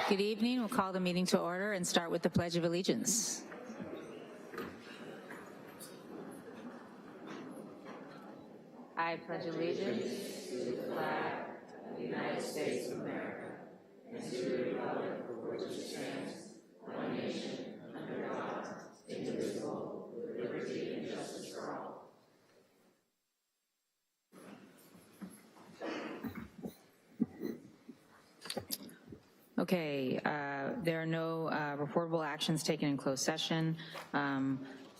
Good evening. We'll call the meeting to order and start with the Pledge of Allegiance. I pledge allegiance to the flag of the United States of America and to the republic for which it stands, one nation, under God, indivisible, with liberty and justice for all. Okay, there are no reportable actions taken in closed session.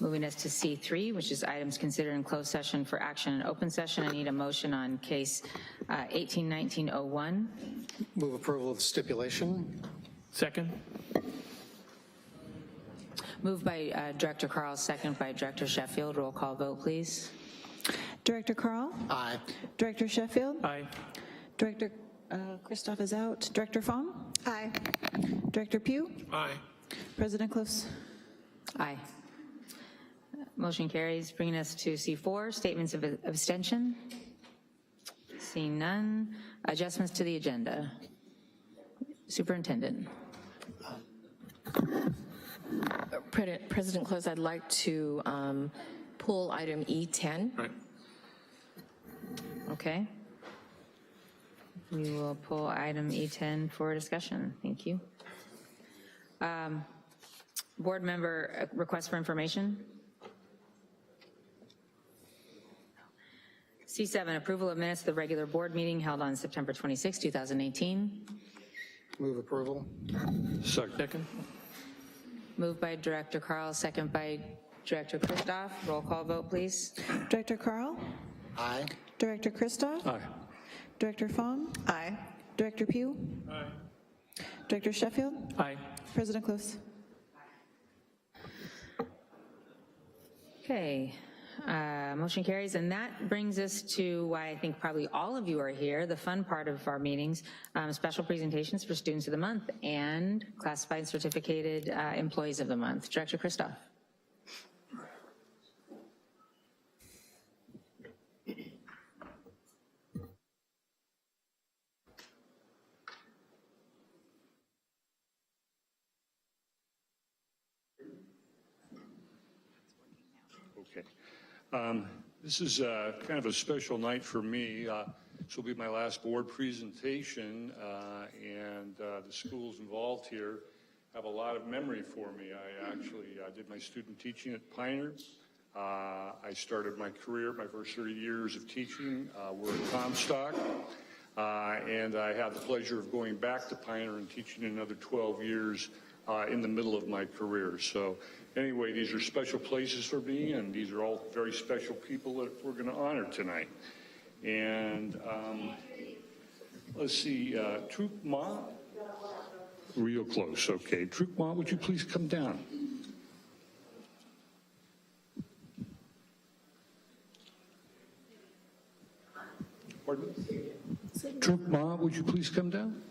Moving us to C3, which is items considered in closed session for action in open session. I need a motion on case 1819-01. Move approval of the stipulation. Second. Moved by Director Carl, second by Director Sheffield. Roll call vote, please. Director Carl? Aye. Director Sheffield? Aye. Director Christoph is out. Director Fong? Aye. Director Pugh? Aye. President Close? Aye. Motion carries, bringing us to C4, statements of abstention. Seeing none. Adjustments to the agenda. Superintendent. President Close, I'd like to pull item E10. Right. Okay. We will pull item E10 for discussion. Thank you. Board member request for information. C7, approval of minutes of the regular board meeting held on September 26, 2018. Move approval. Second. Moved by Director Carl, second by Director Christoph. Roll call vote, please. Director Carl? Aye. Director Christoph? Aye. Director Fong? Aye. Director Pugh? Aye. Director Sheffield? Aye. President Close? Okay, motion carries, and that brings us to why I think probably all of you are here, the fun part of our meetings, special presentations for students of the month and classified and certificated employees of the month. Director Christoph. This is kind of a special night for me. This will be my last board presentation, and the schools involved here have a lot of memory for me. I actually did my student teaching at Pioneer. I started my career, my first 30 years of teaching were at Comstock, and I had the pleasure of going back to Pioneer and teaching another 12 years in the middle of my career. So anyway, these are special places for me, and these are all very special people that we're going to honor tonight. And let's see, Troop Ma, real close, okay. Troop Ma, would you please come down? Pardon? Troop Ma, would you please come down?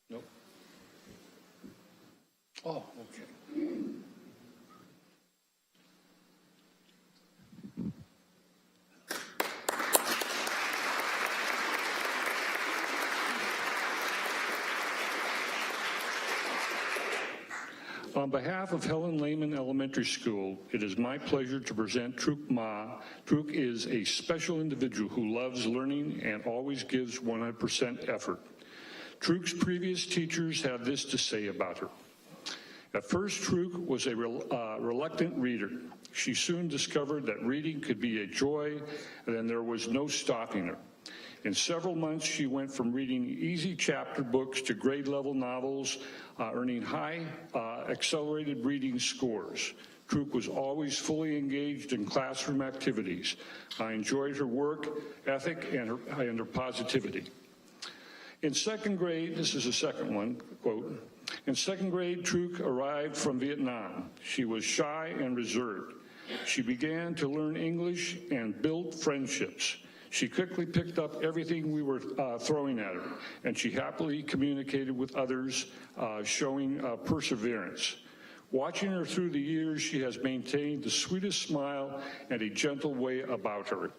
Nope. Oh, okay. On behalf of Helen Lehman Elementary School, it is my pleasure to present Troop Ma. Troop is a special individual who loves learning and always gives 100% effort. Troop's previous teachers have this to say about her. At first, Troop was a reluctant reader. She soon discovered that reading could be a joy, and then there was no stopping her. In several months, she went from reading easy chapter books to grade-level novels, earning high accelerated reading scores. Troop was always fully engaged in classroom activities. I enjoyed her work ethic and her positivity. In second grade, this is the second one, quote, in second grade, Troop arrived from Vietnam. She was shy and reserved. She began to learn English and build friendships. She quickly picked up everything we were throwing at her, and she happily communicated with others, showing perseverance. Watching her through the years, she has maintained the sweetest smile and a gentle way about her.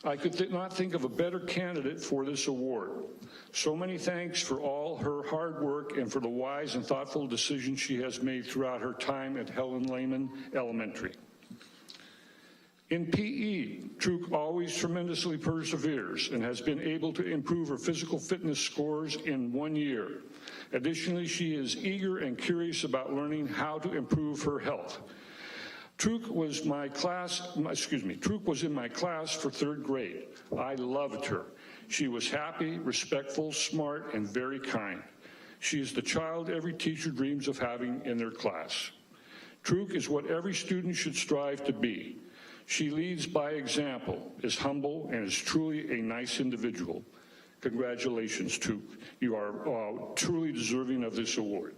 I could not think of a better candidate for this award. So many thanks for all her hard work and for the wise and thoughtful decisions she has made throughout her time at Helen Lehman Elementary. In PE, Truk always tremendously perseveres and has been able to improve her physical fitness scores in 1 year. Additionally, she is eager and curious about learning how to improve her health. Truk was in my class for 3rd grade. I loved her. She was happy, respectful, smart, and very kind. She is the child every teacher dreams of having in their class. Truk is what every student should strive to be. She leads by example, is humble, and is truly a nice individual. Congratulations, Truk. You are truly deserving of this award.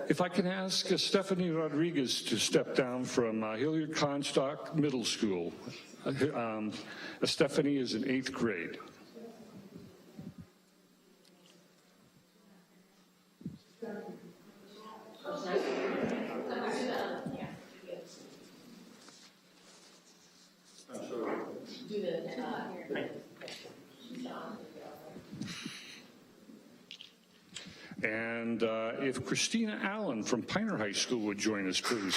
If I can ask Stephanie Rodriguez to step down from Hilliard Comstock Middle School. Stephanie is in 8th grade. And if Christina Allen from Pioneer High School would join us, please.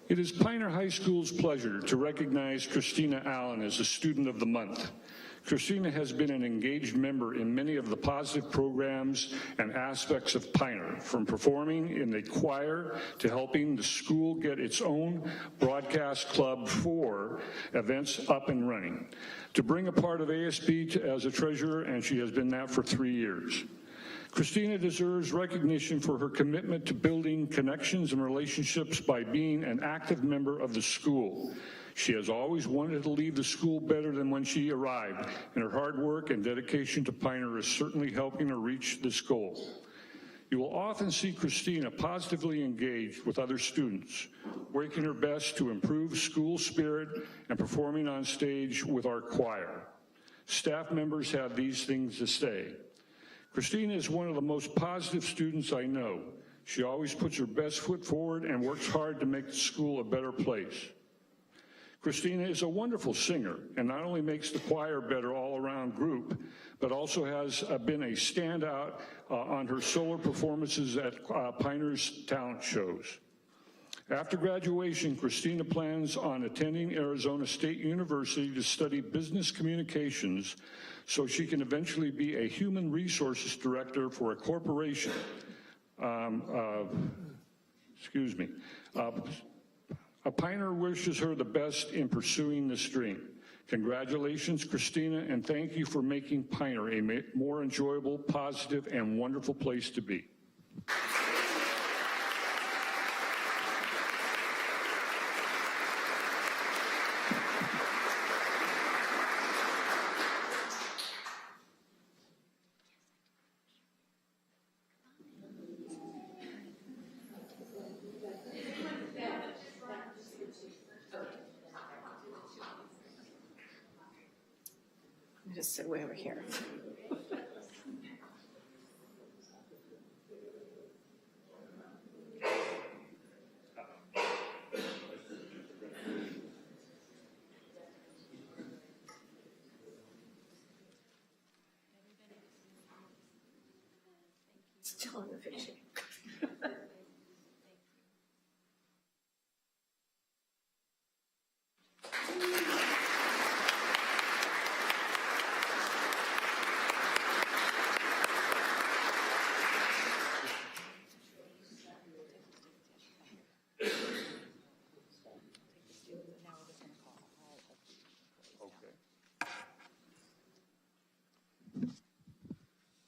It is Pioneer High School's pleasure to recognize Christina Allen as a Student of the Month. Christina has been an engaged member in many of the positive programs and aspects of Pioneer, from performing in the choir to helping the school get its own broadcast club for events up and running, to bring a part of ASB as a treasurer, and she has been that for 3 years. Christina deserves recognition for her commitment to building connections and relationships by being an active member of the school. She has always wanted to leave the school better than when she arrived, and her hard work and dedication to Pioneer is certainly helping her reach this goal. You will often see Christina positively engaged with other students, working her best to improve school spirit and performing on stage with our choir. Staff members have these things to say. Christina is one of the most positive students I know. She always puts her best foot forward and works hard to make the school a better place. Christina is a wonderful singer and not only makes the choir better all-around group, but also has been a standout on her solo performances at Pioneer's talent shows. After graduation, Christina plans on attending Arizona State University to study business communications so she can eventually be a human resources director for a corporation. Pioneer wishes her the best in pursuing this dream. Congratulations, Christina, and thank you for making Pioneer a more enjoyable, positive, and wonderful place to be. Just sit way over here. Still in the picture.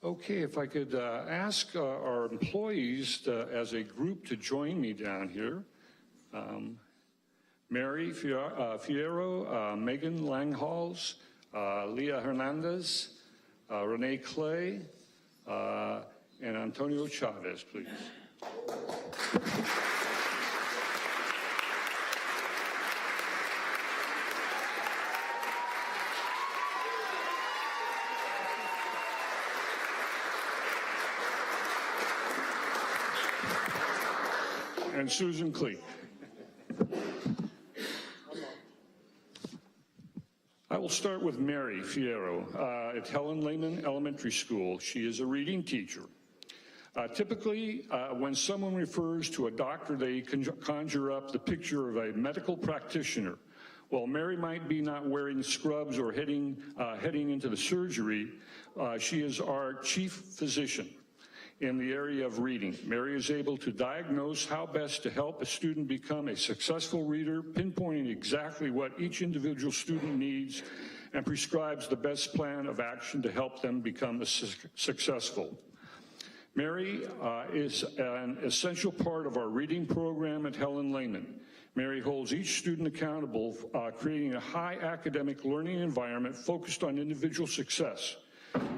Okay, if I could ask our employees as a group to join me down here. Mary Fierro, Megan Langhals, Leah Hernandez, Renee Clay, and Antonio Chavez, please. And Susan Cleek. I will start with Mary Fierro at Helen Lehman Elementary School. She is a reading teacher. Typically, when someone refers to a doctor, they conjure up the picture of a medical practitioner. While Mary might be not wearing scrubs or heading into the surgery, she is our chief physician in the area of reading. Mary is able to diagnose how best to help a student become a successful reader, pinpointing exactly what each individual student needs, and prescribes the best plan of action to help them become successful. Mary is an essential part of our reading program at Helen Lehman. Mary holds each student accountable, creating a high academic learning environment focused on individual success.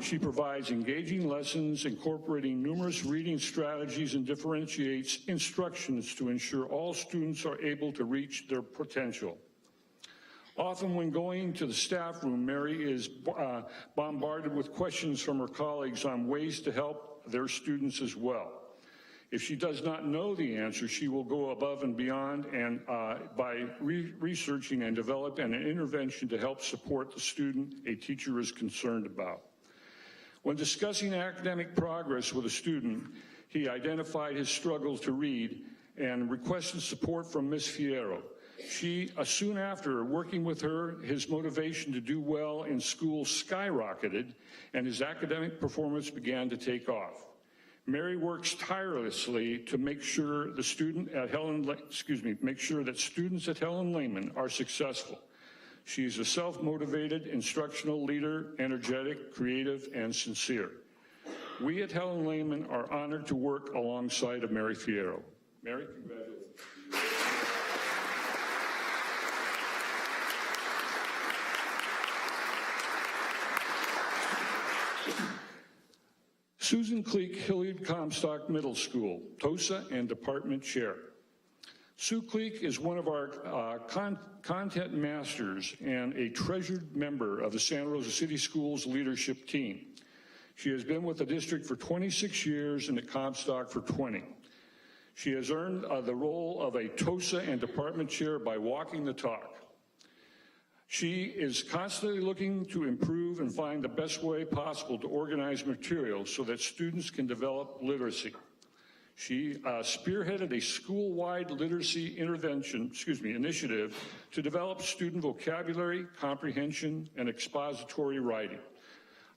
She provides engaging lessons, incorporating numerous reading strategies, and differentiates instructions to ensure all students are able to reach their potential. Often when going to the staff room, Mary is bombarded with questions from her colleagues on ways to help their students as well. If she does not know the answer, she will go above and beyond and by researching and developing an intervention to help support the student a teacher is concerned about. When discussing academic progress with a student, he identified his struggles to read and requested support from Ms. Fierro. She, soon after working with her, his motivation to do well in school skyrocketed and his academic performance began to take off. Mary works tirelessly to make sure that students at Helen Lehman are successful. She is a self-motivated instructional leader, energetic, creative, and sincere. We at Helen Lehman are honored to work alongside of Mary Fierro. Mary, congratulations. Susan Cleek, Hilliard Comstock Middle School, TOSA and Department Chair. Sue Cleek is one of our content masters and a treasured member of the Santa Rosa City Schools leadership team. She has been with the district for 26 years and at Comstock for 20. She has earned the role of a TOSA and department chair by walking the talk. She is constantly looking to improve and find the best way possible to organize materials so that students can develop literacy. She spearheaded a school-wide literacy initiative to develop student vocabulary, comprehension, and expository writing.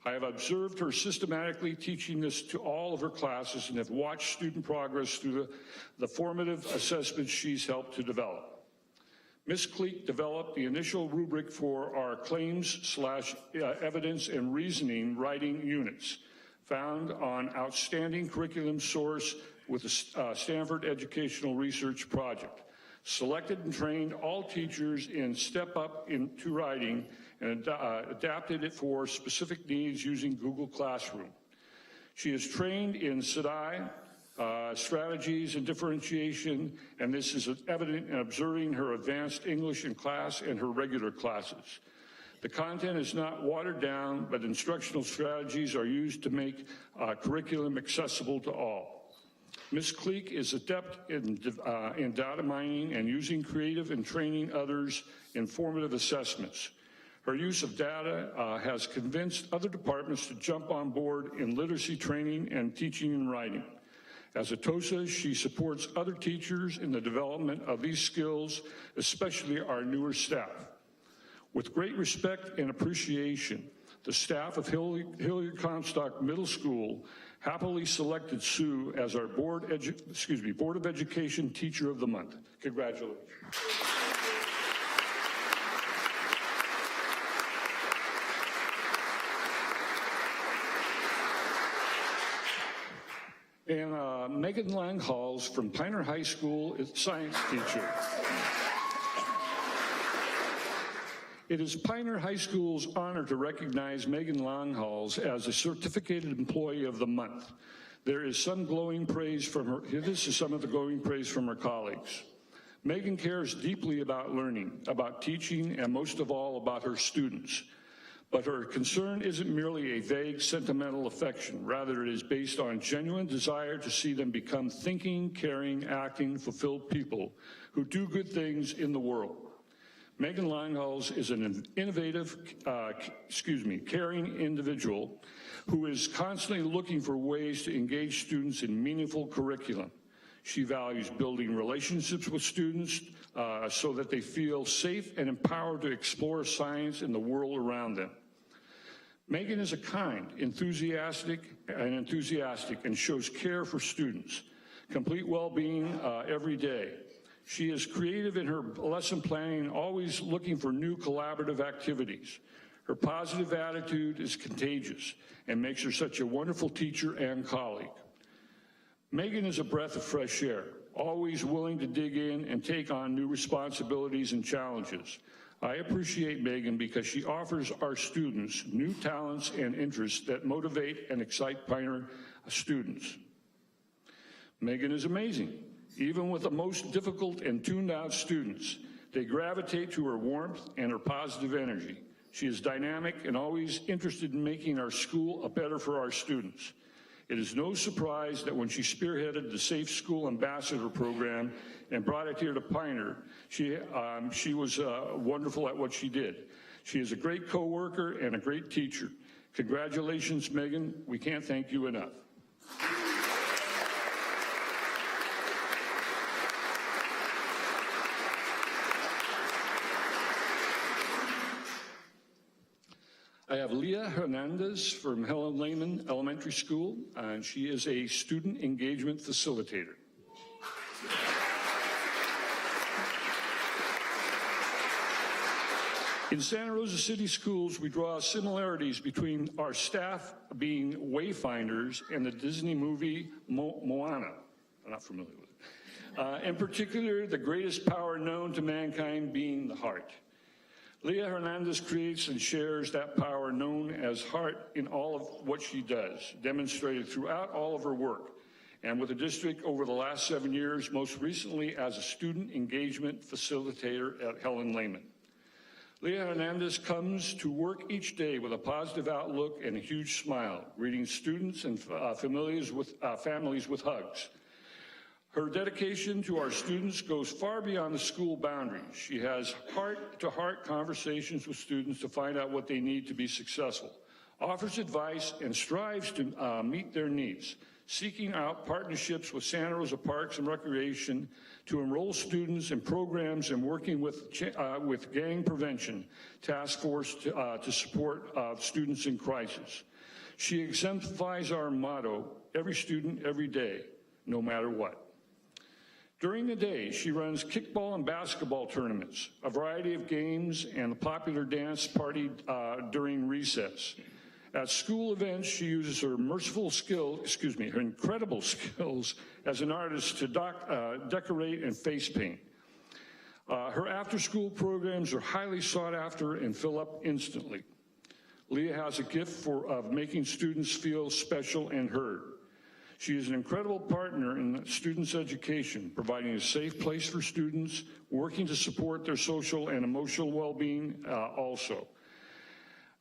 I have observed her systematically teaching this to all of her classes and have watched student progress through the formative assessments she's helped to develop. Ms. Cleek developed the initial rubric for our claims/evidence and reasoning writing units, found on Outstanding Curriculum Source with the Stanford Educational Research Project, selected and trained all teachers in Step Up into Writing and adapted it for specific needs using Google Classroom. She is trained in CIDI, strategies and differentiation, and this is evident in observing her advanced English in class and her regular classes. The content is not watered down, but instructional strategies are used to make curriculum accessible to all. Ms. Cleek is adept in data mining and using creative and training others in formative assessments. Her use of data has convinced other departments to jump on board in literacy training and teaching and writing. As a TOSA, she supports other teachers in the development of these skills, especially our newer staff. With great respect and appreciation, the staff of Hilliard Comstock Middle School happily selected Sue as our Board of Education Teacher of the Month. Congratulations. And Megan Langhals from Piner High School is science teacher. It is Piner High School's honor to recognize Megan Langhals as a certificated employee of the month. There is some glowing praise from her. This is some of the glowing praise from her colleagues. Megan cares deeply about learning, about teaching, and most of all about her students. But her concern isn't merely a vague, sentimental affection. Rather, it is based on genuine desire to see them become thinking, caring, acting, fulfilled people who do good things in the world. Megan Langhals is an innovative, caring individual who is constantly looking for ways to engage students in meaningful curriculum. She values building relationships with students so that they feel safe and empowered to explore science and the world around them. Megan is a kind, enthusiastic and shows care for students, complete well-being every day. She is creative in her lesson planning, always looking for new collaborative activities. Her positive attitude is contagious and makes her such a wonderful teacher and colleague. Megan is a breath of fresh air, always willing to dig in and take on new responsibilities and challenges. I appreciate Megan because she offers our students new talents and interests that motivate and excite Piner students. Megan is amazing. Even with the most difficult and tuned out students, they gravitate to her warmth and her positive energy. She is dynamic and always interested in making our school better for our students. It is no surprise that when she spearheaded the Safe School Ambassador program and brought it here to Piner, she was wonderful at what she did. She is a great coworker and a great teacher. Congratulations, Megan. We can't thank you enough. I have Leah Hernandez from Helen Lehman Elementary School, and she is a student engagement facilitator. In Santa Rosa City Schools, we draw similarities between our staff being wayfinders and the Disney movie Moana. I'm not familiar with it. In particular, the greatest power known to mankind being the heart. Leah Hernandez creates and shares that power known as heart in all of what she does, demonstrated throughout all of her work, and with the district over the last 7 years, most recently as a student engagement facilitator at Helen Lehman. Leah Hernandez comes to work each day with a positive outlook and a huge smile, greeting students and families with hugs. Her dedication to our students goes far beyond the school boundaries. She has heart-to-heart conversations with students to find out what they need to be successful, offers advice, and strives to meet their needs, seeking out partnerships with Santa Rosa Parks and Recreation to enroll students in programs and working with gang prevention task force to support students in crisis. She exemplifies our motto, every student, every day, no matter what. During the day, she runs kickball and basketball tournaments, a variety of games, and a popular dance party during recess. At school events, she uses her her incredible skills as an artist to decorate and face paint. Her after-school programs are highly sought after and fill up instantly. Leah has a gift of making students feel special and heard. She is an incredible partner in students' education, providing a safe place for students, working to support their social and emotional well-being also.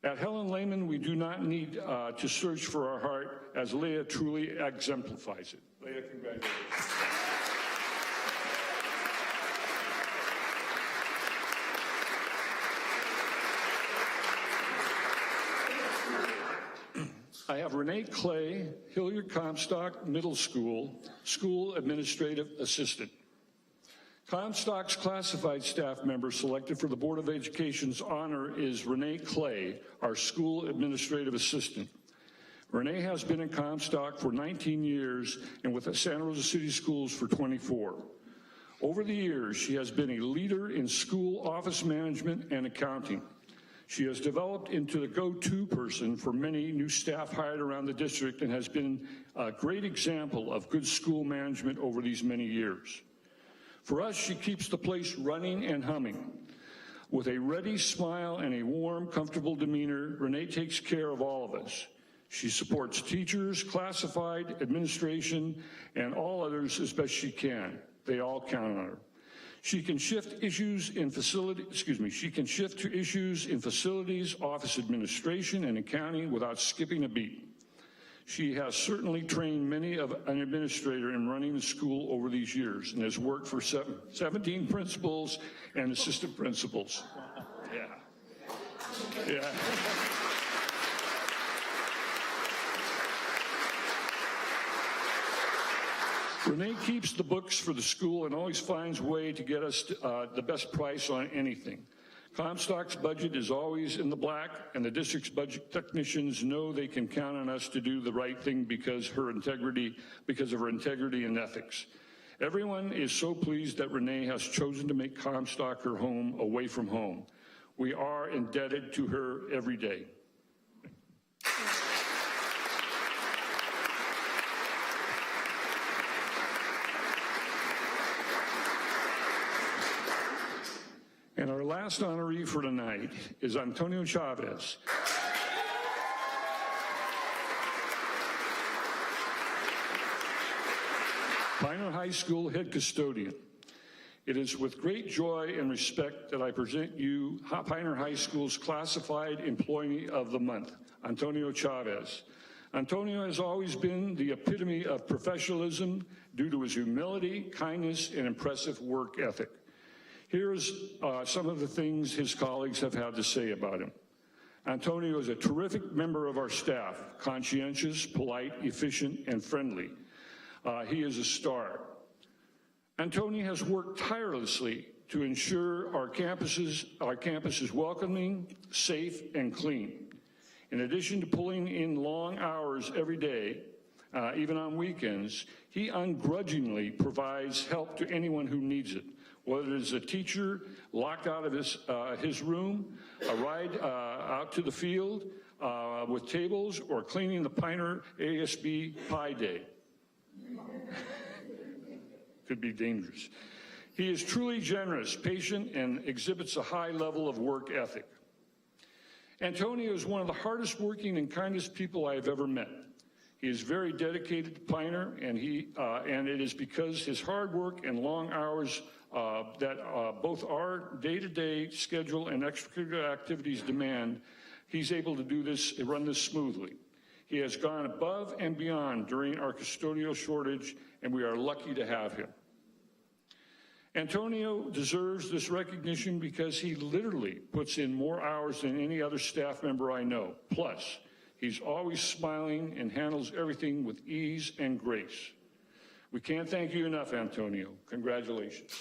At Helen Lehman, we do not need to search for our heart, as Leah truly exemplifies it. Leah, congratulations. I have Renee Clay, Hilliard Comstock Middle School, School Administrative Assistant. Comstock's classified staff member selected for the Board of Education's honor is Renee Clay, our School Administrative Assistant. Renee has been in Comstock for 19 years and with the Santa Rosa City Schools for 24. Over the years, she has been a leader in school office management and accounting. She has developed into the go-to person for many new staff hired around the district and has been a great example of good school management over these many years. For us, she keeps the place running and humming. With a ready smile and a warm, comfortable demeanor, Renee takes care of all of us. She supports teachers, classified, administration, and all others as best she can. They all count on her. She can shift to issues in facilities, office administration, and accounting without skipping a beat. She has certainly trained many of an administrator in running the school over these years and has worked for 17 principals and assistant principals. Yeah. Renee keeps the books for the school and always finds a way to get us the best price on anything. Comstock's budget is always in the black, and the district's budget technicians know they can count on us to do the right thing because of her integrity and ethics. Everyone is so pleased that Renee has chosen to make Comstock her home away from home. We are indebted to her every day. And our last honoree for tonight is Antonio Chavez. Pioneer High School head custodian. It is with great joy and respect that I present you Pioneer High School's classified employee of the month, Antonio Chavez. Antonio has always been the epitome of professionalism due to his humility, kindness, and impressive work ethic. Here's some of the things his colleagues have had to say about him. Antonio is a terrific member of our staff, conscientious, polite, efficient, and friendly. He is a star. Antonio has worked tirelessly to ensure our campus is welcoming, safe, and clean. In addition to pulling in long hours every day, even on weekends, he ungrudgingly provides help to anyone who needs it. Whether it is a teacher locked out of his room, a ride out to the field with tables, or cleaning the Pioneer ASB Pie Day. Could be dangerous. He is truly generous, patient, and exhibits a high level of work ethic. Antonio is one of the hardest working and kindest people I have ever met. He is very dedicated to Pioneer, and it is because his hard work and long hours that both our day-to-day schedule and extracurricular activities demand, he's able to do this and run this smoothly. He has gone above and beyond during our custodial shortage, and we are lucky to have him. Antonio deserves this recognition because he literally puts in more hours than any other staff member I know. Plus, he's always smiling and handles everything with ease and grace. We can't thank you enough, Antonio. Congratulations.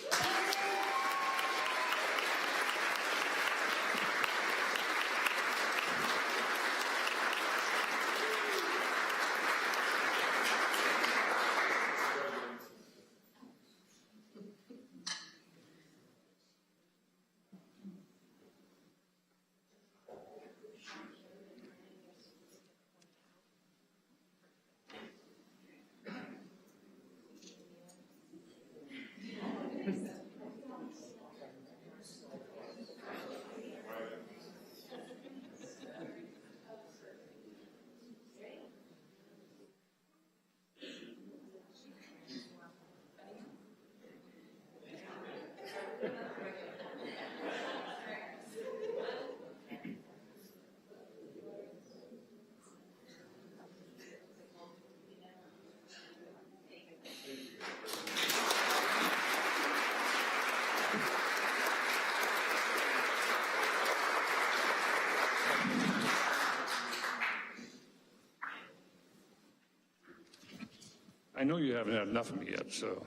I know you haven't had enough of me yet, so.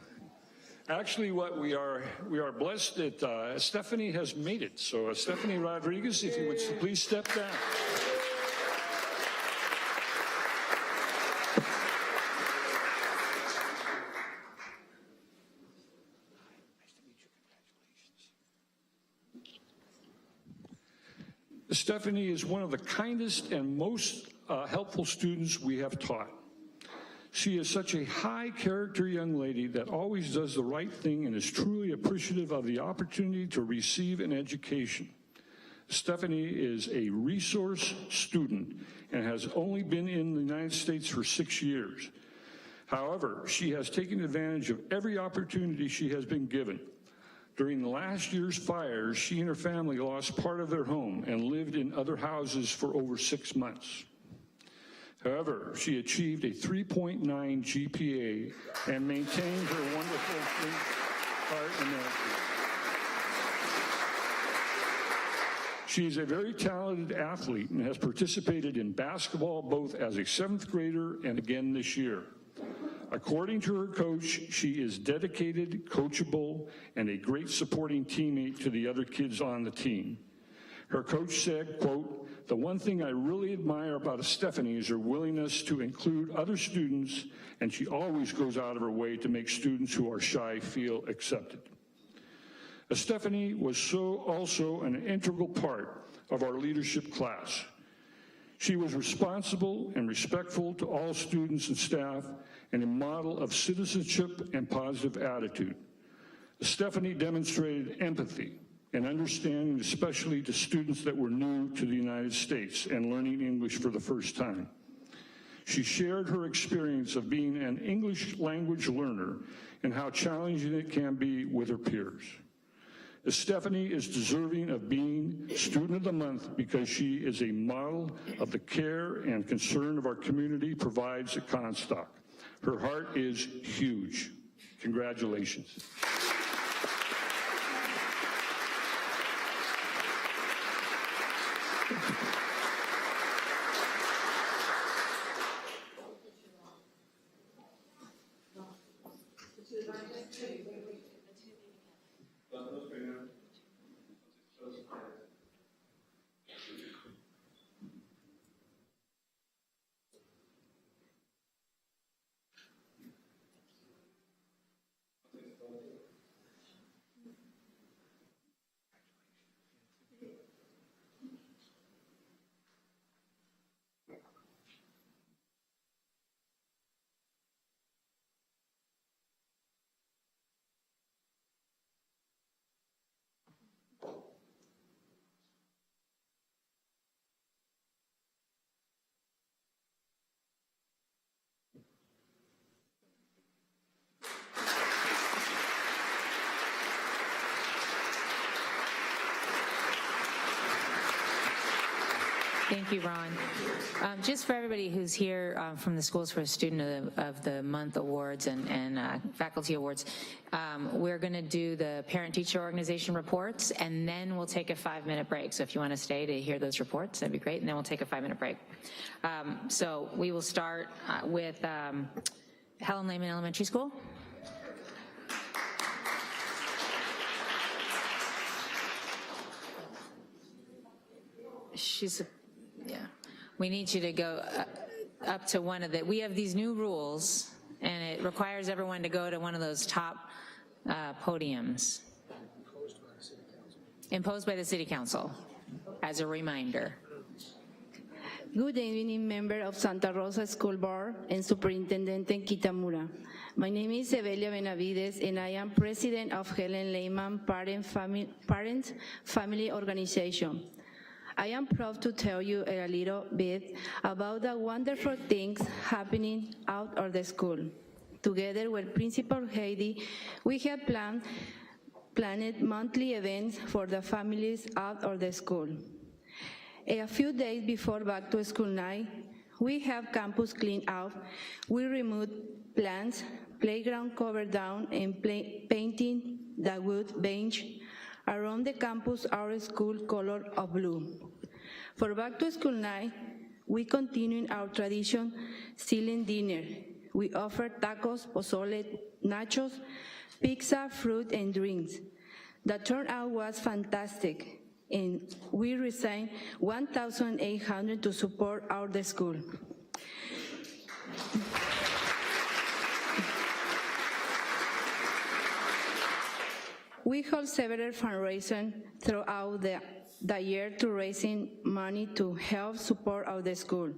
Actually, what we are blessed that Stephanie has made it. So Stephanie Rodriguez, if you would please step down. Stephanie is one of the kindest and most helpful students we have taught. She is such a high-character young lady that always does the right thing and is truly appreciative of the opportunity to receive an education. Stephanie is a resource student and has only been in the United States for 6 years. However, she has taken advantage of every opportunity she has been given. During the last year's fires, she and her family lost part of their home and lived in other houses for over 6 months. However, she achieved a 3.9 GPA and maintained her wonderful heart and attitude. She is a very talented athlete and has participated in basketball both as a 7th grader and again this year. According to her coach, she is dedicated, coachable, and a great supporting teammate to the other kids on the team. Her coach said, quote, "The one thing I really admire about Stephanie is her willingness to include other students, and she always goes out of her way to make students who are shy feel accepted." Stephanie was also an integral part of our leadership class. She was responsible and respectful to all students and staff, and a model of citizenship and positive attitude. Stephanie demonstrated empathy and understanding, especially to students that were new to the United States and learning English for the first time. She shared her experience of being an English language learner and how challenging it can be with her peers. Stephanie is deserving of being Student of the Month because she is a model of the care and concern of our community provides at Comstock. Her heart is huge. Congratulations. Thank you, Ron. Just for everybody who's here from the Schools for Student of the Month Awards and Faculty Awards, we're going to do the parent-teacher organization reports, and then we'll take a 5-minute break. So if you want to stay to hear those reports, that'd be great, and then we'll take a 5-minute break. So we will start with Helen Lehman Elementary School. We need you to go up to one of the, we have these new rules, and it requires everyone to go to one of those top podiums. Imposed by the City Council, as a reminder. Good evening, member of Santa Rosa School Board and Superintendent Kitamura. My name is Evelia Benavides, and I am president of Helen Lehman Parent Family Organization. I am proud to tell you a little bit about the wonderful things happening out of the school. Together with Principal Heidi, we have planned monthly events for the families out of the school. A few days before back to school night, we have campus cleaned out. We removed plants, playground covered down, and painting the wood bench around the campus our school color of blue. For back to school night, we continue our tradition silent dinner. We offer tacos, pozole, nachos, pizza, fruit, and drinks. The turnout was fantastic, and we received $1,800 to support our school. We hold several fundraisers throughout the year to raising money to help support our school.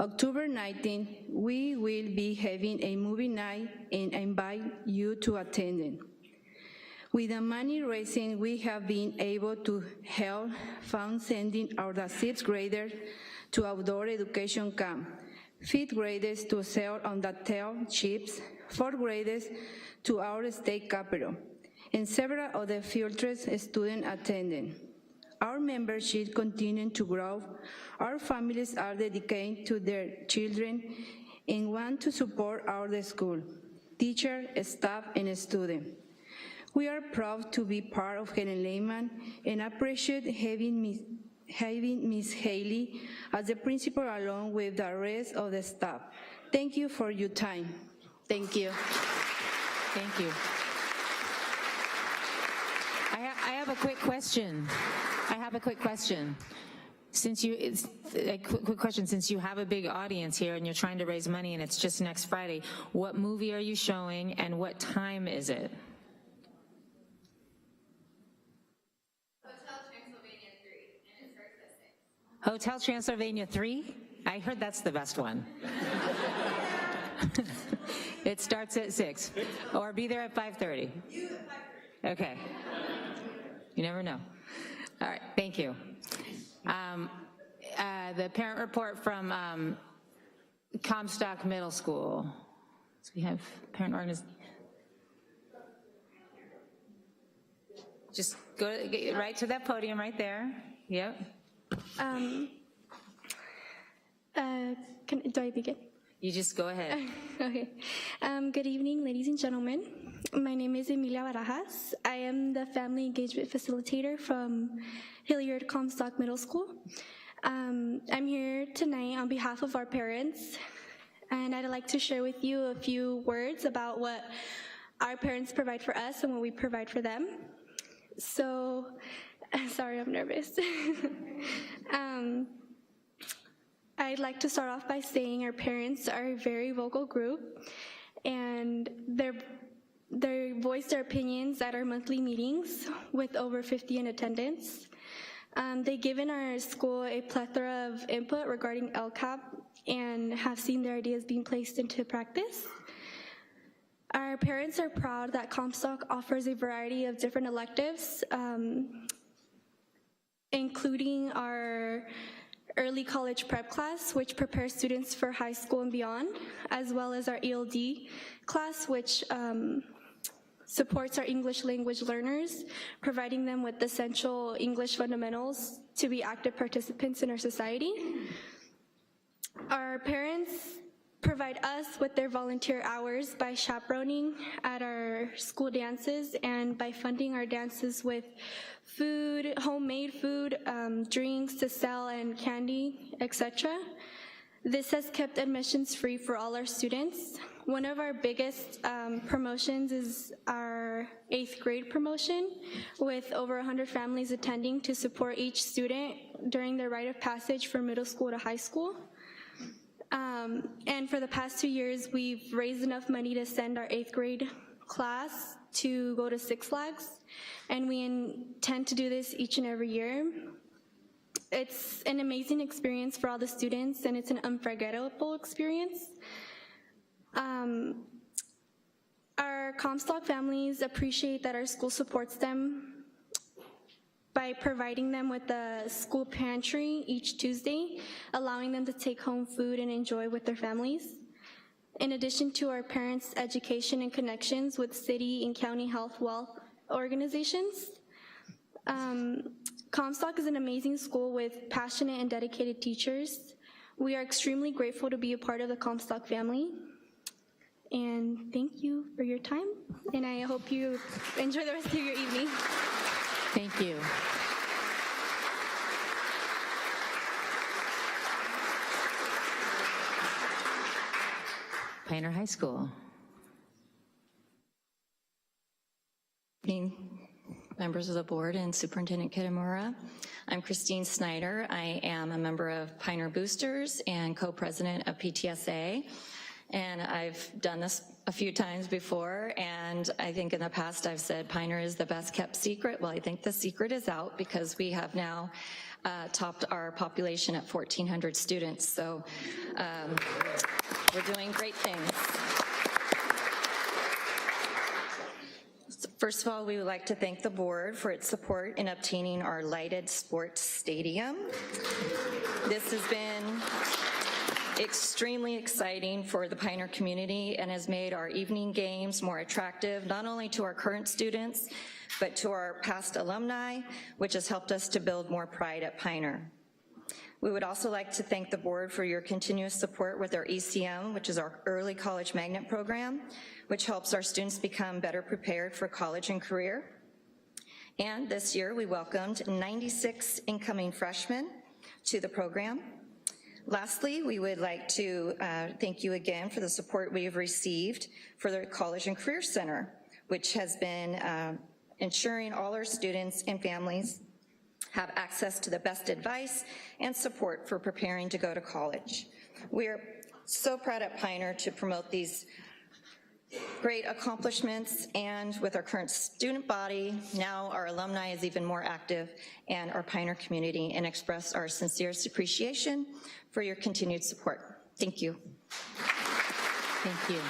October 19, we will be having a movie night and invite you to attend it. With the money raising, we have been able to help fund sending our sixth graders to outdoor education camp, fifth graders to sail on the tail ships, fourth graders to our state capital, and several other field trips students attended. Our membership continues to grow. Our families are dedicated to their children and want to support our school, teachers, staff, and students. We are proud to be part of Helen Lehman and appreciate having Ms. Haley as the principal along with the rest of the staff. Thank you for your time. Thank you. Thank you. I have a quick question. Since you have a big audience here and you're trying to raise money and it's just next Friday, what movie are you showing and what time is it? Hotel Transylvania 3? I heard that's the best one. It starts at 6. Or be there at 5:30. Okay. You never know. All right, thank you. The parent report from Comstock Middle School. So we have parent organization. Just get right to that podium right there. Yep. Do I begin? You just go ahead. Okay. Good evening, ladies and gentlemen. My name is Emilia Barajas. I am the Family Engagement Facilitator from Hilliard Comstock Middle School. I'm here tonight on behalf of our parents, and I'd like to share with you a few words about what our parents provide for us and what we provide for them. So, sorry, I'm nervous. I'd like to start off by saying our parents are a very vocal group, and they voice their opinions at our monthly meetings with over 50 in attendance. They've given our school a plethora of input regarding LCAP and have seen their ideas being placed into practice. Our parents are proud that Comstock offers a variety of different electives, including our early college prep class, which prepares students for high school and beyond, as well as our ELD class, which supports our English language learners, providing them with essential English fundamentals to be active participants in our society. Our parents provide us with their volunteer hours by chaperoning at our school dances and by funding our dances with food, homemade food, drinks to sell, and candy, etc. This has kept admissions free for all our students. One of our biggest promotions is our 8th grade promotion, with over 100 families attending to support each student during their rite of passage from middle school to high school. And for the past 2 years, we've raised enough money to send our 8th grade class to go to Six Flags, and we intend to do this each and every year. It's an amazing experience for all the students, and it's an unforgettable experience. Our Comstock families appreciate that our school supports them by providing them with a school pantry each Tuesday, allowing them to take home food and enjoy with their families. In addition to our parents' education and connections with city and county health wealth organizations, Comstock is an amazing school with passionate and dedicated teachers. We are extremely grateful to be a part of the Comstock family. And thank you for your time, and I hope you enjoy the rest of your evening. Thank you. Pioneer High School. Evening, members of the board and Superintendent Kitamura. I'm Christine Snyder. I am a member of Pioneer Boosters and co-president of PTSA. And I've done this a few times before, and I think in the past I've said Pioneer is the best kept secret. Well, I think the secret is out because we have now topped our population at 1,400 students. So we're doing great things. First of all, we would like to thank the board for its support in obtaining our lighted sports stadium. This has been extremely exciting for the Pioneer community and has made our evening games more attractive, not only to our current students, but to our past alumni, which has helped us to build more pride at Pioneer. We would also like to thank the board for your continuous support with our ECM, which is our Early College Magnet Program, which helps our students become better prepared for college and career. And this year we welcomed 96 incoming freshmen to the program. Lastly, we would like to thank you again for the support we have received for the College and Career Center, which has been ensuring all our students and families have access to the best advice and support for preparing to go to college. We are so proud at Pioneer to promote these great accomplishments, and with our current student body, now our alumni is even more active, and our Pioneer community, and express our sincerest appreciation for your continued support. Thank you. Thank you.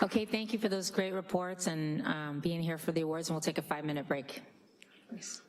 Okay, thank you for those great reports and being here for the awards, and we'll take a 5-minute break. Thanks.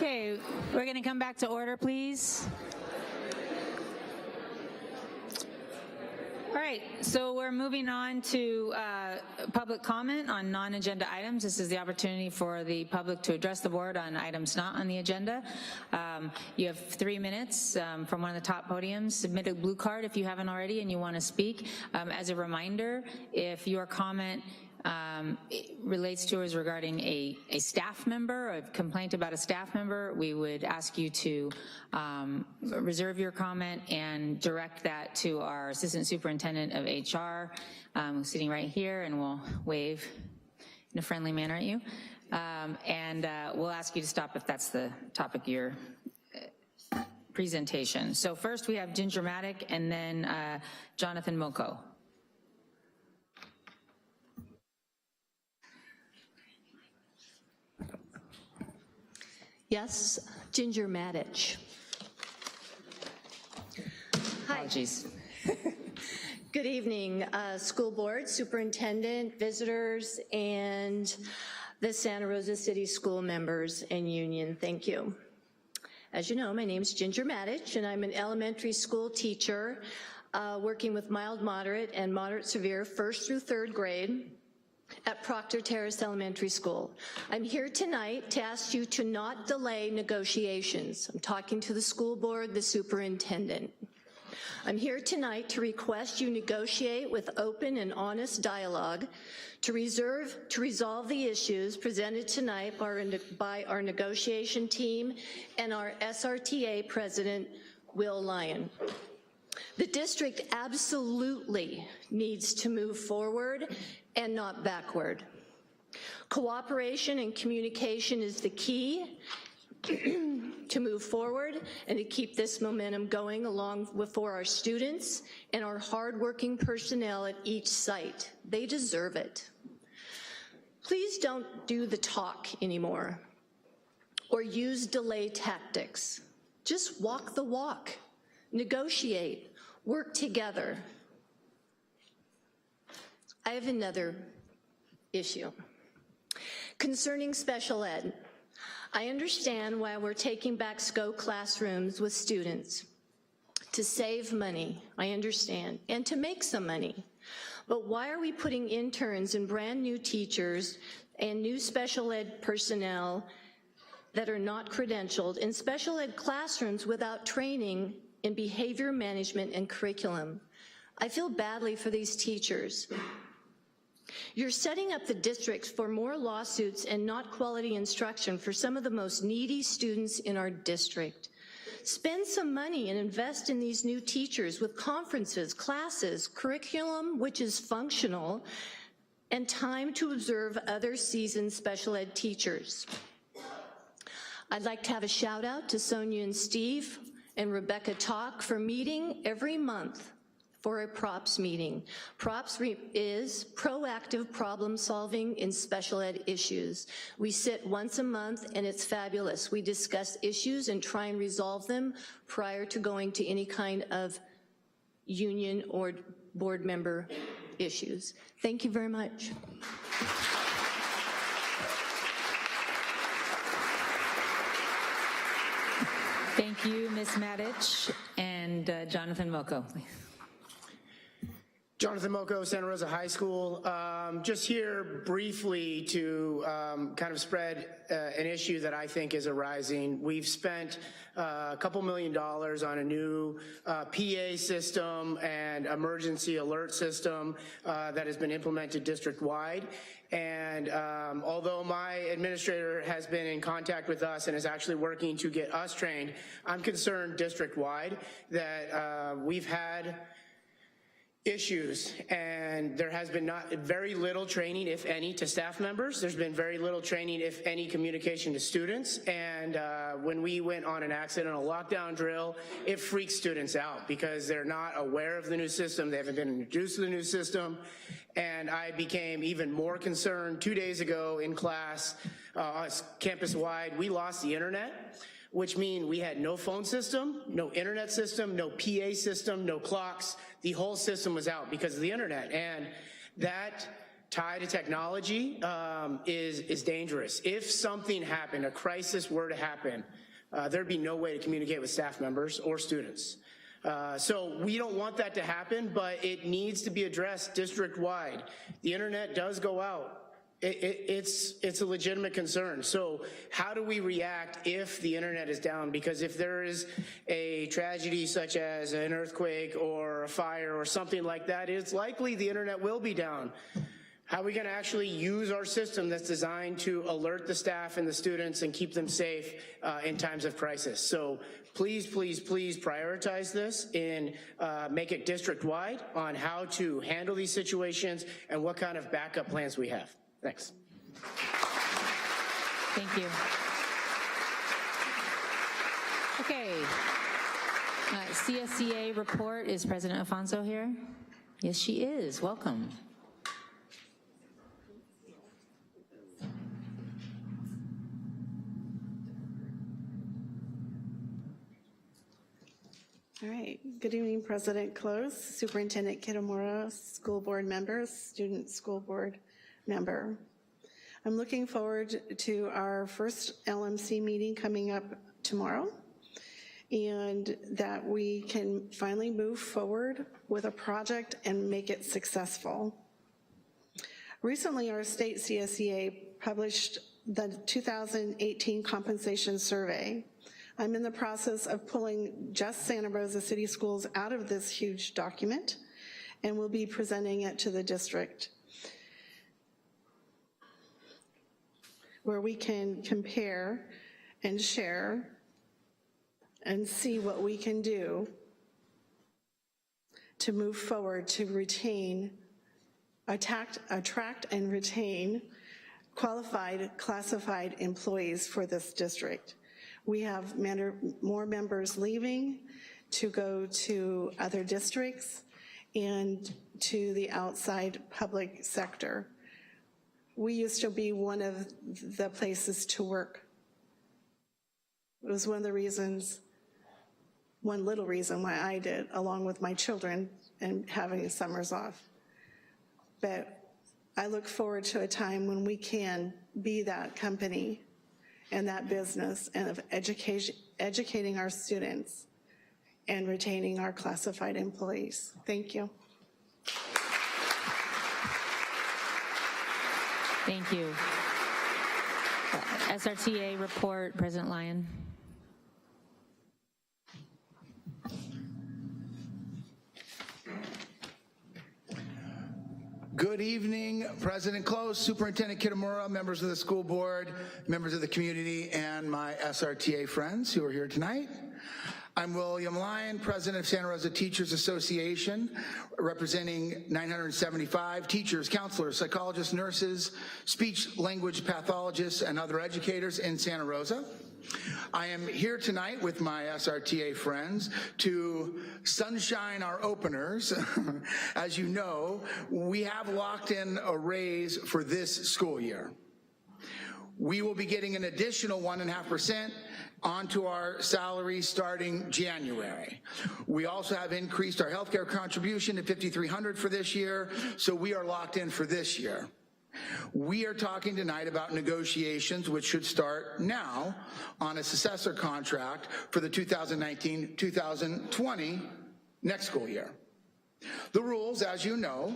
Okay, we're going to come back to order, please. All right, so we're moving on to public comment on non-agenda items. This is the opportunity for the public to address the board on items not on the agenda. You have 3 minutes from one of the top podiums. Submit a blue card if you haven't already and you want to speak. As a reminder, if your comment it relates to or is regarding a staff member, a complaint about a staff member, we would ask you to reserve your comment and direct that to our Assistant Superintendent of HR, sitting right here, and we'll wave in a friendly manner at you. We'll ask you to stop if that's the topic of your presentation. So first we have Ginger Maddock and then Jonathan Moko. Yes, Ginger Maddock. Hi. Apologies. Good evening, school board, superintendent, visitors, and the Santa Rosa City School members and union. Thank you. As you know, my name is Ginger Maddock, and I'm an elementary school teacher working with mild, moderate, and moderate severe 1st through 3rd grade at Proctor Terrace Elementary School. I'm here tonight to ask you to not delay negotiations. I'm talking to the school board, the superintendent. I'm here tonight to request you negotiate with open and honest dialogue to resolve the issues presented tonight by our negotiation team and our SRTA president, Will Lyon. The district absolutely needs to move forward and not backward. Cooperation and communication is the key to move forward and to keep this momentum going along for our students and our hardworking personnel at each site. They deserve it. Please don't do the talk anymore or use delay tactics. Just walk the walk, negotiate, work together. I have another issue concerning special ed. I understand why we're taking back SCO classrooms with students to save money, I understand, and to make some money. But why are we putting interns and brand new teachers and new special ed personnel that are not credentialed in special ed classrooms without training in behavior management and curriculum? I feel badly for these teachers. You're setting up the districts for more lawsuits and not quality instruction for some of the most needy students in our district. Spend some money and invest in these new teachers with conferences, classes, curriculum which is functional, and time to observe other seasoned special ed teachers. I'd like to have a shout out to Sonia and Steve and Rebecca Talk for meeting every month for a PROPS meeting. PROPS is proactive problem solving in special ed issues. We sit once a month and it's fabulous. We discuss issues and try and resolve them prior to going to any kind of union or board member issues. Thank you very much. Thank you, Ms. Maddock, and Jonathan Moko. Jonathan Moko, Santa Rosa High School. Just here briefly to kind of spread an issue that I think is arising. We've spent a couple $1 million on a new PA system and emergency alert system that has been implemented district-wide. And although my administrator has been in contact with us and is actually working to get us trained, I'm concerned district-wide that we've had issues, and there has been very little training, if any, to staff members. There's been very little training, if any, communication to students. And when we went on an accidental lockdown drill, it freaks students out because they're not aware of the new system. They haven't been introduced to the new system. And I became even more concerned 2 days ago in class, campus-wide. We lost the internet, which means we had no phone system, no internet system, no PA system, no clocks. The whole system was out because of the internet. And that tie to technology is dangerous. If something happened, a crisis were to happen, there'd be no way to communicate with staff members or students. So we don't want that to happen, but it needs to be addressed district-wide. The internet does go out. It's a legitimate concern. So how do we react if the internet is down? Because if there is a tragedy such as an earthquake or a fire or something like that, it's likely the internet will be down. How are we gonna actually use our system that's designed to alert the staff and the students and keep them safe in times of crisis? So please, please, please prioritize this and make it district-wide on how to handle these situations and what kind of backup plans we have. Thanks. Thank you. Okay. CSCA report. Is President Alfonso here? Yes, she is. Welcome. All right. Good evening, President Close, Superintendent Kitamura, school board members, student school board member. I'm looking forward to our first LMC meeting coming up tomorrow, and that we can finally move forward with a project and make it successful. Recently, our state CSEA published the 2018 compensation survey. I'm in the process of pulling just Santa Rosa City Schools out of this huge document, and we'll be presenting it to the district, where we can compare and share and see what we can do to move forward to retain, attract and retain qualified, classified employees for this district. We have more members leaving to go to other districts and to the outside public sector. We used to be one of the places to work. It was one of the reasons, one little reason why I did, along with my children and having summers off. But I look forward to a time when we can be that company and that business and of educating our students and retaining our classified employees. Thank you. Thank you. SRTA report, President Lyon. Good evening, President Close, Superintendent Kitamura, members of the school board, members of the community, and my SRTA friends who are here tonight. I'm William Lyon, President of Santa Rosa Teachers Association, representing 975 teachers, counselors, psychologists, nurses, speech language pathologists, and other educators in Santa Rosa. I am here tonight with my SRTA friends to sunshine our openers. As you know, we have locked in a raise for this school year. We will be getting an additional 1.5% onto our salary starting January. We also have increased our healthcare contribution to $5,300 for this year, so we are locked in for this year. We are talking tonight about negotiations which should start now on a successor contract for the 2019-2020 next school year. The rules, as you know,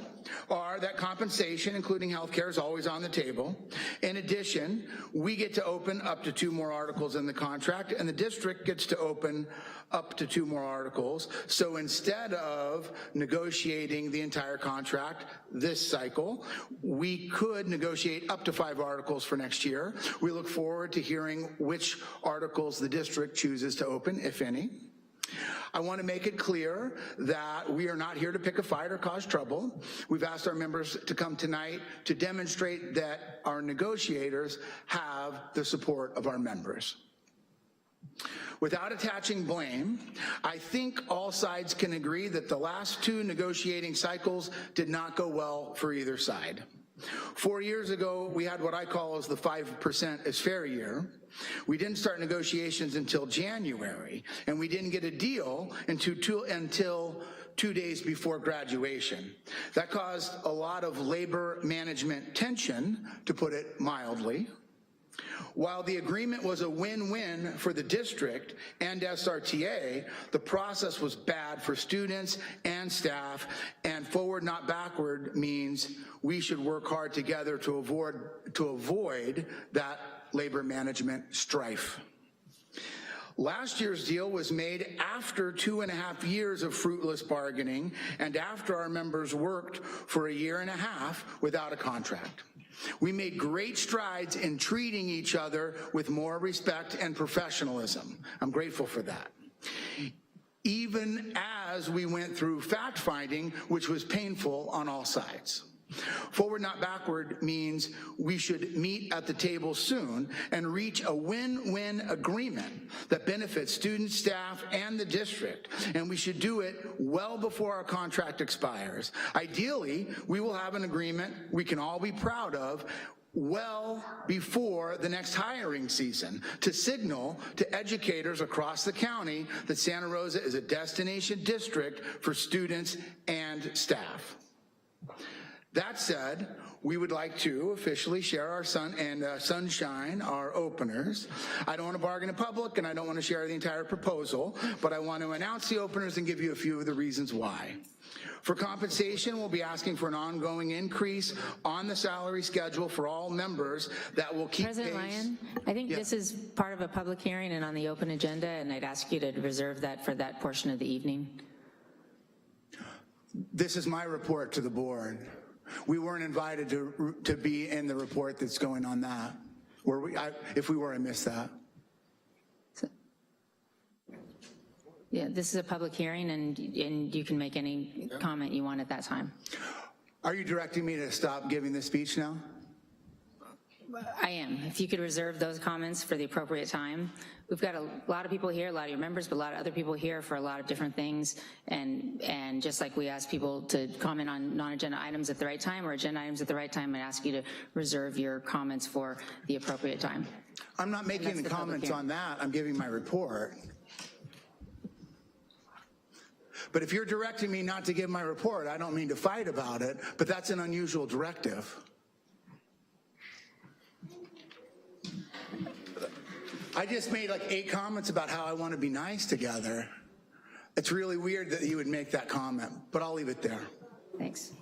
are that compensation, including health care, is always on the table. In addition, we get to open up to 2 more articles in the contract, and the district gets to open up to 2 more articles. So instead of negotiating the entire contract this cycle, we could negotiate up to 5 articles for next year. We look forward to hearing which articles the district chooses to open, if any. I want to make it clear that we are not here to pick a fight or cause trouble. We've asked our members to come tonight to demonstrate that our negotiators have the support of our members. Without attaching blame, I think all sides can agree that the last 2 negotiating cycles did not go well for either side. 4 years ago, we had what I call as the 5% is fair year. We didn't start negotiations until January, and we didn't get a deal until 2 days before graduation. That caused a lot of labor management tension, to put it mildly. While the agreement was a win-win for the district and SRTA, the process was bad for students and staff, and forward not backward means we should work hard together to avoid that labor management strife. Last year's deal was made after 2.5 years of fruitless bargaining and after our members worked for 1.5 years without a contract. We made great strides in treating each other with more respect and professionalism. I'm grateful for that. Even as we went through fact-finding, which was painful on all sides. Forward, not backward means we should meet at the table soon and reach a win-win agreement that benefits students, staff, and the district, and we should do it well before our contract expires. Ideally, we will have an agreement we can all be proud of well before the next hiring season to signal to educators across the county that Santa Rosa is a destination district for students and staff. That said, we would like to officially share our sunshine, our openers. I don't want to bargain in public, and I don't want to share the entire proposal, but I want to announce the openers and give you a few of the reasons why. For compensation, we'll be asking for an ongoing increase on the salary schedule for all members that will keep President pace. Lyon, I think this is part of a public hearing and on the open agenda, and I'd ask you to reserve that for that portion of the evening. This is my report to the board. We weren't invited to be in the report that's going on that. Were we? If we were, I missed that. Yeah, this is a public hearing, and you can make any comment you want at that time. Are you directing me to stop giving this speech now? I am. If you could reserve those comments for the appropriate time. We've got a lot of people here, a lot of your members, but a lot of other people here for a lot of different things. And just like we ask people to comment on non-agenda items at the right time or agenda items at the right time, I ask you to reserve your comments for the appropriate time. I'm not making any comments on that. I'm giving my report. But if you're directing me not to give my report, I don't mean to fight about it, but that's an unusual directive. I just made like 8 comments about how I want to be nice together. It's really weird that you would make that comment, but I'll leave it there. Thanks.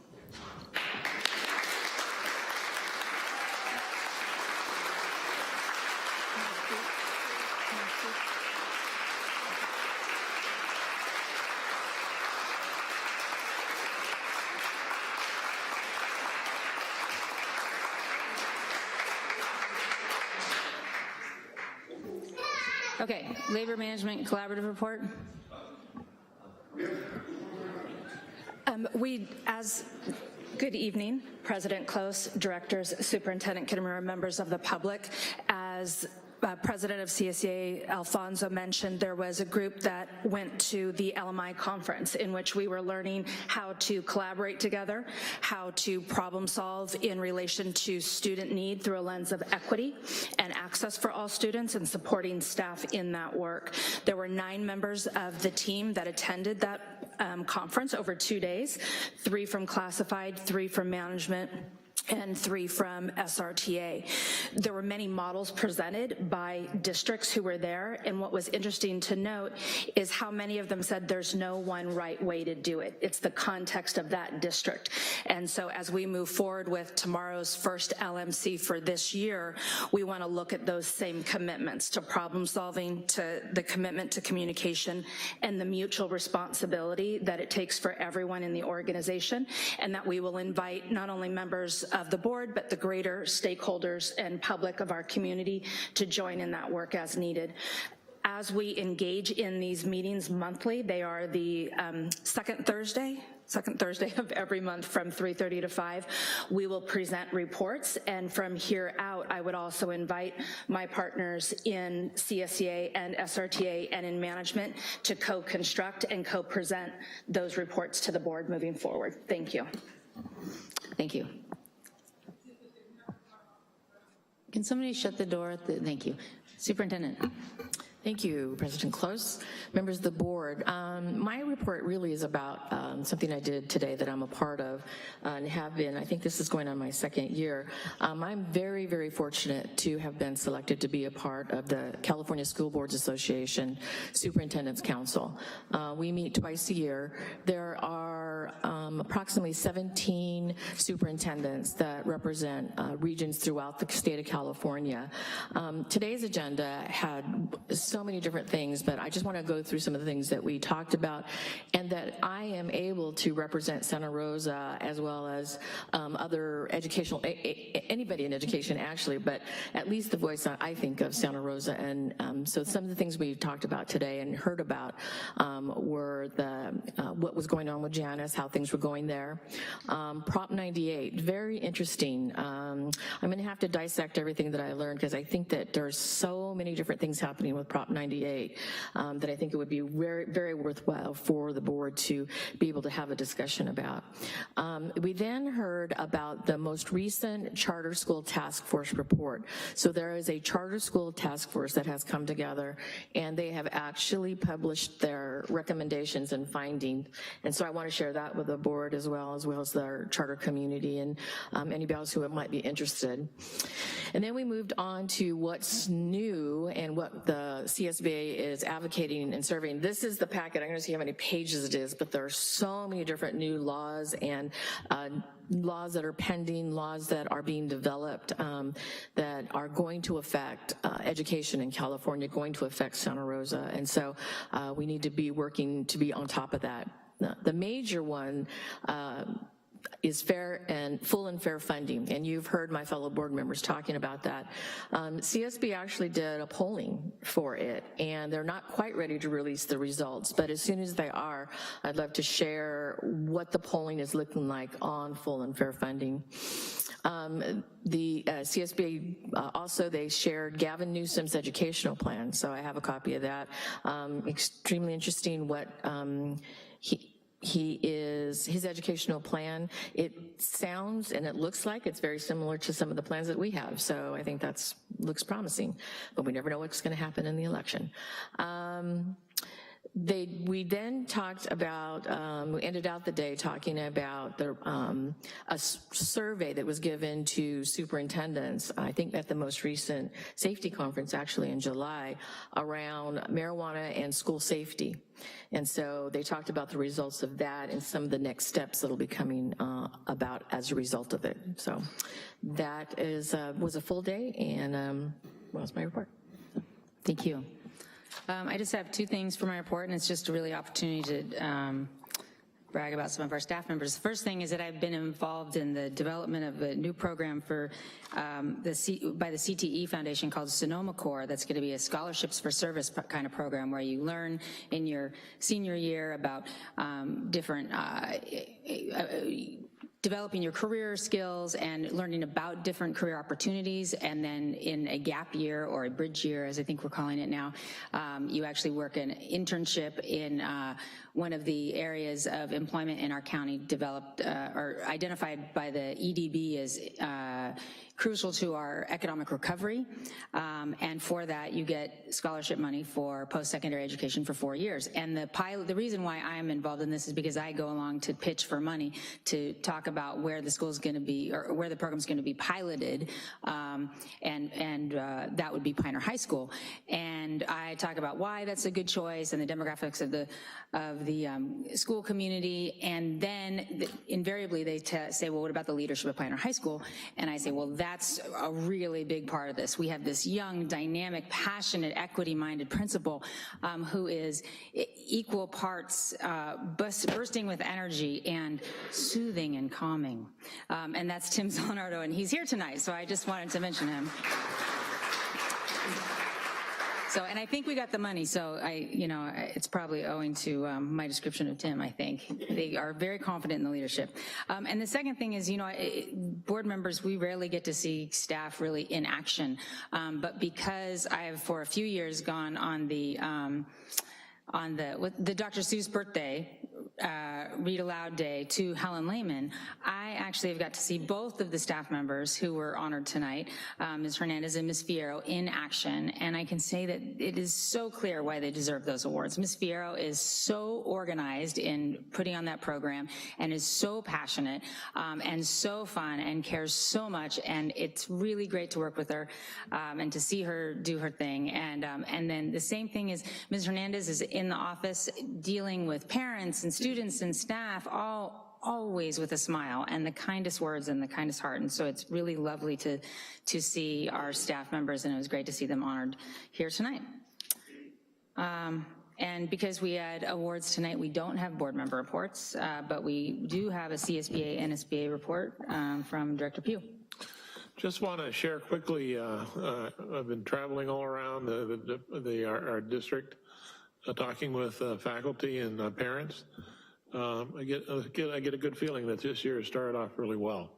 Okay, Labor Management Collaborative Report. Good evening, President Close, directors, Superintendent Kittamura, members of the public. As President of CSEA Alfonso mentioned, there was a group that went to the LMI conference in which we were learning how to collaborate together, how to problem solve in relation to student need through a lens of equity and access for all students and supporting staff in that work. There were 9 members of the team that attended that conference over 2 days, 3 from classified, 3 from management, and 3 from SRTA. There were many models presented by districts who were there, and what was interesting to note is how many of them said there's no one right way to do it. It's the context of that district. And so as we move forward with tomorrow's first LMC for this year, we want to look at those same commitments to problem solving, to the commitment to communication, and the mutual responsibility that it takes for everyone in the organization, and that we will invite not only members of the board, but the greater stakeholders and public of our community to join in that work as needed. As we engage in these meetings monthly, they are the second Thursday of every month from 3:30 to 5. We will present reports, and from here out, I would also invite my partners in CSEA and SRTA and in management to co-construct and co-present those reports to the board moving forward. Thank you. Thank you. Can somebody shut the door? Thank you. Superintendent. Thank you, President Close. Members of the board, my report really is about something I did today that I'm a part of and have been. I think this is going on my second year. I'm very, very fortunate to have been selected to be a part of the California School Boards Association Superintendent's Council. We meet twice a year. There are approximately 17 superintendents that represent regions throughout the state of California. Today's agenda had so many different things, but I just want to go through some of the things that we talked about and that I am able to represent Santa Rosa as well as other educational, anybody in education actually, but at least the voice I think of Santa Rosa. And so some of the things we talked about today and heard about were what was going on with Janice, how things were going there. Prop 98, very interesting. I'm going to have to dissect everything that I learned because I think that there's so many different things happening with Prop 98 that I think it would be very, very worthwhile for the board to be able to have a discussion about. We then heard about the most recent Charter School Task Force report. So there is a Charter School Task Force that has come together, and they have actually published their recommendations and findings. And so I want to share that with the board as well as their charter community and anybody else who might be interested. And then we moved on to what's new and what the CSBA is advocating and serving. This is the packet. I'm going to see how many pages it is, but there are so many different new laws and laws that are pending, laws that are being developed that are going to affect education in California, going to affect Santa Rosa. And so we need to be working to be on top of that. The major one is full and fair funding, and you've heard my fellow board members talking about that. CSB actually did a polling for it, and they're not quite ready to release the results, but as soon as they are, I'd love to share what the polling is looking like on full and fair funding. The CSBA also, they shared Gavin Newsom's educational plan, so I have a copy of that. Extremely interesting what his educational plan. It sounds and it looks like it's very similar to some of the plans that we have, so I think that looks promising, but we never know what's going to happen in the election. We then talked about, we ended out the day talking about a survey that was given to superintendents, I think at the most recent safety conference actually in July, around marijuana and school safety. And so they talked about the results of that and some of the next steps that'll be coming about as a result of it. So that was a full day, and well, that's my report. Thank you. I just have two things for my report, and it's just a really opportunity to brag about some of our staff members. The first thing is that I've been involved in the development of a new program for by the CTE Foundation called Sonoma Corps. That's going to be a scholarships for service kind of program where you learn in your senior year about different developing your career skills and learning about different career opportunities, and then in a gap year or a bridge year, as I think we're calling it now, you actually work an internship in one of the areas of employment in our county developed or identified by the EDB as crucial to our economic recovery, and for that you get scholarship money for post-secondary education for 4 years. And the reason why I'm involved in this is because I go along to pitch for money to talk about where the school is going to be, or where the program is going to be piloted, and that would be Pioneer High School. And I talk about why that's a good choice and the demographics of the school community, and then invariably they say, well, what about the leadership of Pioneer High School? And I say, well, that's a really big part of this. We have this young, dynamic, passionate, equity-minded principal who is equal parts bursting with energy and soothing and calming. And that's Tim Zanardo, and he's here tonight, so I just wanted to mention him. So, and I think we got the money, so it's probably owing to my description of Tim, I think. They are very confident in the leadership. And the second thing is, board members, we rarely get to see staff really in action. But because I have for a few years gone on the Dr. Seuss birthday, read aloud day to Helen Lehman, I actually have got to see both of the staff members who were honored tonight, Ms. Hernandez and Ms. Fierro, in action, and I can say that it is so clear why they deserve those awards. Ms. Fierro is so organized in putting on that program and is so passionate and so fun and cares so much, and it's really great to work with her and to see her do her thing. And then the same thing is Ms. Hernandez is in the office dealing with parents and students and staff, always with a smile and the kindest words and the kindest heart. And so it's really lovely to see our staff members, and it was great to see them honored here tonight. And because we had awards tonight, we don't have board member reports, but we do have a CSBA NSBA report from Director Pugh. Just want to share quickly, I've been traveling all around our district, talking with faculty and parents. I get a good feeling that this year has started off really well.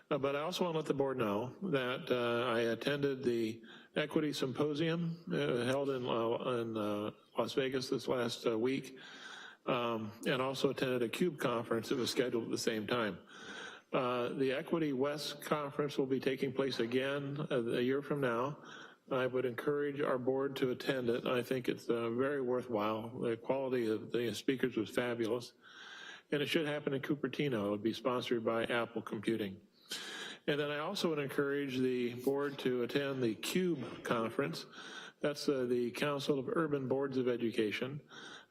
But I also want to let the board know that I attended the Equity Symposium held in Las Vegas this last week, and also attended a CUBE conference that was scheduled at the same time. The Equity West Conference will be taking place again a year from now. I would encourage our board to attend it. I think it's very worthwhile. The quality of the speakers was fabulous. And it should happen in Cupertino. It would be sponsored by Apple Computing. And then I also would encourage the board to attend the CUBE conference. That's the Council of Urban Boards of Education.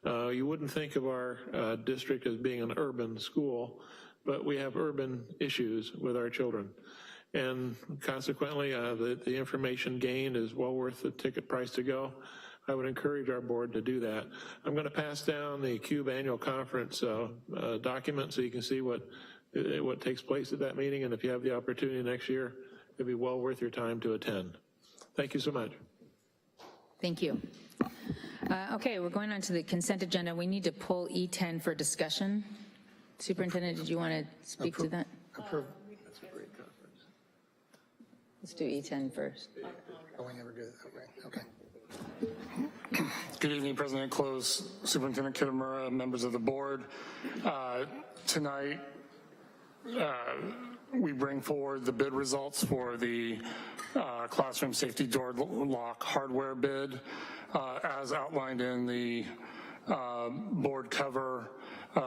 You wouldn't think of our district as being an urban school, but we have urban issues with our children. And consequently, the information gained is well worth the ticket price to go. I would encourage our board to do that. I'm going to pass down the CUBE annual conference document so you can see what takes place at that meeting, and if you have the opportunity next year, it'd be well worth your time to attend. Thank you so much. Thank you. Okay, we're going on to the consent agenda. We need to pull E10 for discussion. Superintendent, did you want to speak to that? Let's do E10 first. Oh, we never do it that way. Okay. Good evening, President Close, Superintendent Kitamura, members of the board. Tonight, we bring forward the bid results for the classroom safety door lock hardware bid. As outlined in the board cover,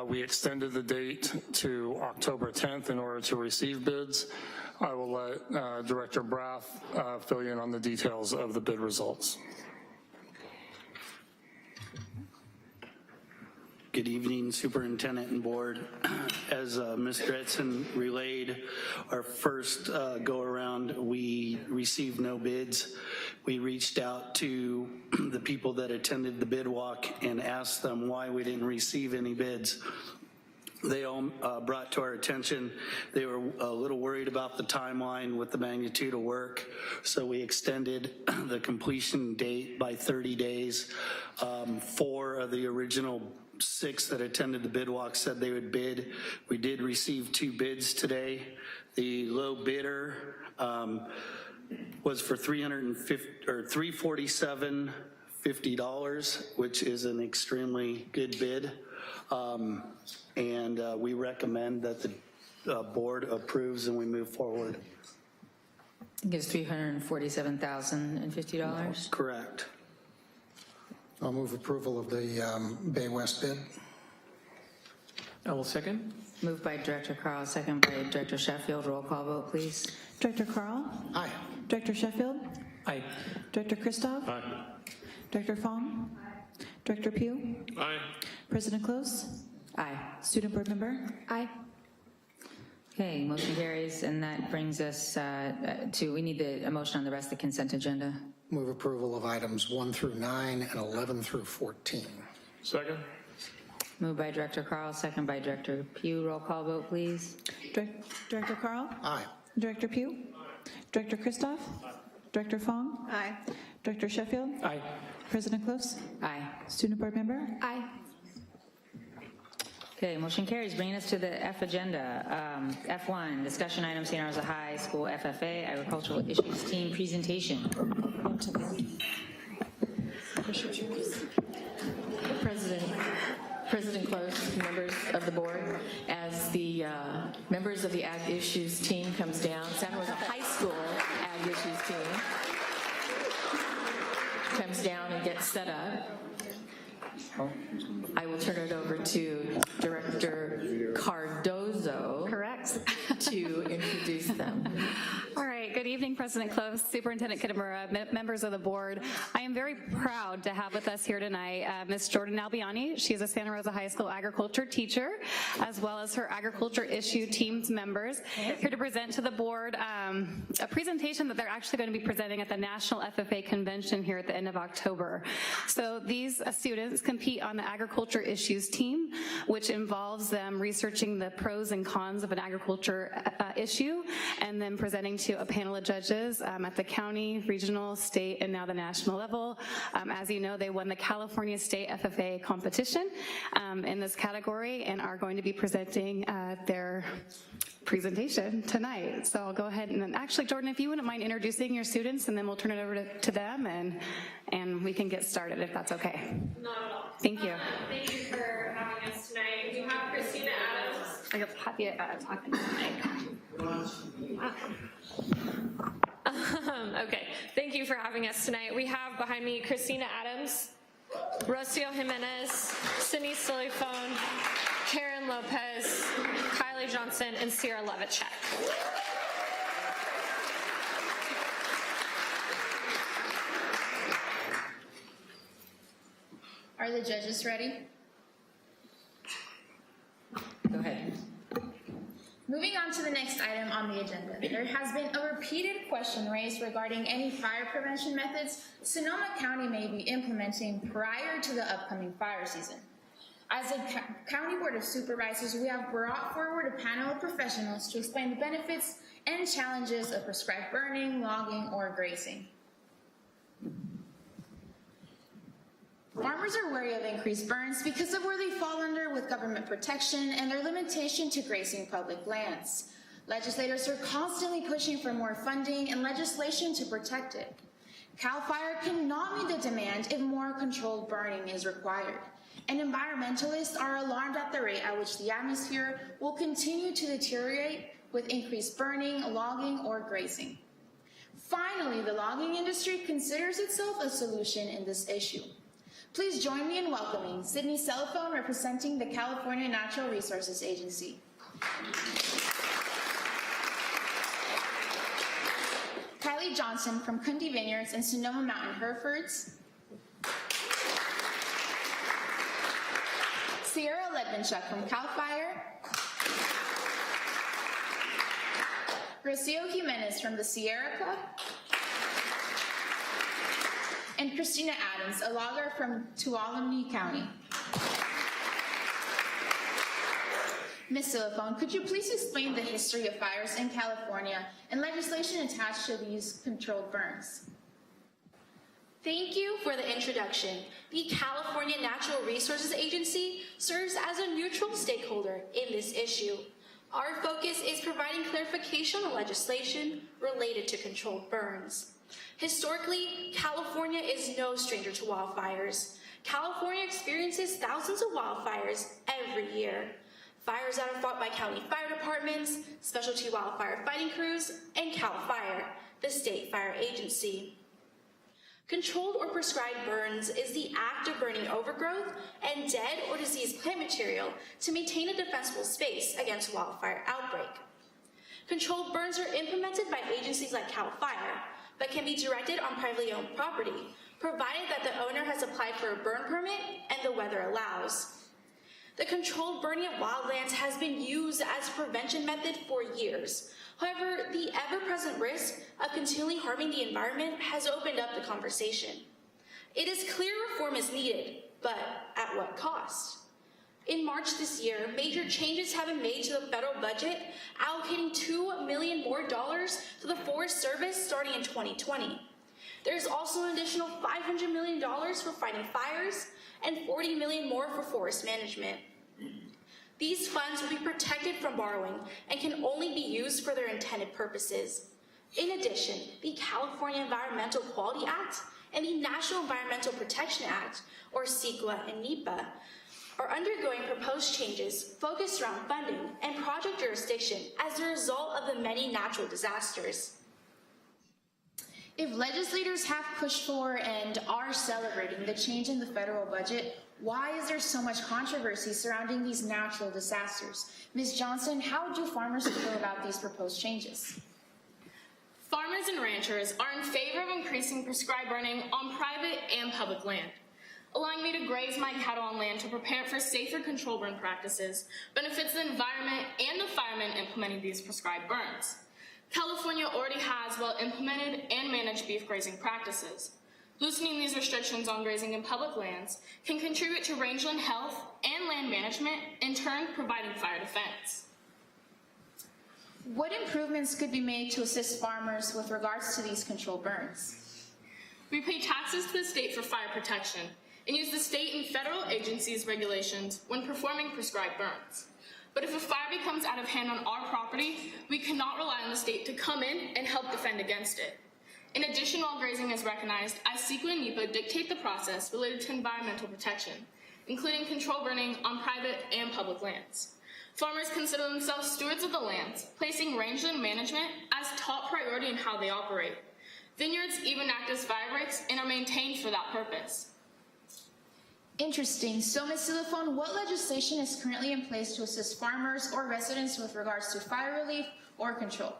we extended the date to October 10th in order to receive bids. I will let Director Brath fill you in on the details of the bid results. Good evening, Superintendent and Board. As Ms. Dretzen relayed, our first go around, we received no bids. We reached out to the people that attended the bid walk and asked them why we didn't receive any bids. They all brought to our attention, they were a little worried about the timeline with the magnitude of work, so we extended the completion date by 30 days. 4 of the original 6 that attended the bid walk said they would bid. We did receive 2 bids today. The low bidder was for $347.50, which is an extremely good bid. And we recommend that the board approves and we move forward. I think it's $347,050. Correct. I'll move approval of the Bay West bid. I will second. Moved by Director Carl, second by Director Sheffield. Roll call vote, please. Director Carl? Aye. Director Sheffield? Aye. Director Christoph? Aye. Director Fong? Director Pugh? Aye. President Close? Aye. Student Board Member? Aye. Okay, motion carries, and that brings us we need a motion on the rest of the consent agenda. Move approval of items 1 through 9 and 11 through 14. Second. Moved by Director Carl, second by Director Pugh. Roll call vote, please. Director Carl? Aye. Director Pugh? Director Christoph? Director Fong? Aye. Director Sheffield? Aye. President Close? Aye. Student Board Member? Aye. Okay, motion carries, bringing us to the F agenda. F1, discussion item, Santa Rosa High School FFA, Agricultural Issues Team Presentation. President Close, members of the board, as the members of the Ag Issues team comes down, Santa Rosa High School Ag Issues team comes down and gets set up, I will turn it over to Director Cardozo. Correct. To introduce them. All right, good evening, President Close, Superintendent Kitamura, members of the board. I am very proud to have with us here tonight Ms. Jordan Albiani. She is a Santa Rosa High School agriculture teacher, as well as her agriculture issue team's members, here to present to the board a presentation that they're actually going to be presenting at the National FFA Convention here at the end of October. So these students compete on the agriculture issues team, which involves them researching the pros and cons of an agriculture issue, and then presenting to a panel of judges at the county, regional, state, and now the national level. As you know, they won the California State FFA competition in this category and are going to be presenting their presentation tonight. So I'll go ahead and then, actually, Jordan, if you wouldn't mind introducing your students, and then we'll turn it over to them, and we can get started if that's okay. Not at all. Thank you. Thank you for having us tonight. We have Christina Adams. I guess happy talking tonight. Okay, thank you for having us tonight. We have behind me Christina Adams, Rocio Jimenez, Sydney Silifone, Karen Lopez, Kylie Johnson, and Sierra Levichek. Are the judges ready? Go ahead. Moving on to the next item on the agenda. There has been a repeated question raised regarding any fire prevention methods Sonoma County may be implementing prior to the upcoming fire season. As a County Board of Supervisors, we have brought forward a panel of professionals to explain the benefits and challenges of prescribed burning, logging, or grazing. Farmers are wary of increased burns because of where they fall under with government protection and their limitation to grazing public lands. Legislators are constantly pushing for more funding and legislation to protect it. CAL FIRE cannot meet the demand if more controlled burning is required. And environmentalists are alarmed at the rate at which the atmosphere will continue to deteriorate with increased burning, logging, or grazing. Finally, the logging industry considers itself a solution in this issue. Please join me in welcoming Sydney Silifone, representing the California Natural Resources Agency. Kylie Johnson from Cundy Vineyards and Sonoma Mountain Herefords. Sierra Levichek from CAL FIRE. Rocio Jimenez from the Sierra Club. And Christina Adams, a logger from Tuolumne County. Ms. Silifone, could you please explain the history of fires in California and legislation attached to these controlled burns? Thank you for the introduction. The California Natural Resources Agency serves as a neutral stakeholder in this issue. Our focus is providing clarification on legislation related to controlled burns. Historically, California is no stranger to wildfires. California experiences thousands of wildfires every year. Fires that are fought by county fire departments, specialty wildfire fighting crews, and CAL FIRE, the state fire agency. Controlled or prescribed burns is the act of burning overgrowth and dead or diseased plant material to maintain a defensible space against wildfire outbreak. Controlled burns are implemented by agencies like CAL FIRE, but can be directed on privately owned property, provided that the owner has applied for a burn permit and the weather allows. The controlled burning of wildlands has been used as a prevention method for years. However, the ever-present risk of continually harming the environment has opened up the conversation. It is clear reform is needed, but at what cost? In March this year, major changes have been made to the federal budget, allocating $2 million more to the Forest Service starting in 2020. There's also an additional $500 million for fighting fires and $40 million more for forest management. These funds will be protected from borrowing and can only be used for their intended purposes. In addition, the California Environmental Quality Act and the National Environmental Protection Act, or CEQA and NEPA, are undergoing proposed changes focused around funding and project jurisdiction as a result of the many natural disasters. If legislators have pushed for and are celebrating the change in the federal budget, why is there so much controversy surrounding these natural disasters? Ms. Johnson, how do farmers feel about these proposed changes? Farmers and ranchers are in favor of increasing prescribed burning on private and public land. Allowing me to graze my cattle on land to prepare for safer control burn practices benefits the environment and the firemen implementing these prescribed burns. California already has well-implemented and managed beef grazing practices. Loosening these restrictions on grazing in public lands can contribute to rangeland health and land management, in turn providing fire defense. What improvements could be made to assist farmers with regards to these controlled burns? We pay taxes to the state for fire protection and use the state and federal agencies' regulations when performing prescribed burns. But if a fire becomes out of hand on our property, we cannot rely on the state to come in and help defend against it. In addition, while grazing is recognized, CEQA and NEPA dictate the process related to environmental protection, including control burning on private and public lands. Farmers consider themselves stewards of the lands, placing rangeland management as top priority in how they operate. Vineyards even act as fire breaks and are maintained for that purpose. Interesting. So, Ms. Silifon, what legislation is currently in place to assist farmers or residents with regards to fire relief or control?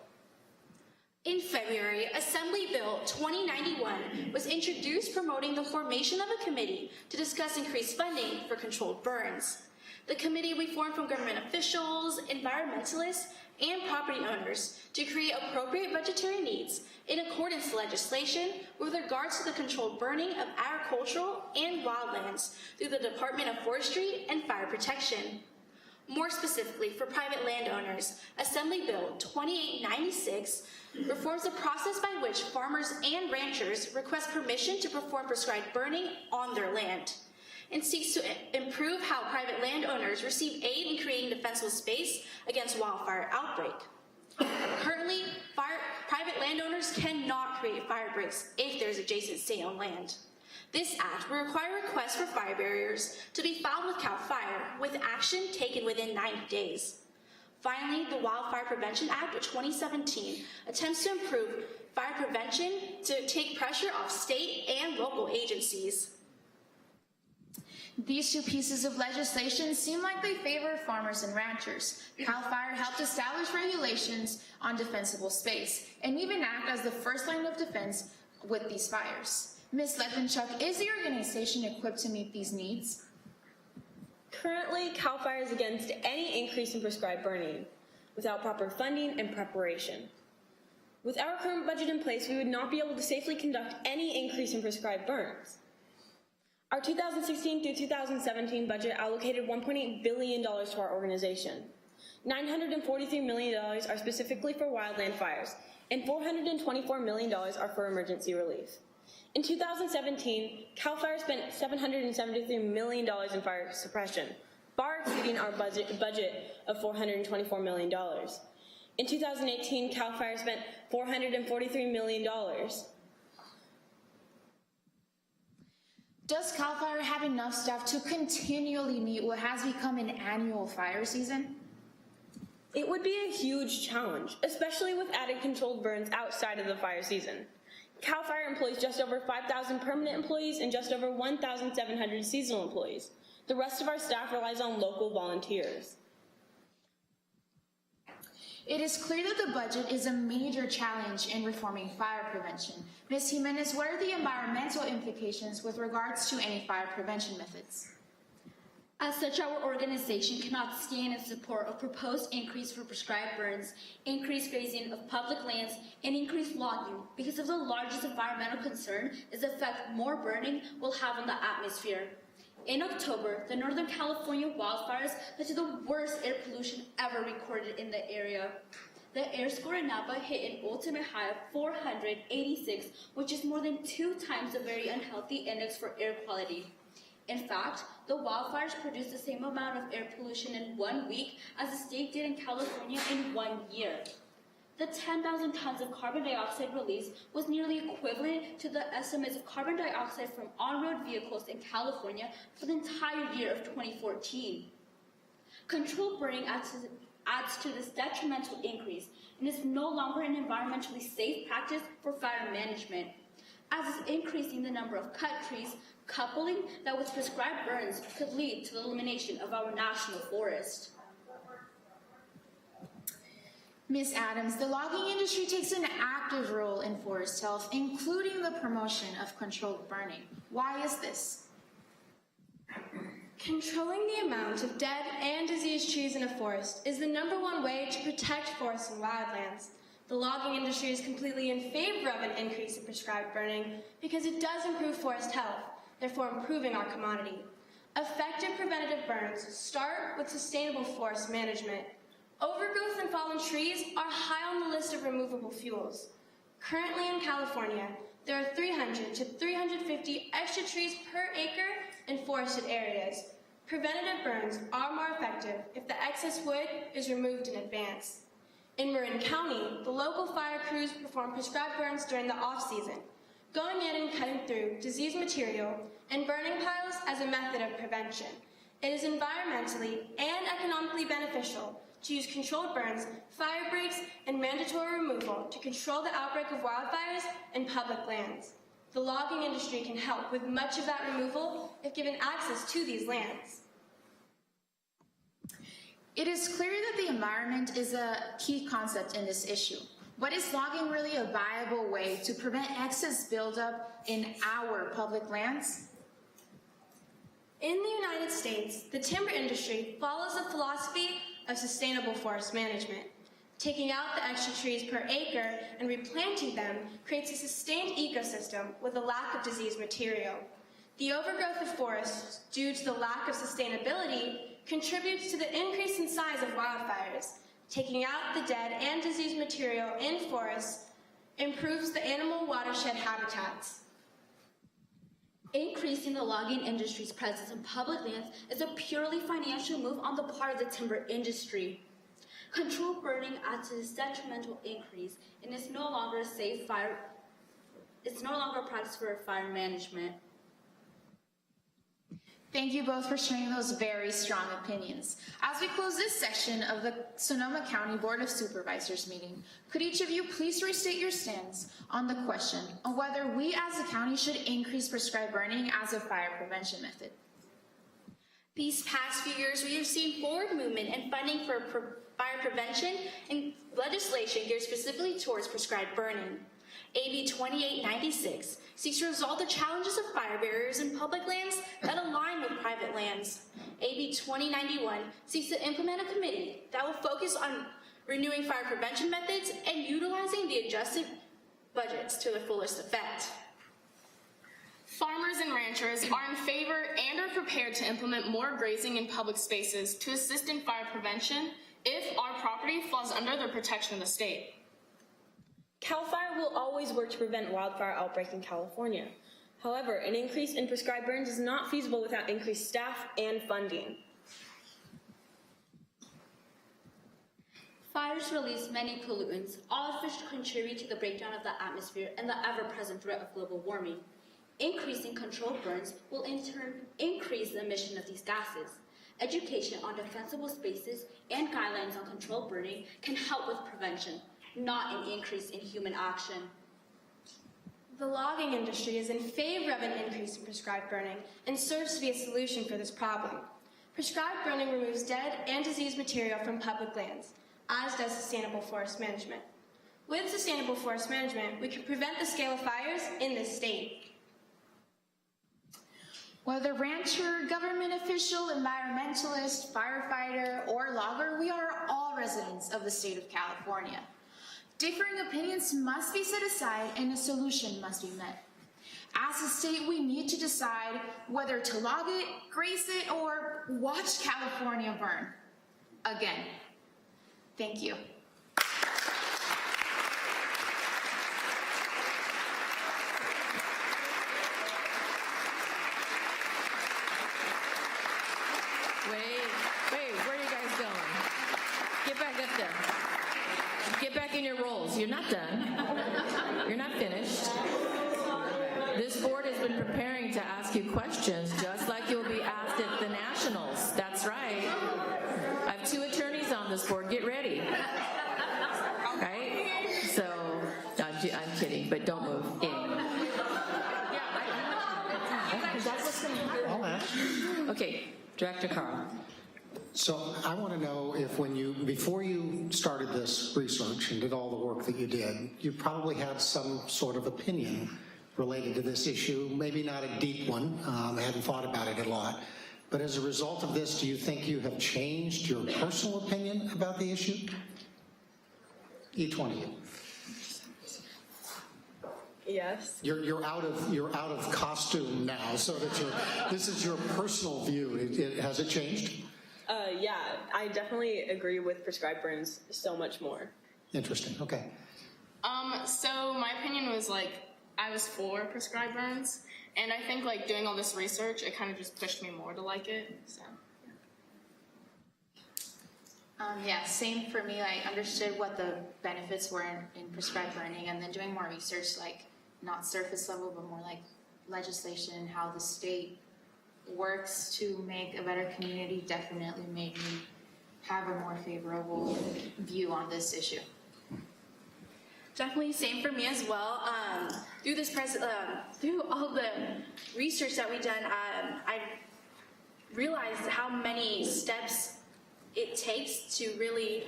In February, Assembly Bill 2091 was introduced promoting the formation of a committee to discuss increased funding for controlled burns. The committee will be formed from government officials, environmentalists, and property owners to create appropriate budgetary needs in accordance to legislation with regards to the controlled burning of agricultural and wildlands through the Department of Forestry and Fire Protection. More specifically, for private landowners, Assembly Bill 2896 reforms the process by which farmers and ranchers request permission to perform prescribed burning on their land, and seeks to improve how private landowners receive aid in creating defensible space against wildfire outbreak. Currently, private landowners cannot create fire breaks if there's adjacent state-owned land. This act will require requests for fire barriers to be filed with CAL FIRE, with action taken within 90 days. Finally, the Wildfire Prevention Act of 2017 attempts to improve fire prevention to take pressure off state and local agencies. These two pieces of legislation seem like they favor farmers and ranchers. CAL FIRE helped establish regulations on defensible space and even act as the first line of defense with these fires. Ms. Levenchuk, is the organization equipped to meet these needs? Currently, CAL FIRE is against any increase in prescribed burning without proper funding and preparation. With our current budget in place, we would not be able to safely conduct any increase in prescribed burns. Our 2016 through 2017 budget allocated $1.8 billion to our organization. $943 million are specifically for wildland fires, and $424 million are for emergency relief. In 2017, CAL FIRE spent $773 million in fire suppression, far exceeding our budget of $424 million. In 2018, CAL FIRE spent $443 million. Does CAL FIRE have enough staff to continually meet what has become an annual fire season? It would be a huge challenge, especially with added controlled burns outside of the fire season. CAL FIRE employs just over 5,000 permanent employees and just over 1,700 seasonal employees. The rest of our staff relies on local volunteers. It is clear that the budget is a major challenge in reforming fire prevention. Ms. Jimenez, what are the environmental implications with regards to any fire prevention methods? As such, our organization cannot stand in support of proposed increase for prescribed burns, increased grazing of public lands, and increased logging because of the largest environmental concern is the effect more burning will have on the atmosphere. In October, the Northern California wildfires led to the worst air pollution ever recorded in the area. The air score in Napa hit an ultimate high of 486, which is more than 2 times the very unhealthy index for air quality. In fact, the wildfires produced the same amount of air pollution in 1 week as the state did in California in 1 year. The 10,000 tons of carbon dioxide released was nearly equivalent to the estimates of carbon dioxide from on-road vehicles in California for the entire year of 2014. Controlled burning adds to this detrimental increase and is no longer an environmentally safe practice for fire management, as it's increasing the number of cut trees, coupling that with prescribed burns could lead to the elimination of our national forest. Ms. Adams, the logging industry takes an active role in forest health, including the promotion of controlled burning. Why is this? Controlling the amount of dead and diseased trees in a forest is the #1 way to protect forests and wildlands. The logging industry is completely in favor of an increase in prescribed burning because it does improve forest health, therefore improving our commodity. Effective preventative burns start with sustainable forest management. Overgrowth and fallen trees are high on the list of removable fuels. Currently in California, there are 300 to 350 extra trees per acre in forested areas. Preventative burns are more effective if the excess wood is removed in advance. In Marin County, the local fire crews perform prescribed burns during the off-season, going in and cutting through diseased material and burning piles as a method of prevention. It is environmentally and economically beneficial to use controlled burns, fire breaks, and mandatory removal to control the outbreak of wildfires in public lands. The logging industry can help with much of that removal if given access to these lands. It is clear that the environment is a key concept in this issue. But is logging really a viable way to prevent excess buildup in our public lands? In the United States, the timber industry follows the philosophy of sustainable forest management. Taking out the extra trees per acre and replanting them creates a sustained ecosystem with a lack of diseased material. The overgrowth of forests due to the lack of sustainability contributes to the increase in size of wildfires. Taking out the dead and diseased material in forests improves the animal watershed habitats. Increasing the logging industry's presence in public lands is a purely financial move on the part of the timber industry. Controlled burning adds to this detrimental increase and is no longer a safe fire. It's no longer a practice for fire management. Thank you both for sharing those very strong opinions. As we close this section of the Sonoma County Board of Supervisors meeting, could each of you please restate your stance on the question on whether we as a county should increase prescribed burning as a fire prevention method? These past few years, we have seen forward movement and funding for fire prevention and legislation geared specifically towards prescribed burning. AB 2896 seeks to resolve the challenges of fire barriers in public lands that align with private lands. AB 2091 seeks to implement a committee that will focus on renewing fire prevention methods and utilizing the adjusted budgets to their fullest effect. Farmers and ranchers are in favor and are prepared to implement more grazing in public spaces to assist in fire prevention if our property falls under the protection of the state. CAL FIRE will always work to prevent wildfire outbreak in California. However, an increase in prescribed burns is not feasible without increased staff and funding. Fires release many pollutants, all of which contribute to the breakdown of the atmosphere and the ever-present threat of global warming. Increasing controlled burns will in turn increase the emission of these gases. Education on defensible spaces and guidelines on controlled burning can help with prevention, not an increase in human action. The logging industry is in favor of an increase in prescribed burning and serves to be a solution for this problem. Prescribed burning removes dead and diseased material from public lands, as does sustainable forest management. With sustainable forest management, we can prevent the scale of fires in this state. Whether rancher, government official, environmentalist, firefighter, or logger, we are all residents of the state of California. Differing opinions must be set aside and a solution must be met. As a state, we need to decide whether to log it, grace it, or watch California burn. Again. Thank you. Wait, where are you guys going? Get back up there. Get back in your roles. You're not done. You're not finished. This board has been preparing to ask you questions just like you'll be asked at the Nationals. That's right. I have 2 attorneys on this board. Get ready. Right? So, I'm kidding, but don't move in. That's what's going to happen. Okay, Director Carl. So I want to know if before you started this research and did all the work that you did, you probably had some sort of opinion related to this issue, maybe not a deep one, I hadn't thought about it a lot, but as a result of this, do you think you have changed your personal opinion about the issue? Each one of you. Yes. You're out of costume now, so that this is your personal view. Has it changed? Yeah, I definitely agree with prescribed burns so much more. Interesting. Okay. So my opinion was I was for prescribed burns, and I think doing all this research, it kind of just pushed me more to like it. So. Yeah, same for me. I understood what the benefits were in prescribed burning, and then doing more research, not surface level, but more legislation, how the state works to make a better community, definitely made me have a more favorable view on this issue. Definitely same for me as well. Through all the research that we've done, I realized how many steps it takes to really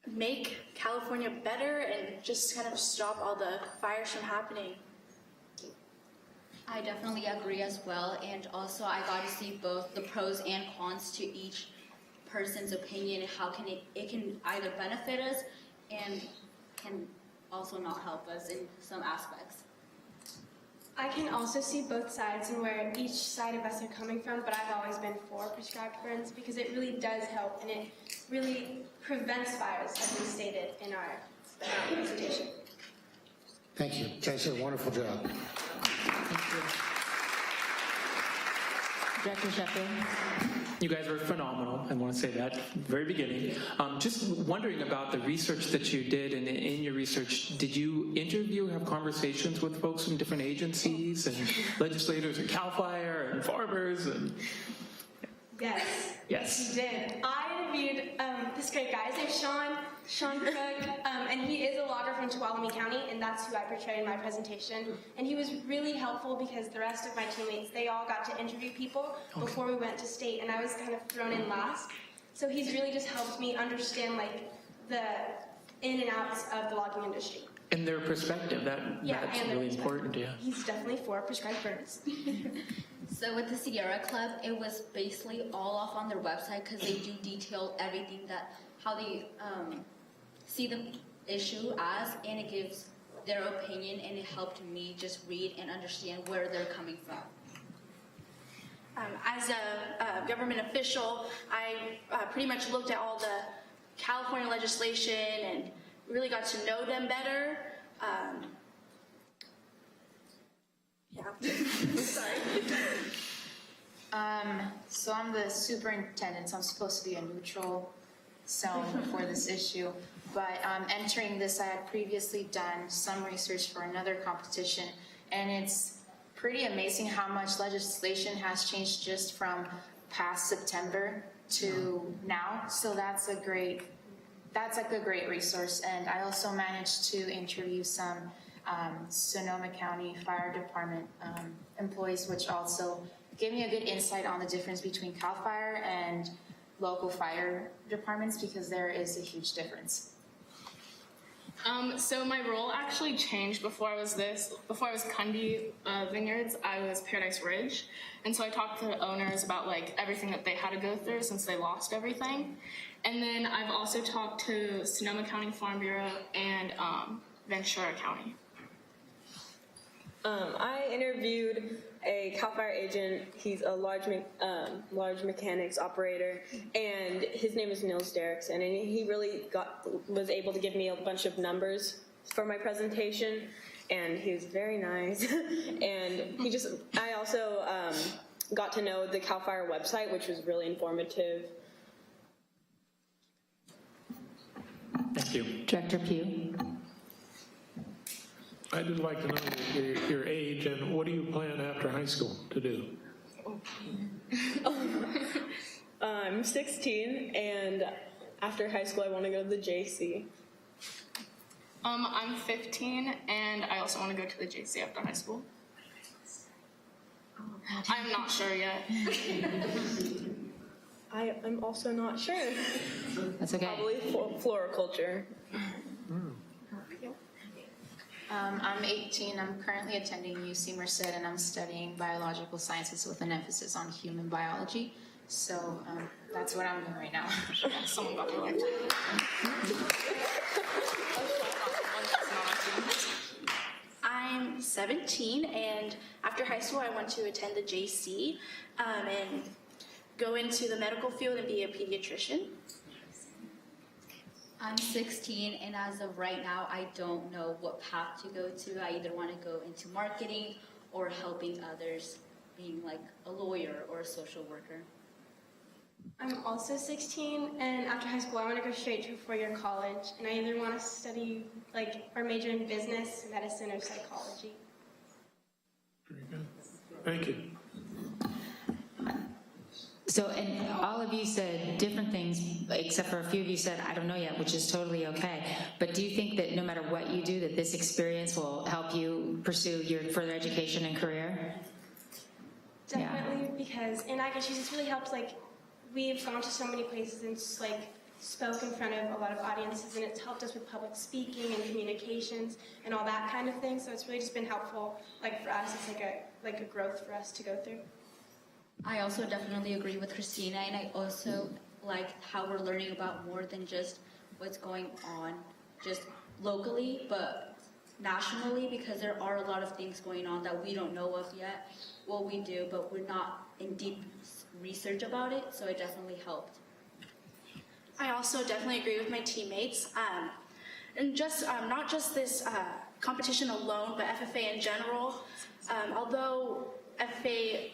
make California better and just kind of stop all the fires from happening. I definitely agree as well, and also I got to see both the pros and cons to each person's opinion, how can it can either benefit us and can also not help us in some aspects. I can also see both sides and where each side of us are coming from, but I've always been for prescribed burns because it really does help and it really prevents fires, as we stated in our presentation. Thank you. You guys did a wonderful job. Thank you. Director Sheffield. You guys were phenomenal. I want to say that from the very beginning. Just wondering about the research that you did, and in your research, did you interview, have conversations with folks from different agencies and legislators and CAL FIRE and farmers? And Yes, we did. I interviewed this great guy. His name's Sean Crook, and he is a logger from Tuolumne County, and that's who I portray in my presentation. And he was really helpful because the rest of my teammates, they all got to interview people before we went to state, and I was kind of thrown in last. So he's really just helped me understand the in and outs of the logging industry. And their perspective, that's really important, yeah. He's definitely for prescribed burns. So with the Sierra Club, it was basically all off on their website because they do detail everything how they see the issue as, and it gives their opinion, and it helped me just read and understand where they're coming from. As a government official, I pretty much looked at all the California legislation and really got to know them better. Sorry. So I'm the superintendent, so I'm supposed to be a neutral zone for this issue. But entering this, I had previously done some research for another competition, and it's pretty amazing how much legislation has changed just from past September to now. So that's a great resource. And I also managed to interview some Sonoma County Fire Department employees, which also gave me a good insight on the difference between CAL FIRE and local fire departments, because there is a huge difference. So my role actually changed before I was Cundy Vineyards. I was Paradise Ridge, and so I talked to the owners about like everything that they had to go through since they lost everything. And then I've also talked to Sonoma County Farm Bureau and Ventura County. I interviewed a CAL FIRE agent. He's a large mechanics operator, and his name is Nils Derrickson, and he really was able to give me a bunch of numbers for my presentation, and he was very nice. And I also got to know the CAL FIRE website, which was really informative. Thank you. Director Pugh. I'd just like to know your age and what do you plan after high school to do? I'm 16, and after high school I want to go to the JC. I'm 15, and I also want to go to the JC after high school. I'm not sure yet. I'm also not sure. That's okay. Probably floriculture. I'm 18. I'm currently attending UC Merced, and I'm studying biological sciences with an emphasis on human biology. So that's what I'm doing right now. Someone got their life. I'm 17, and after high school, I want to attend the JC and go into the medical field and be a pediatrician. I'm 16, and as of right now, I don't know what path to go to. I either want to go into marketing or helping others, being like a lawyer or a social worker. I'm also 16, and after high school, I want to go straight to a four-year college, and I either want to study, or major in business, medicine, or psychology. Very good. Thank you. So, and all of you said different things, except for a few of you said, I don't know yet, which is totally okay. But do you think that no matter what you do, that this experience will help you pursue your further education and career? Definitely, because in Massachusetts, it's really helped, we've gone to so many places and spoke in front of a lot of audiences, and it's helped us with public speaking and communications and all that kind of thing. So it's really just been helpful, for us. It's like a growth for us to go through. I also definitely agree with Christina, and I also like how we're learning about more than just what's going on just locally, but nationally, because there are a lot of things going on that we don't know of yet. Well, we do, but we're not in deep research about it, so it definitely helped. I also definitely agree with my teammates. And just not just this competition alone, but FFA in general. Although FFA,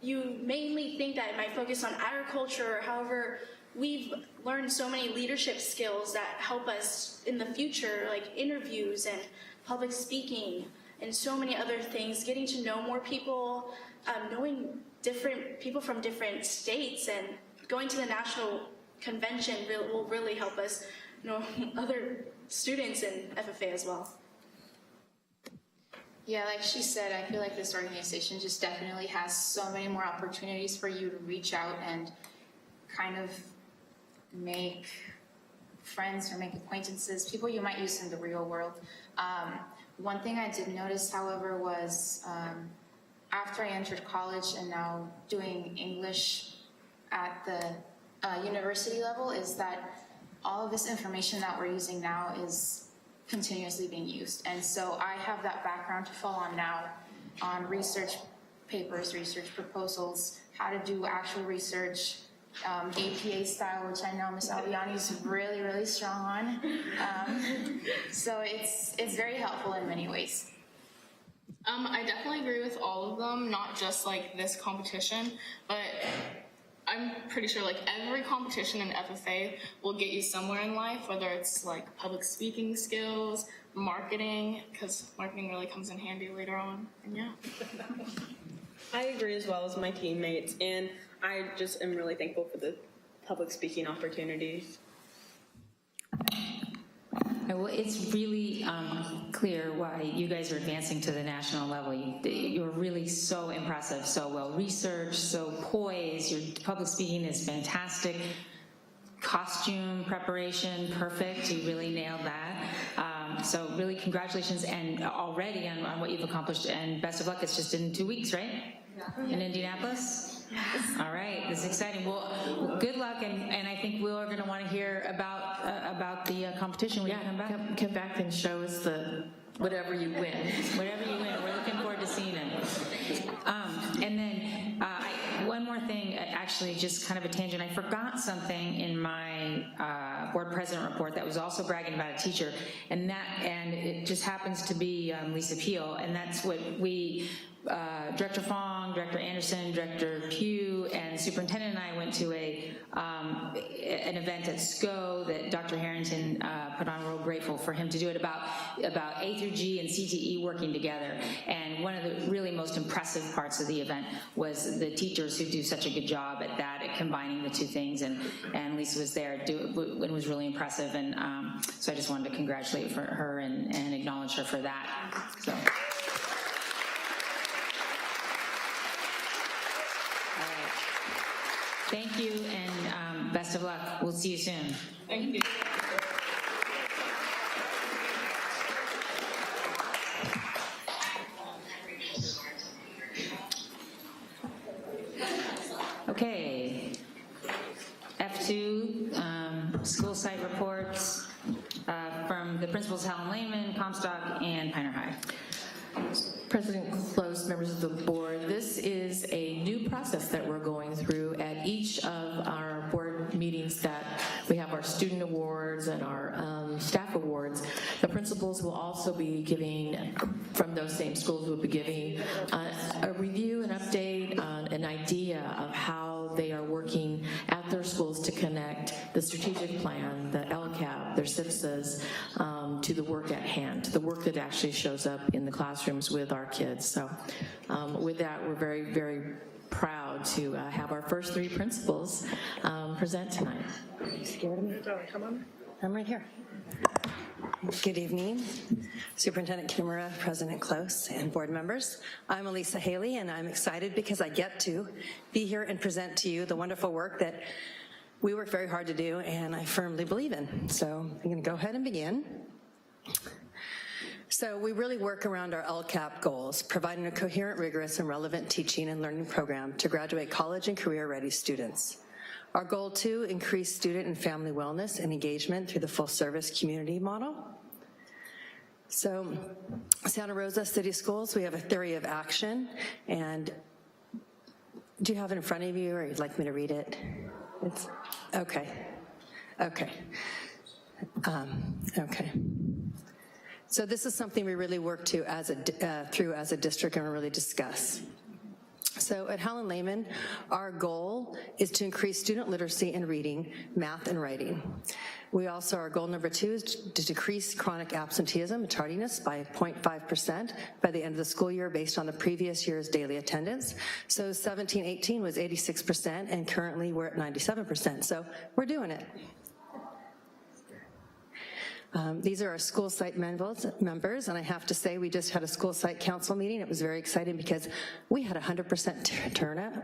you mainly think that it might focus on agriculture, however, we've learned so many leadership skills that help us in the future, like interviews and public speaking and so many other things, getting to know more people, knowing different people from different states, and going to the national convention will really help us know other students in FFA as well. Yeah, like she said, I feel like this organization just definitely has so many more opportunities for you to reach out and kind of make friends or make acquaintances, people you might use in the real world. One thing I did notice, however, was after I entered college and now doing English at the university level, is that all of this information that we're using now is continuously being used. And so I have that background to fall on now on research papers, research proposals, how to do actual research, APA style, which I know Ms. Albiani is really, really strong on. So it's very helpful in many ways. I definitely agree with all of them, not just this competition, but I'm pretty sure every competition in FFA will get you somewhere in life, whether it's public speaking skills, marketing, because marketing really comes in handy later on, and yeah. I agree as well as my teammates, and I just am really thankful for the public speaking opportunities. Well, it's really clear why you guys are advancing to the national level. You're really so impressive, so well researched, so poised. Your public speaking is fantastic. Costume preparation, perfect. You really nailed that. So really congratulations and already on what you've accomplished, and best of luck. It's just in 2 weeks, right? In Indianapolis? Yes. All right, this is exciting. Well, good luck, and I think we're going to want to hear about the competition when you come back. Come back and show us the whatever you win. Whatever you win, we're looking forward to seeing it. And then one more thing, actually, just kind of a tangent. I forgot something in my board president report that was also bragging about a teacher, and it just happens to be Lisa Peel, and that's what we. Director Fong, Director Anderson, Director Pugh, and Superintendent and I went to an event at SCO that Dr. Harrington put on. We're real grateful for him to do it about A through G and CTE working together. And one of the really most impressive parts of the event was the teachers who do such a good job at that, at combining the two things. And Lisa was there. It was really impressive. And so I just wanted to congratulate her and acknowledge her for that. So. Thank you, and best of luck. We'll see you soon. Thank you. Okay. F2, school site reports from the principals Helen Lehman, Comstock, and Pioneer High. President Close, members of the board, this is a new process that we're going through at each of our board meetings that we have our student awards and our staff awards. The principals will also be giving, from those same schools, will be giving a review, an update, an idea of how they are working at their schools to connect the strategic plan, the LCAP, their SIPSAs, to the work at hand, the work that actually shows up in the classrooms with our kids. So with that, we're very, very proud to have our first three principals present tonight. Are you scared of me? Come on. I'm right here. Good evening, Superintendent Kimura, President Close, and board members. I'm Elisa Haley, and I'm excited because I get to be here and present to you the wonderful work that we work very hard to do, and I firmly believe in. So I'm going to go ahead and begin. So we really work around our LCAP goals, providing a coherent, rigorous, and relevant teaching and learning program to graduate college and career-ready students. Our goal, too, increase student and family wellness and engagement through the full-service community model. So Santa Rosa City Schools, we have a theory of action, and do you have it in front of you, or you'd like me to read it? It's okay. Okay. Okay. So this is something we really work to through as a district and really discuss. So at Helen Lehman, our goal is to increase student literacy in reading, math, and writing. Our goal number 2 is to decrease chronic absenteeism and tardiness by 0.5% by the end of the school year based on the previous year's daily attendance. So 17-18 was 86%, and currently we're at 97%. So we're doing it. These are our school site members, and I have to say we just had a school site council meeting. It was very exciting because we had 100%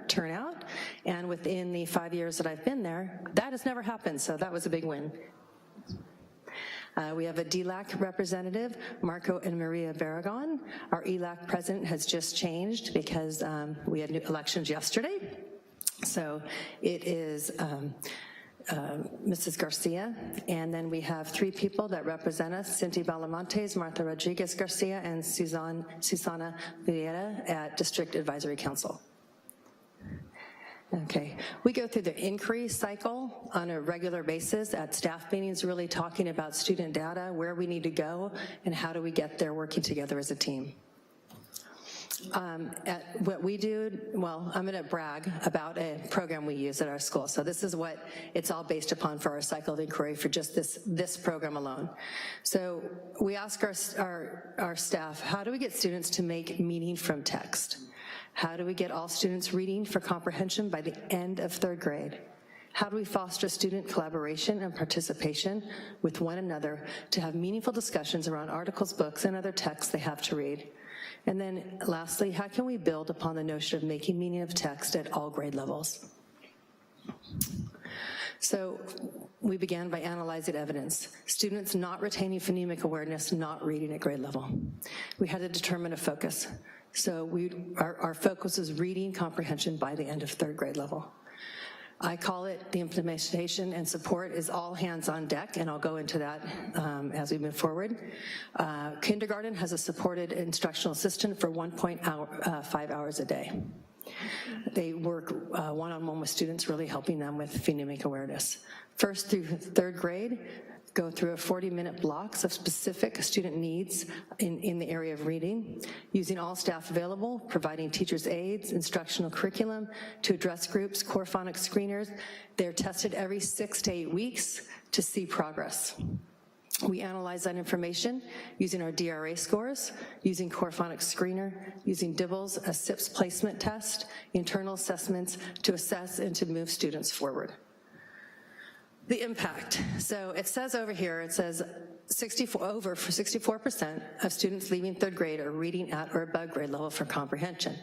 turnout, and within the 5 years that I've been there, that has never happened, so that was a big win. We have a DLAC representative, Marco and Maria Barragon. Our ELAC president has just changed because we had new elections yesterday. So it is Mrs. Garcia, and then we have 3 people that represent us: Cindy Balamontes, Martha Rodriguez Garcia, and Susana Vieira at District Advisory Council. Okay, we go through the inquiry cycle on a regular basis at staff meetings, really talking about student data, where we need to go, and how do we get there working together as a team. At what we do, well, I'm going to brag about a program we use at our school. So this is what it's all based upon for our cycle of inquiry for just this program alone. So we ask our staff, how do we get students to make meaning from text? How do we get all students reading for comprehension by the end of 3rd grade? How do we foster student collaboration and participation with one another to have meaningful discussions around articles, books, and other texts they have to read? And then lastly, how can we build upon the notion of making meaning of text at all grade levels? So we began by analyzing evidence. Students not retaining phonemic awareness, not reading at grade level. We had to determine a focus. So our focus is reading comprehension by the end of 3rd grade level. I call it the implementation and support is all hands on deck, and I'll go into that as we move forward. Kindergarten has a supported instructional assistant for 1.5 hours a day. They work one-on-one with students, really helping them with phonemic awareness. 1st through 3rd grade go through a 40-minute blocks of specific student needs in the area of reading, using all staff available, providing teachers' aids, instructional curriculum to address groups, core phonics screeners. They're tested every 6 to 8 weeks to see progress. We analyze that information using our DRA scores, using core phonics screener, using DIBELS, a SIPS placement test, internal assessments to assess and to move students forward. The impact. So it says over here, it says 64% of students leaving 3rd grade are reading at or above grade level for comprehension.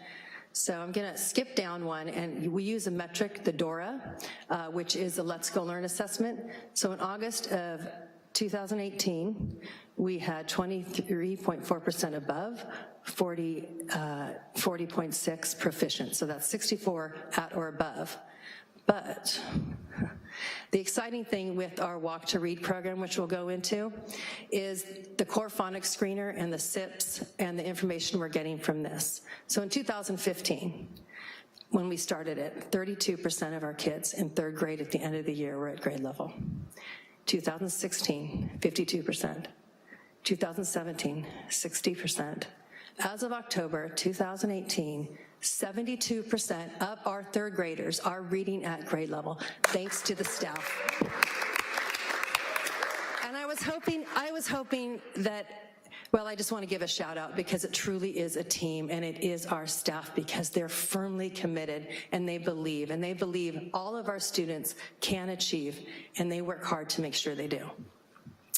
So I'm gonna skip down one, and we use a metric, the DORA, which is a Let's Go Learn assessment. So in August of 2018, we had 23.4% above, 40.6 proficient. So that's 64 at or above. But the exciting thing with our Walk to Read program, which we'll go into, is the core phonics screener and the SIPs and the information we're getting from this. So in 2015, when we started it, 32% of our kids in 3rd grade at the end of the year were at grade level. 2016, 52%. 2017, 60%. As of October 2018, 72% of our 3rd graders are reading at grade level, thanks to the staff. And I was hoping that, well, I just want to give a shout out because it truly is a team, and it is our staff, because they're firmly committed and they believe all of our students can achieve, and they work hard to make sure they do.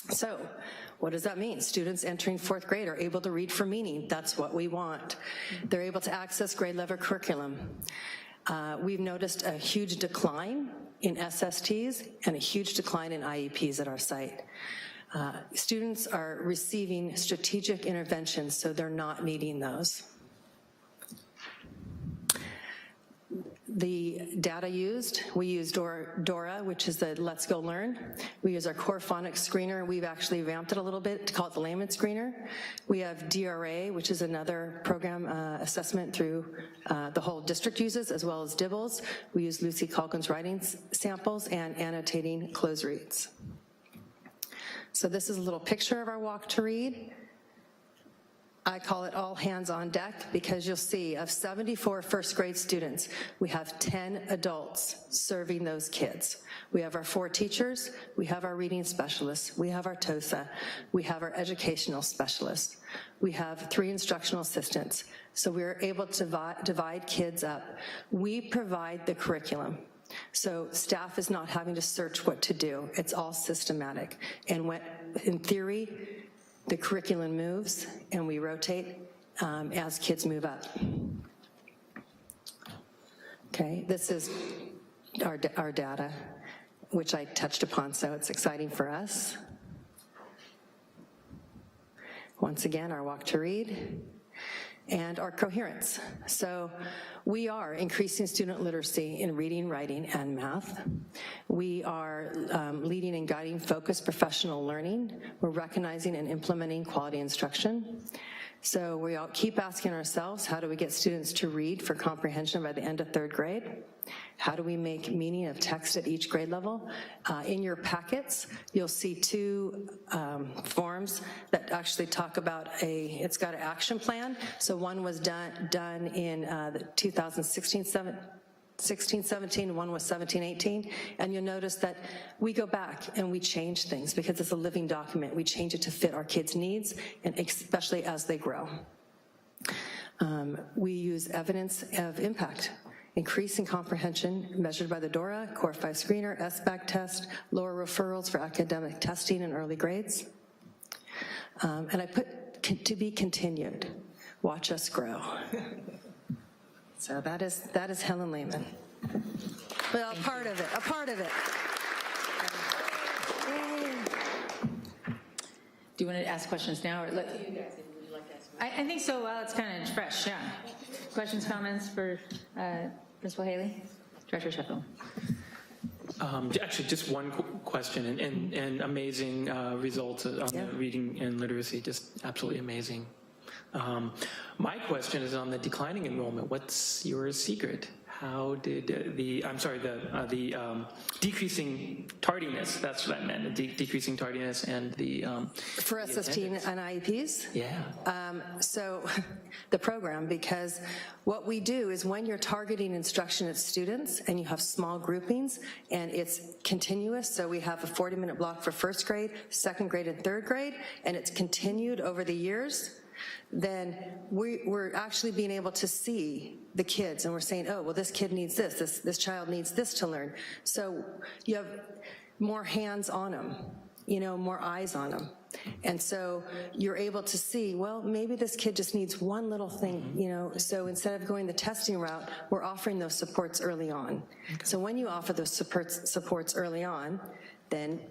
So, what does that mean? Students entering 4th grade are able to read for meaning. That's what we want. They're able to access grade level curriculum. We've noticed a huge decline in SSTs and a huge decline in IEPs at our site. Students are receiving strategic interventions, so they're not needing those. The data used, we use DORA, which is the Let's Go Learn. We use our core phonics screener. We've actually vamped it a little bit to call it the layman screener. We have DRA, which is another program assessment through the whole district uses, as well as DIBELS. We use Lucy Calkin's writing samples and annotating close reads. So this is a little picture of our Walk to Read. I call it all hands on deck, because you'll see of 74 1st grade students, we have 10 adults serving those kids. We have our 4 teachers, we have our reading specialists, we have our TOSA, we have our educational specialists, we have 3 instructional assistants. So we're able to divide kids up. We provide the curriculum. So staff is not having to search what to do. It's all systematic. And in theory, the curriculum moves and we rotate as kids move up. Okay, this is our data, which I touched upon, so it's exciting for us. Once again, our Walk to Read and our coherence. So we are increasing student literacy in reading, writing, and math. We are leading and guiding focused professional learning. We're recognizing and implementing quality instruction. So we all keep asking ourselves, how do we get students to read for comprehension by the end of 3rd grade? How do we make meaning of text at each grade level? In your packets, you'll see 2 forms that actually talk about it's got an action plan. So one was done in the 2016-17, one was 17-18, and you'll notice that we go back and we change things because it's a living document. We change it to fit our kids' needs, and especially as they grow. We use evidence of impact. increasing comprehension measured by the DORA, Core 5 Screener, SBAC test, lower referrals for academic testing in early grades. And I put to be continued. Watch us grow. So that is Helen Lehman. Well, a part of it. Do you want to ask questions now? Or I think so. Well, it's kind of fresh, yeah. Questions, comments for Principal Haley? Director Sheffield. Actually, just one question, and amazing results on the reading and literacy, just absolutely amazing. My question is on the declining enrollment. What's your secret? How did the decreasing tardiness, that's what I meant, the decreasing tardiness and the... For SST and IEPs? Yeah. So the program, because what we do is when you're targeting instruction at students and you have small groupings and it's continuous, so we have a 40-minute block for first grade, second grade, and third grade, and it's continued over the years, then we're actually being able to see the kids, and we're saying, oh, well, this kid needs this child needs this to learn. So you have more hands on them, more eyes on them. And so you're able to see, well, maybe this kid just needs one little thing, so instead of going the testing route, we're offering those supports early on. Okay. So when you offer those supports early on, then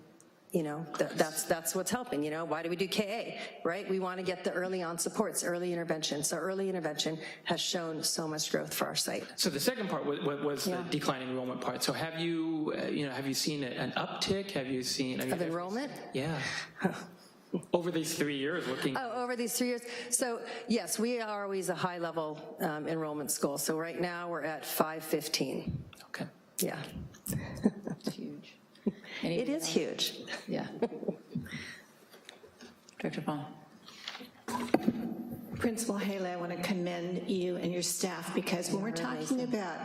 that's what's helping. Why do we do KA, right? We want to get the early on supports, early intervention. So early intervention has shown so much growth for our site. So the second part was the declining enrollment part. So have you, have you seen an uptick? Have you seen of enrollment? Yeah. Over these 3 years, looking. Oh, over these 3 years. So yes, we are always a high-level enrollment school. So right now we're at 515. Okay. Yeah. It's huge. It is huge. Yeah. Director Vaughn. Principal Haley, I want to commend you and your staff, because when we're talking about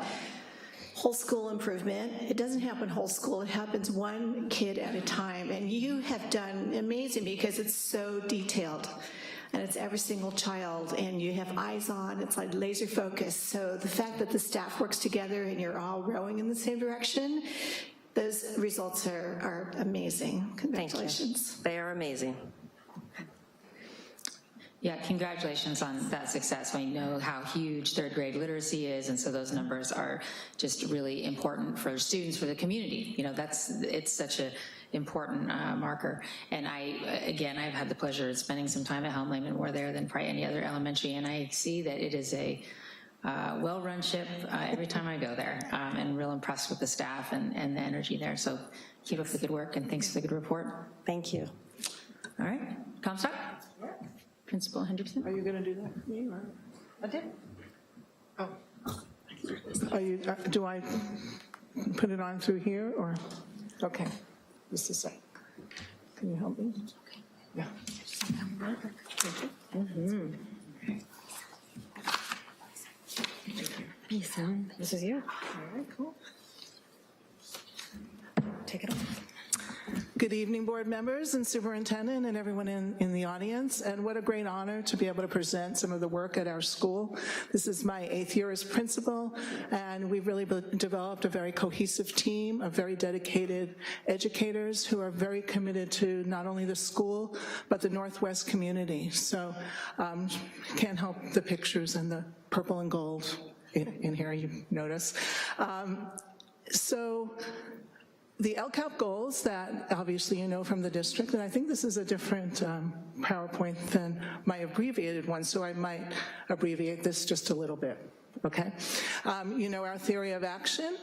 whole school improvement, it doesn't happen whole school, it happens one kid at a time, and you have done amazing because it's so detailed. And it's every single child, and you have eyes on, it's like laser focus. So the fact that the staff works together and you're all rowing in the same direction, those results are amazing. Congratulations. They are amazing. Yeah, congratulations on that success. We know how huge third grade literacy is, and so those numbers are just really important for students, for the community. It's such a important marker. And I've had the pleasure of spending some time at Helen Lehman, more there than probably any other elementary, and I see that it is a well-run ship every time I go there, and real impressed with the staff and the energy there. So keep up the good work, and thanks for the good report. Thank you. All right, Comstock? Principal Hendrickson? Are you going to do that for me? Or? I did. Oh. Are you, do I put it on through here, or? Okay, just a sec. Can you help me? Okay. Yeah. Mm-hmm. Hey, Sam, this is you. All right, cool. Take it off. Good evening, board members and superintendent and everyone in the audience, and what a great honor to be able to present some of the work at our school. This is my 8th year as principal, and we've really developed a very cohesive team of very dedicated educators who are very committed to not only the school, but the Northwest community. So can't help the pictures and the purple and gold in here, you notice. The LCAP goals that obviously you know from the district, and I think this is a different PowerPoint than my abbreviated one, so I might abbreviate this just a little bit, okay? You know our theory of action.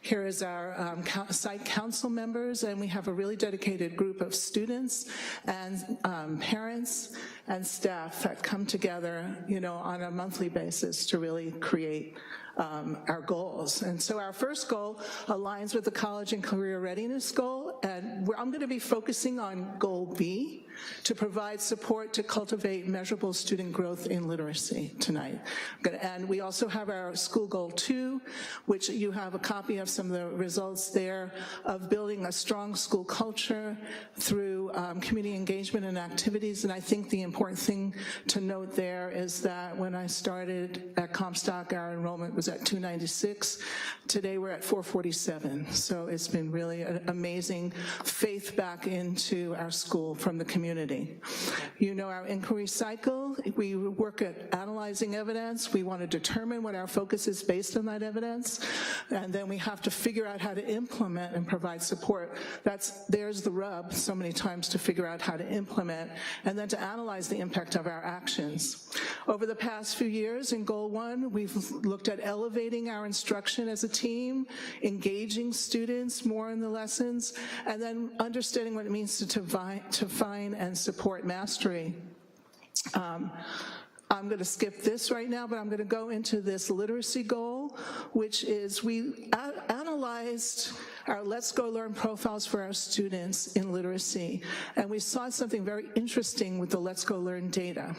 Here is our site council members, and we have a really dedicated group of students and parents and staff that come together, on a monthly basis to really create our goals. And so our first goal aligns with the college and career readiness goal, and I'm going to be focusing on goal B, to provide support to cultivate measurable student growth in literacy tonight. And we also have our school goal 2, which you have a copy of some of the results there, of building a strong school culture through through community engagement and activities, and I think the important thing to note there is that when I started at Comstock, our enrollment was at 296. Today we're at 447, so it's been really an amazing faith back into our school from the community. You know our inquiry cycle, we work at analyzing evidence, we want to determine what our focus is based on that evidence, and then we have to figure out how to implement and provide support. There's the rub so many times, to figure out how to implement and then to analyze the impact of our actions. Over the past few years in Goal 1, we've looked at elevating our instruction as a team, engaging students more in the lessons, and then understanding what it means to define and support mastery. I'm going to skip this right now, but I'm going to go into this literacy goal, which is we analyzed our Let's Go Learn profiles for our students in literacy, and we saw something very interesting with the Let's Go Learn data.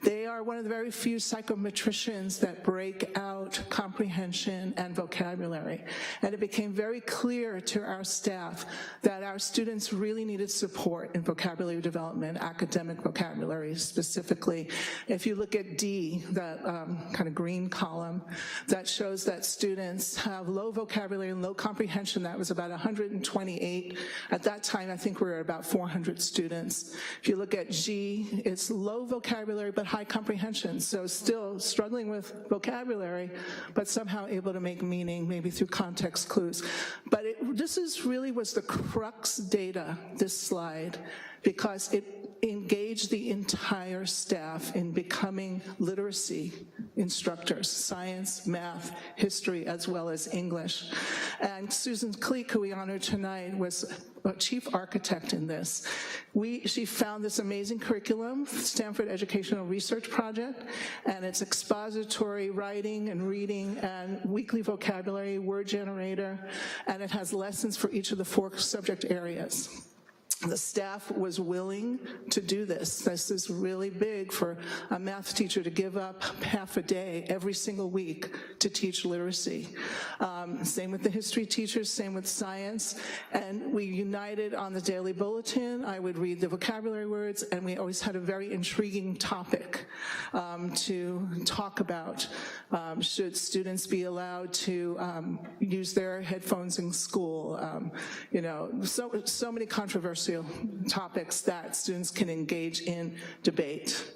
They are one of the very few psychometricians that break out comprehension and vocabulary, and it became very clear to our staff that our students really needed support in vocabulary development, academic vocabulary specifically. If you look at D, that kind of green column, that shows that students have low vocabulary and low comprehension. That was about 128. At that time, I think we were at about 400 students. If you look at G, it's low vocabulary but high comprehension, so still struggling with vocabulary, but somehow able to make meaning, maybe through context clues. But this really was the crux data, this slide, because it engaged the entire staff in becoming literacy instructors, science, math, history, as well as English. And Susan Kleek, who we honored tonight, was a chief architect in this. She found this amazing curriculum, Stanford Educational Research Project, and it's expository writing and reading and weekly vocabulary, word generator, and it has lessons for each of the 4 subject areas. The staff was willing to do this. This is really big for a math teacher to give up half a day every single week to teach literacy. Same with the history teachers, same with science. And we united on the daily bulletin. I would read the vocabulary words, and we always had a very intriguing topic to talk about. Should students be allowed to use their headphones in school? So many controversial topics that students can engage in debate.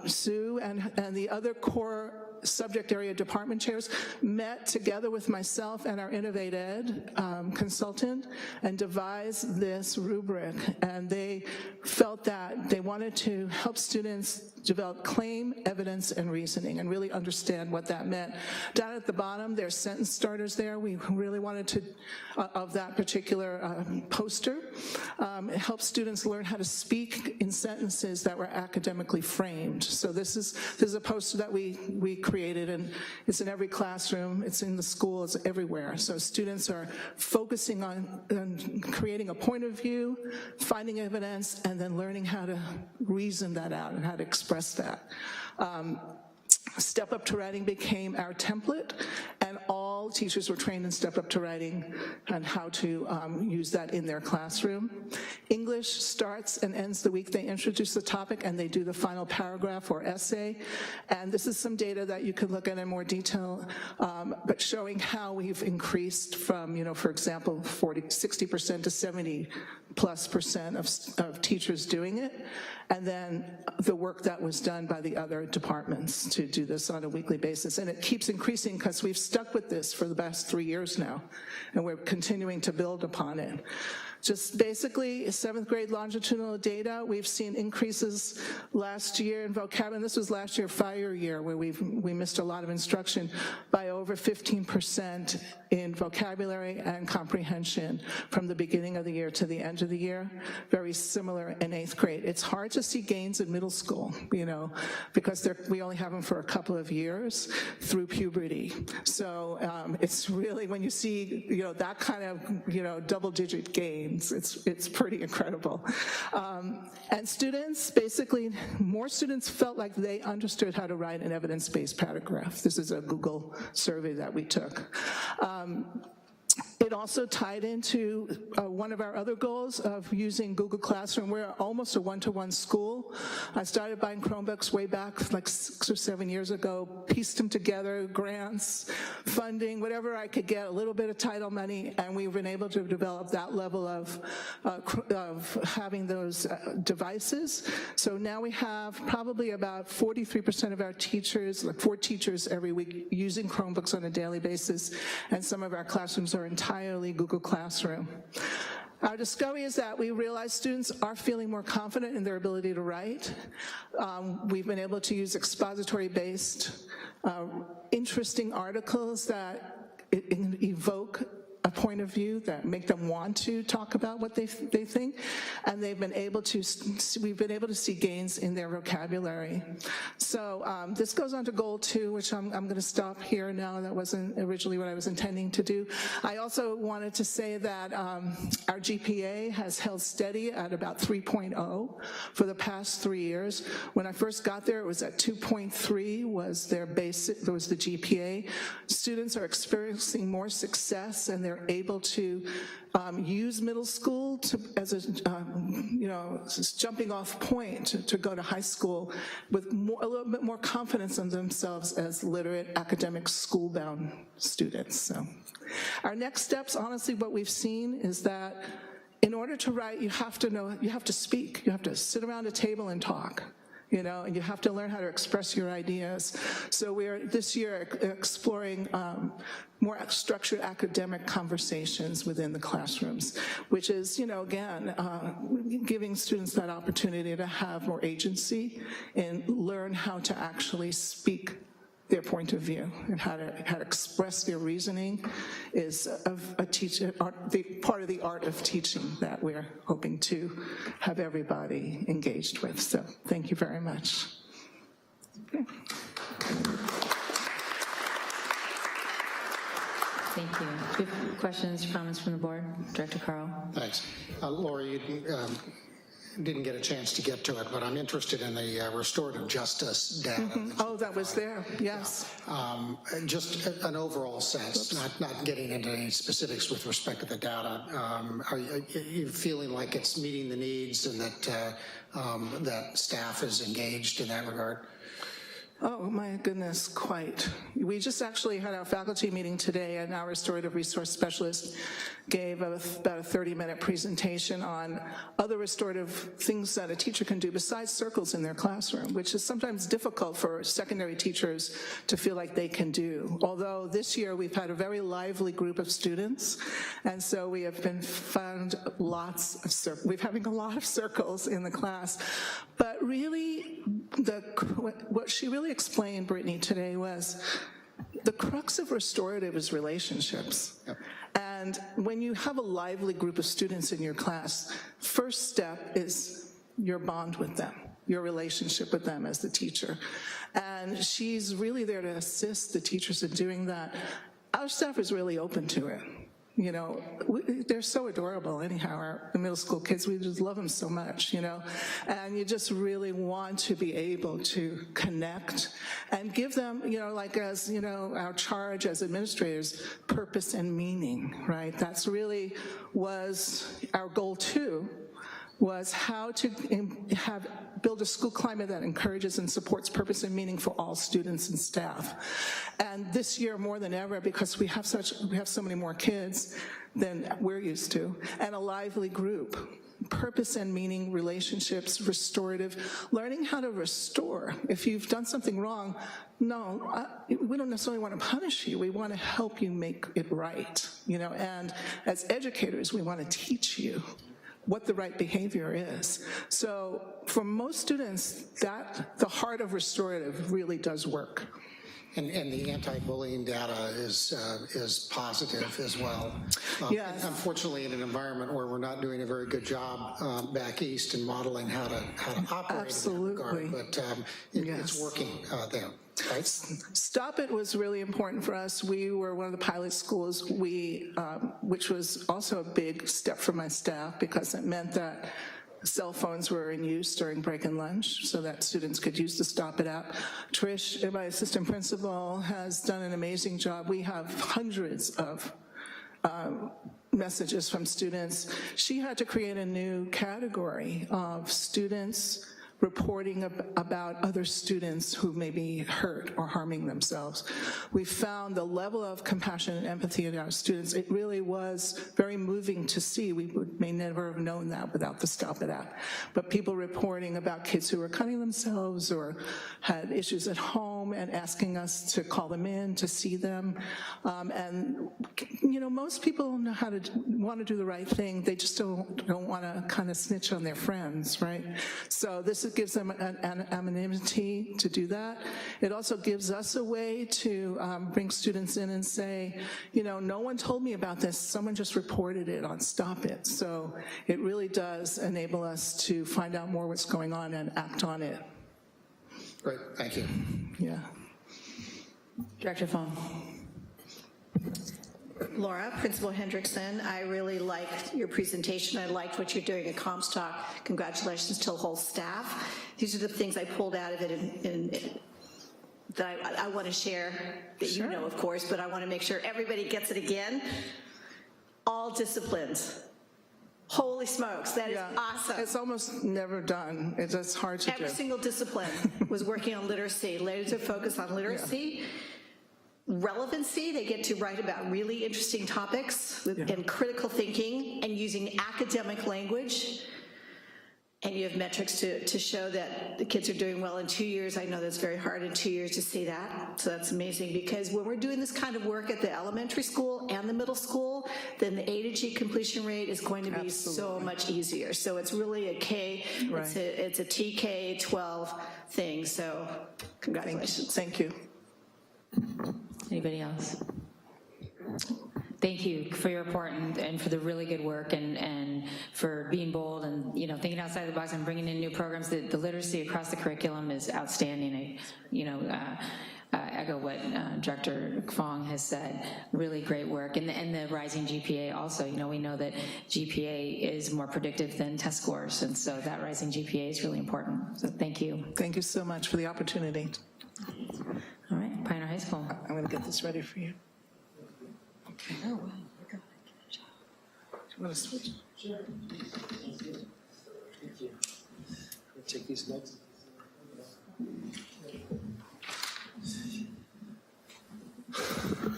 Sue and the other core subject area department chairs met together with myself and our Innovate Ed consultant and devised this rubric, and they felt that they wanted to help students develop claim, evidence, and reasoning, and really understand what that meant. Down at the bottom, there's sentence starters there. We really wanted to, of that particular poster, help students learn how to speak in sentences that were academically framed. So this is a poster that we created, and it's in every classroom, it's in the schools, everywhere. So students are focusing on creating a point of view, finding evidence, and then learning how to reason that out and how to express that. Step Up to Writing became our template, and all teachers were trained in Step Up to Writing and how to use that in their classroom. English starts and ends the week they introduce the topic and they do the final paragraph or essay. And this is some data that you could look at in more detail, but showing how we've increased from, for example, 60% to 70+% of teachers doing it. And then the work that was done by the other departments to do this on a weekly basis. And it keeps increasing because we've stuck with this for the past 3 years now, and we're continuing to build upon it. Just basically, 7th grade longitudinal data, we've seen increases last year in vocabulary. This was last year, fire year, where we missed a lot of instruction, by over 15% in vocabulary and comprehension from the beginning of the year to the end of the year. Very similar in 8th grade. It's hard to see gains in middle school, because we only have them for a couple of years through puberty. So it's really, when you see, that kind of, double-digit gain, it's pretty incredible. And students, basically, more students felt like they understood how to write an evidence-based paragraph. This is a Google survey that we took. It also tied into one of our other goals of using Google Classroom. We're almost a one-to-one school. I started buying Chromebooks way back like 6 or 7 years ago, pieced them together, grants, funding, whatever I could get, a little bit of title money, and we've been able to develop that level of having those devices. So now we have probably about 43% of our teachers, like 4 teachers every week, using Chromebooks on a daily basis, and some of our classrooms are entirely Google Classroom. Our discovery is that we realize students are feeling more confident in their ability to write. We've been able to use expository-based, interesting articles that evoke a point of view that make them want to talk about what they think, and we've been able to see gains in their vocabulary. So this goes on to goal 2, which I'm going to stop here now. That wasn't originally what I was intending to do. I also wanted to say that our GPA has held steady at about 3.0 for the past 3 years. When I first got there, it was at 2.3 was their basic, that was the GPA. Students are experiencing more success, and they're able to use middle school as a jumping off point to go to high school with a little bit more confidence in themselves as literate, academic, school-bound students. So our next steps, honestly, what we've seen is that in order to write, you have to speak. You have to sit around a table and talk. And you have to learn how to express your ideas. So we're this year exploring more structured academic conversations within the classrooms, which is, again, giving students that opportunity to have more agency and learn how to actually speak their point of view and how to express their reasoning is part of the art of teaching that we're hoping to have everybody engaged with. So thank you very much. Okay. Thank you. Do you have questions, comments from the board? Director Carl. Thanks. Laura, you didn't get a chance to get to it, but I'm interested in the restorative justice data. Oh, that was there, yes. Just an overall sense, not getting into any specifics with respect to the data. Are you feeling like it's meeting the needs and that staff is engaged in that regard? Oh my goodness, quite. We just actually had our faculty meeting today, and our restorative resource specialist gave about a 30-minute presentation on other restorative things that a teacher can do besides circles in their classroom, which is sometimes difficult for secondary teachers to feel like they can do. Although this year we've had a very lively group of students, and so we have found lots of circles. We're having a lot of circles in the class. But really, what she really explained, Brittany, today was the crux of restorative is relationships. Yep. And when you have a lively group of students in your class, first step is your bond with them, your relationship with them as the teacher. And she's really there to assist the teachers in doing that. Our staff is really open to it. They're so adorable anyhow, the middle school kids, we just love them so much, and you just really want to be able to connect and give them, as our charge as administrators, purpose and meaning, right? That's really was our goal too, was how to build a school climate that encourages and supports purpose and meaning for all students and staff. And this year more than ever, because we have so many more kids than we're used to, and a lively group. Purpose and meaning, relationships, restorative, learning how to restore. If you've done something wrong, we don't necessarily want to punish you. We want to help you make it right, and as educators, we want to teach you what the right behavior is. So for most students, the heart of restorative really does work. And the anti-bullying data is positive as well. Yes. Unfortunately, in an environment where we're not doing a very good job back east in modeling how to operate Absolutely. in that regard, but it's working there. Right? Stop It was really important for us. We were one of the pilot schools, which was also a big step for my staff because it meant that cell phones were in use during break and lunch so that students could use the Stop It app. Trish, my assistant principal, has done an amazing job. We have hundreds of messages from students. She had to create a new category of students reporting about other students who may be hurt or harming themselves. We found the level of compassion and empathy in our students, it really was very moving to see. We may never have known that without the Stop It Act. But people reporting about kids who were cutting themselves or had issues at home and asking us to call them in to see them. And you know, most people know how to want to do the right thing. They just don't want to kind of snitch on their friends, right? So this gives them an anonymity to do that. It also gives us a way to bring students in and say, you know, no one told me about this, someone just reported it on Stop It. So it really does enable us to find out more what's going on and act on it. Great, thank you. Yeah. Director Fong. Laura, Principal Hendrickson, I really liked your presentation. I liked what you're doing at Comstock. Congratulations to the whole staff. These are the things I pulled out of it that I want to share, that you know, of course, but I want to make sure everybody gets it again. All disciplines. Holy smokes, that is awesome. It's almost never done. It's just hard to do. Every single discipline was working on literacy, laser focus on literacy. Yeah. Relevancy, they get to write about really interesting topics and critical thinking and using academic language. And you have metrics to show that the kids are doing well in 2 years. I know that's very hard in 2 years to see that. So that's amazing, because when we're doing this kind of work at the elementary school and the middle school, then the A to G completion rate is going to be so much easier. So it's really a K, it's a TK-12 thing. So congratulations. Thank you. Anybody else? Thank you for your report and for the really good work and for being bold and, you know, thinking outside the box and bringing in new programs. The literacy across the curriculum is outstanding. I echo what Director Fong has said. Really great work. And the rising GPA also. You know, we know that GPA is more predictive than test scores, and so that rising GPA is really important. So thank you. Thank you so much for the opportunity. All right, Pioneer High School. I'm going to get this ready for you. Okay. Oh, wow, you're good. Good job. Do you want to switch? Sure. Thank you. Take these notes.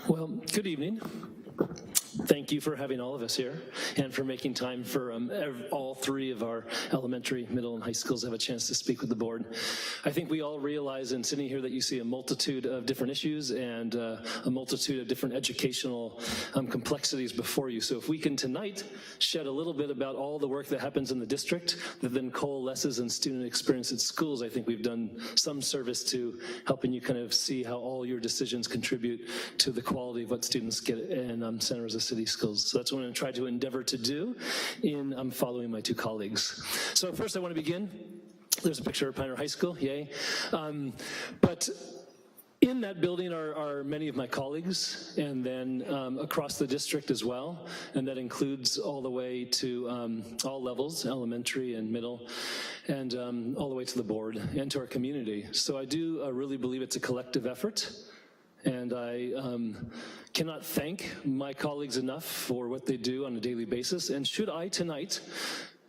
Well, good evening. Thank you for having all of us here and for making time for all three of our elementary, middle, and high schools to have a chance to speak with the board. I think we all realize in sitting here that you see a multitude of different issues and a multitude of different educational complexities before you. So if we can tonight shed a little bit about all the work that happens in the district that then coalesces in student experience at schools, I think we've done some service to helping you kind of see how all your decisions contribute to the quality of what students get in Santa Rosa City Schools. So that's what I'm going to try to endeavor to do in following my two colleagues. So first I want to begin. There's a picture of Pioneer High School, yay. But in that building are many of my colleagues, and then across the district as well, and that includes all the way to all levels, elementary and middle, and all the way to the board and to our community. So I do really believe it's a collective effort. And I cannot thank my colleagues enough for what they do on a daily basis. And should I tonight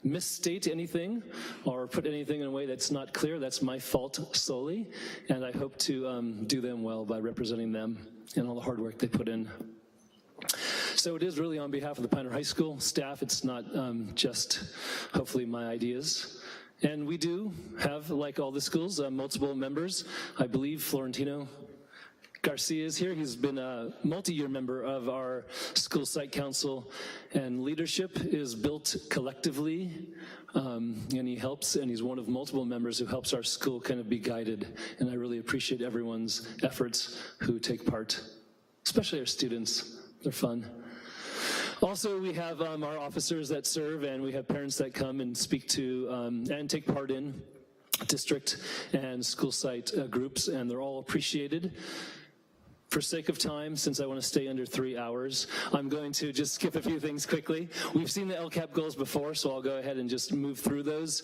misstate anything or put anything in a way that's not clear, that's my fault solely. And I hope to do them well by representing them and all the hard work they put in. So it is really on behalf of the Pioneer High School staff. It's not just hopefully my ideas. And we do have, like all the schools, multiple members. I believe Florentino Garcia is here. He's been a multi-year member of our school site council, and leadership is built collectively, and he helps, and he's one of multiple members who helps our school kind of be guided, and I really appreciate everyone's efforts who take part, especially our students. They're fun. Also, we have our officers that serve, and we have parents that come and speak to and take part in district and school site groups, and they're all appreciated. For sake of time, since I want to stay under 3 hours, I'm going to just skip a few things quickly. We've seen the LCAP goals before, so I'll go ahead and just move through those.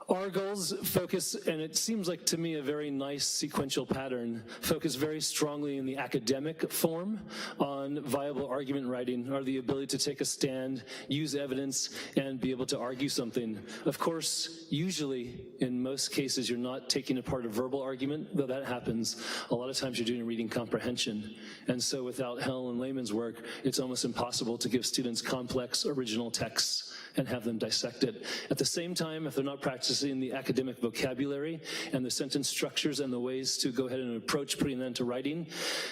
Our goals focus, and it seems like to me a very nice sequential pattern, focus very strongly in the academic form on viable argument writing, or the ability to take a stand, use evidence, and be able to argue something. Of course, usually, in most cases, you're not taking apart a verbal argument, though that happens. A lot of times you're doing reading comprehension. And so without Helen Lehman's work, it's almost impossible to give students complex original texts and have them dissect it. At the same time, if they're not practicing the academic vocabulary and the sentence structures and the ways to go ahead and approach putting that into writing,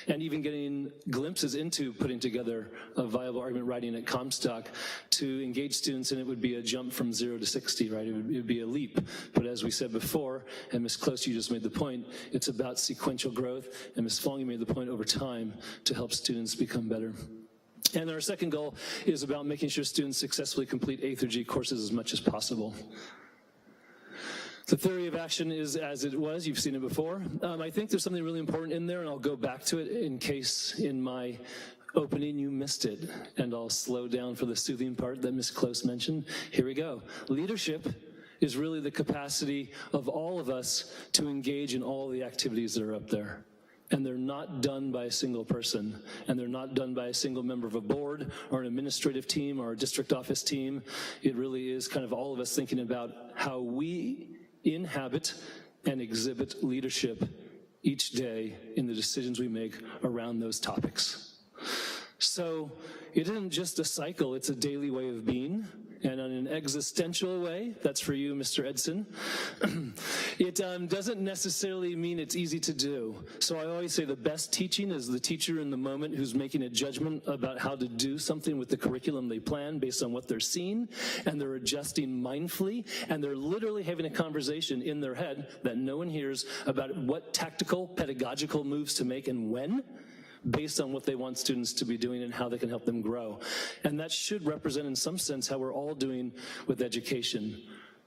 and even getting glimpses into putting together a viable argument writing at Comstock, to engage students in it would be a jump from 0 to 60, right? It would be a leap. But as we said before, and Ms. Close, you just made the point, it's about sequential growth, and Ms. Fong, you made the point over time to help students become better. And our second goal is about making sure students successfully complete A through G courses as much as possible. The theory of action is as it was, you've seen it before. I think there's something really important in there, and I'll go back to it in case in my opening you missed it, and I'll slow down for the soothing part that Ms. Close mentioned. Here we go. Leadership is really the capacity of all of us to engage in all the activities that are up there. And they're not done by a single person, and they're not done by a single member of a board or an administrative team or a district office team. It really is kind of all of us thinking about how we inhabit and exhibit leadership each day in the decisions we make around those topics. So it isn't just a cycle, it's a daily way of being. And in an existential way, that's for you, Mr. Edson, it doesn't necessarily mean it's easy to do. So I always say the best teaching is the teacher in the moment who's making a judgment about how to do something with the curriculum they plan based on what they're seeing, and they're adjusting mindfully, and they're literally having a conversation in their head that no one hears about what tactical, pedagogical moves to make and when, based on what they want students to be doing and how they can help them grow. And that should represent in some sense how we're all doing with education.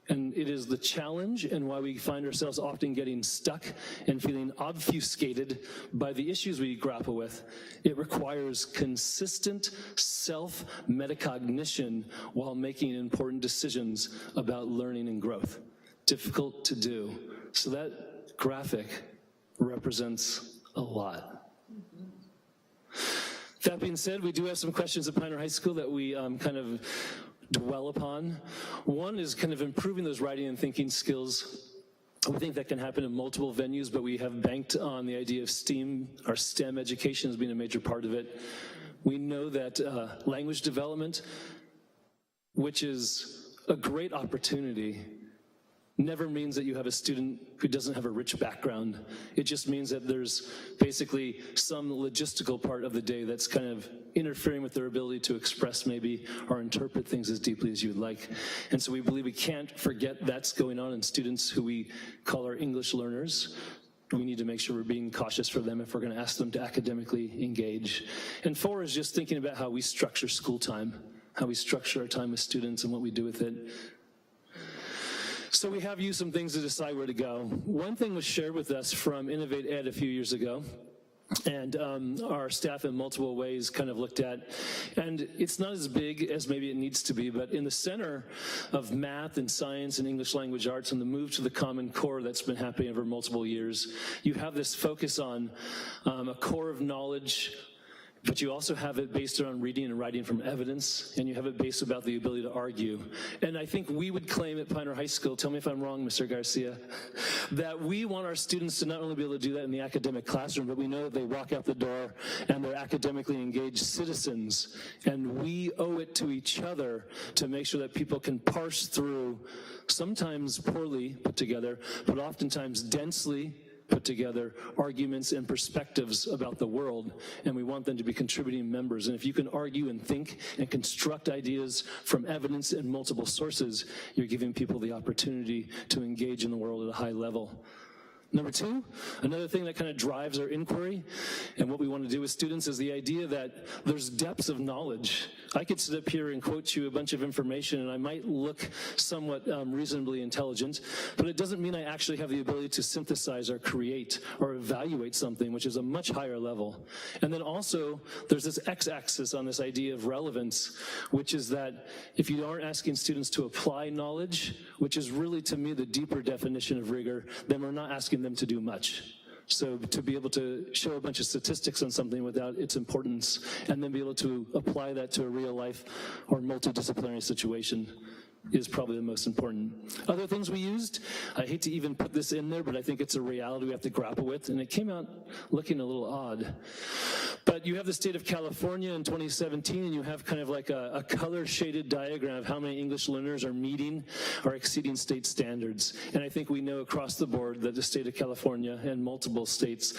And it is the challenge and why we find ourselves often getting stuck and feeling obfuscated by the issues we grapple with. It requires consistent self-metacognition while making important decisions about learning and growth. Difficult to do. So that graphic represents a lot. That being said, we do have some questions at Pioneer High School that we kind of dwell upon. One is kind of improving those writing and thinking skills. We think that can happen in multiple venues, but we have banked on the idea of STEAM, or STEM education, as being a major part of it. We know that language development, which is a great opportunity, never means that you have a student who doesn't have a rich background. It just means that there's basically some logistical part of the day that's kind of interfering with their ability to express maybe or interpret things as deeply as you would like. And so we believe we can't forget that's going on in students who we call our English learners. We need to make sure we're being cautious for them if we're going to ask them to academically engage. And 4 is just thinking about how we structure school time, how we structure our time with students and what we do with it. So we have used some things to decide where to go. One thing was shared with us from Innovate Ed a few years ago, and our staff in multiple ways kind of looked at, and it's not as big as maybe it needs to be, but in the center of math and science and English language arts and the move to the Common Core that's been happening over multiple years, you have this focus on a core of knowledge, but you also have it based around reading and writing from evidence, and you have it based about the ability to argue. And I think we would claim at Pioneer High School, tell me if I'm wrong, Mr. Garcia, that we want our students to not only be able to do that in the academic classroom, but we know that they walk out the door and they're academically engaged citizens, and we owe it to each other to make sure that people can parse through, sometimes poorly put together, but oftentimes densely put together arguments and perspectives about the world, and we want them to be contributing members. And if you can argue and think and construct ideas from evidence and multiple sources, you're giving people the opportunity to engage in the world at a high level. Number two, another thing that kind of drives our inquiry and what we want to do with students is the idea that there's depths of knowledge. I could sit up here and quote you a bunch of information and I might look somewhat reasonably intelligent, but it doesn't mean I actually have the ability to synthesize or create or evaluate something, which is a much higher level. And then also, there's this x-axis on this idea of relevance, which is that if you aren't asking students to apply knowledge, which is really, to me, the deeper definition of rigor, then we're not asking them to do much. So to be able to show a bunch of statistics on something without its importance and then be able to apply that to a real life or multidisciplinary situation is probably the most important. Other things we used, I hate to even put this in there, but I think it's a reality we have to grapple with, and it came out looking a little odd. But you have the state of California in 2017, and you have kind of like a color-shaded diagram of how many English learners are meeting or exceeding state standards. And I think we know across the board that the state of California and multiple states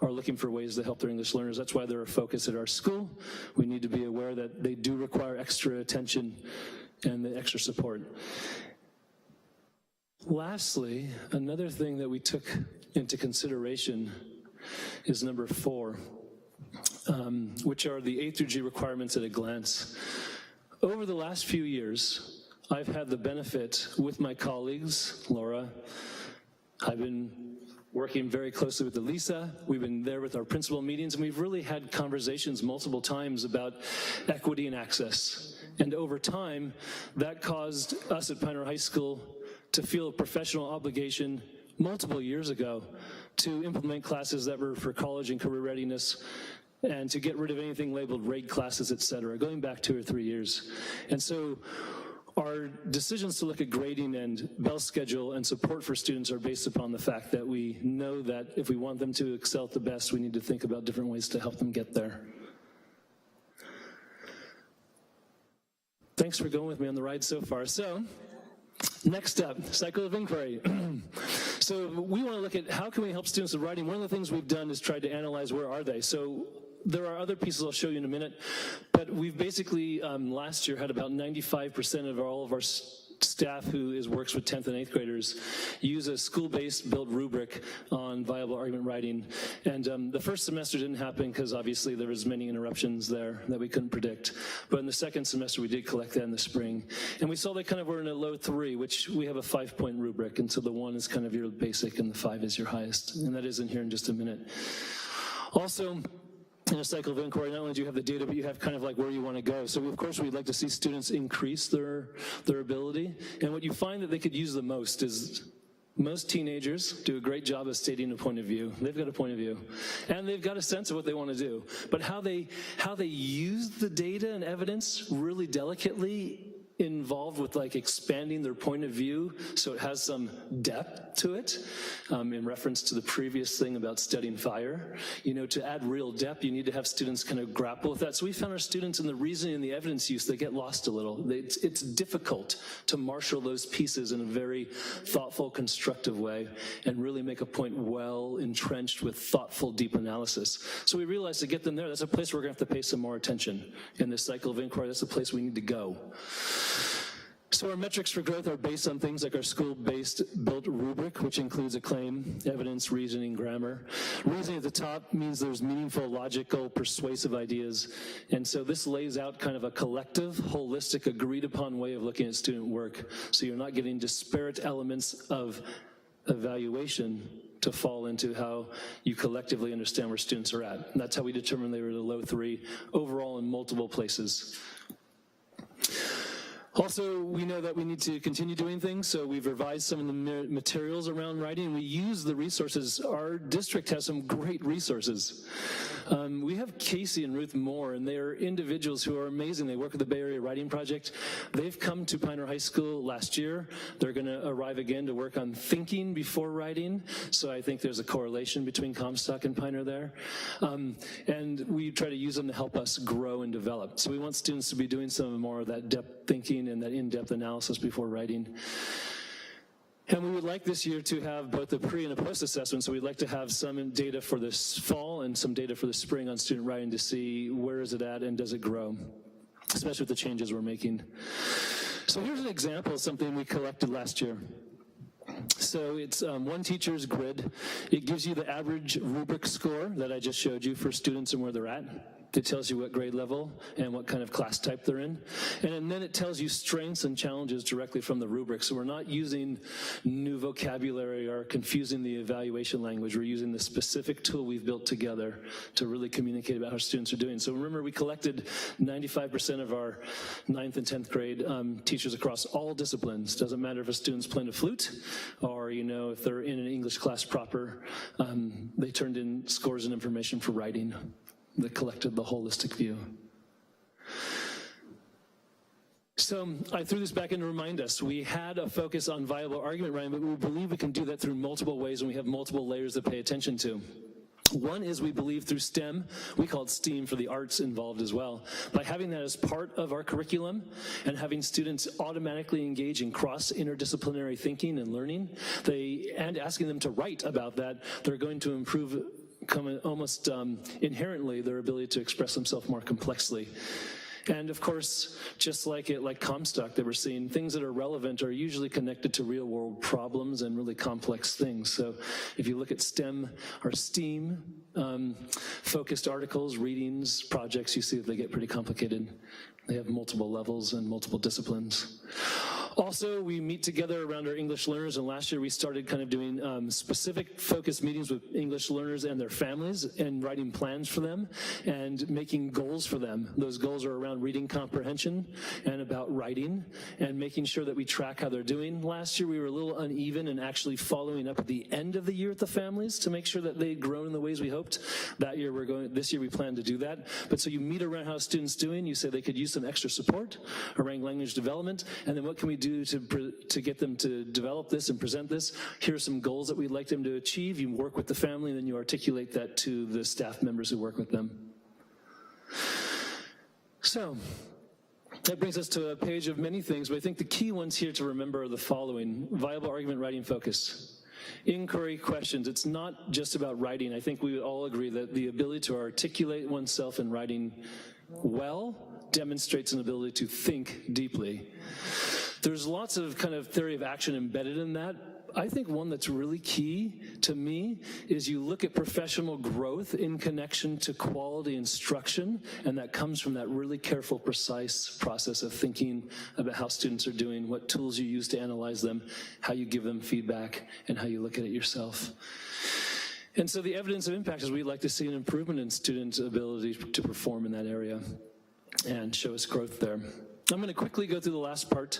are looking for ways to help their English learners. That's why they're a focus at our school. We need to be aware that they do require extra attention and the extra support. Lastly, another thing that we took into consideration is number 4, which are the A through G requirements at a glance. Over the last few years, I've had the benefit with my colleagues, Laura, I've been working very closely with Elisa. We've been there with our principal meetings, and we've really had conversations multiple times about equity and access. And over time, that caused us at Pioneer High School to feel a professional obligation multiple years ago to implement classes that were for college and career readiness and to get rid of anything labeled RAID classes, et cetera, going back 2 or 3 years. And so our decisions to look at grading and bell schedule and support for students are based upon the fact that we know that if we want them to excel at the best, we need to think about different ways to help them get there. Thanks for going with me on the ride so far. So, next up, cycle of inquiry. So we want to look at how can we help students with writing. One of the things we've done is tried to analyze where are they. So there are other pieces I'll show you in a minute, but we've basically last year had about 95% of all of our staff who works with 10th and 8th graders use a school-based built rubric on viable argument writing. And the first semester didn't happen because obviously there was many interruptions there that we couldn't predict. But in the second semester we did collect that in the spring. And we saw they kind of were in a low 3, which we have a 5-point rubric. And so the 1 is kind of your basic and the 5 is your highest. And that is in here in just a minute. Also, in a cycle of inquiry, not only do you have the data, but you have kind of like where you want to go. So of course we'd like to see students increase their ability. And what you find that they could use the most is most teenagers do a great job of stating a point of view. They've got a point of view. And they've got a sense of what they want to do. But how they use the data and evidence really delicately involved with like expanding their point of view so it has some depth to it, in reference to the previous thing about studying fire. You know, to add real depth, you need to have students kind of grapple with that. So we found our students in the reasoning and the evidence use, they get lost a little. It's difficult to marshal those pieces in a very thoughtful, constructive way and really make a point well entrenched with thoughtful, deep analysis. So we realized to get them there, that's a place we're gonna have to pay some more attention. In this cycle of inquiry, that's a place we need to go. So our metrics for growth are based on things like our school-based built rubric, which includes a claim, evidence, reasoning, grammar. Reasoning at the top means there's meaningful, logical, persuasive ideas. And so this lays out kind of a collective, holistic, agreed-upon way of looking at student work. So you're not getting disparate elements of evaluation to fall into how you collectively understand where students are at. And that's how we determined they were at a low 3 overall in multiple places. Also, we know that we need to continue doing things, so we've revised some of the materials around writing, and we use the resources. Our district has some great resources. We have Casey and Ruth Moore, and they are individuals who are amazing. They work with the Bay Area Writing Project. They've come to Pioneer High School last year. They're gonna arrive again to work on thinking before writing, so I think there's a correlation between Comstock and Pioneer there. And we try to use them to help us grow and develop. So we want students to be doing some more of that depth thinking and that in-depth analysis before writing. And we would like this year to have both a pre and a post assessment, so we'd like to have some data for this fall and some data for the spring on student writing to see where is it at and does it grow, especially with the changes we're making. So here's an example of something we collected last year. So it's one teacher's grid. It gives you the average rubric score that I just showed you for students and where they're at. It tells you what grade level and what kind of class type they're in. And then it tells you strengths and challenges directly from the rubric. So we're not using new vocabulary or confusing the evaluation language. We're using the specific tool we've built together to really communicate about how students are doing. So remember, we collected 95% of our 9th and 10th grade teachers across all disciplines. Doesn't matter if a student's playing a flute or, you know, if they're in an English class proper. They turned in scores and information for writing that collected the holistic view. So I threw this back in to remind us, we had a focus on viable argument writing, but we believe we can do that through multiple ways, and we have multiple layers to pay attention to. One is we believe through STEM, we call it STEAM for the arts involved as well. By having that as part of our curriculum and having students automatically engage in cross-interdisciplinary thinking and learning, and asking them to write about that, they're going to improve almost inherently their ability to express themselves more complexly. And of course, just like Comstock that we're seeing, things that are relevant are usually connected to real world problems and really complex things. So if you look at STEM or STEAM, focused articles, readings, projects, you see that they get pretty complicated. They have multiple levels and multiple disciplines. Also, we meet together around our English learners, and last year we started kind of doing specific focused meetings with English learners and their families and writing plans for them and making goals for them. Those goals are around reading comprehension and about writing and making sure that we track how they're doing. Last year we were a little uneven in actually following up at the end of the year with the families to make sure that they'd grown in the ways we hoped. This year we plan to do that. But so you meet around how a student's doing, you say they could use some extra support around language development, and then what can we do to get them to develop this and present this? Here are some goals that we'd like them to achieve. You work with the family, and then you articulate that to the staff members who work with them. So that brings us to a page of many things, but I think the key ones here to remember are the following: viable argument writing focus. Inquiry questions. It's not just about writing. I think we would all agree that the ability to articulate oneself in writing well demonstrates an ability to think deeply. There's lots of kind of theory of action embedded in that. I think one that's really key to me is you look at professional growth in connection to quality instruction, and that comes from that really careful, precise process of thinking about how students are doing, what tools you use to analyze them, how you give them feedback, and how you look at it yourself. And so the evidence of impact is we'd like to see an improvement in students' ability to perform in that area and show us growth there. I'm going to quickly go through the last part,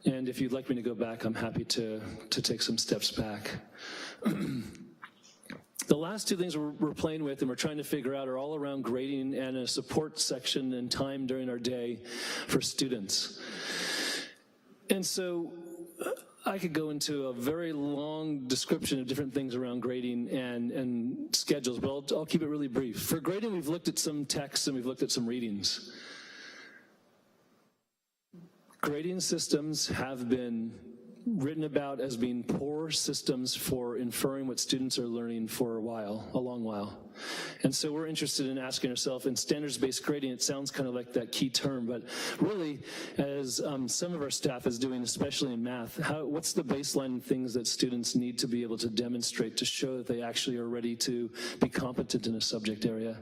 and if you'd like me to go back, I'm happy to take some steps back. The last two things we're playing with and we're trying to figure out are all around grading and a support section and time during our day for students. And so I could go into a very long description of different things around grading and schedules, but I'll keep it really brief. For grading, we've looked at some texts and we've looked at some readings. Grading systems have been written about as being poor systems for inferring what students are learning for a long while. And so we're interested in asking ourselves, in standards-based grading, it sounds kind of like that key term, but really, as some of our staff is doing, especially in math, what's the baseline things that students need to be able to demonstrate to show that they actually are ready to be competent in a subject area?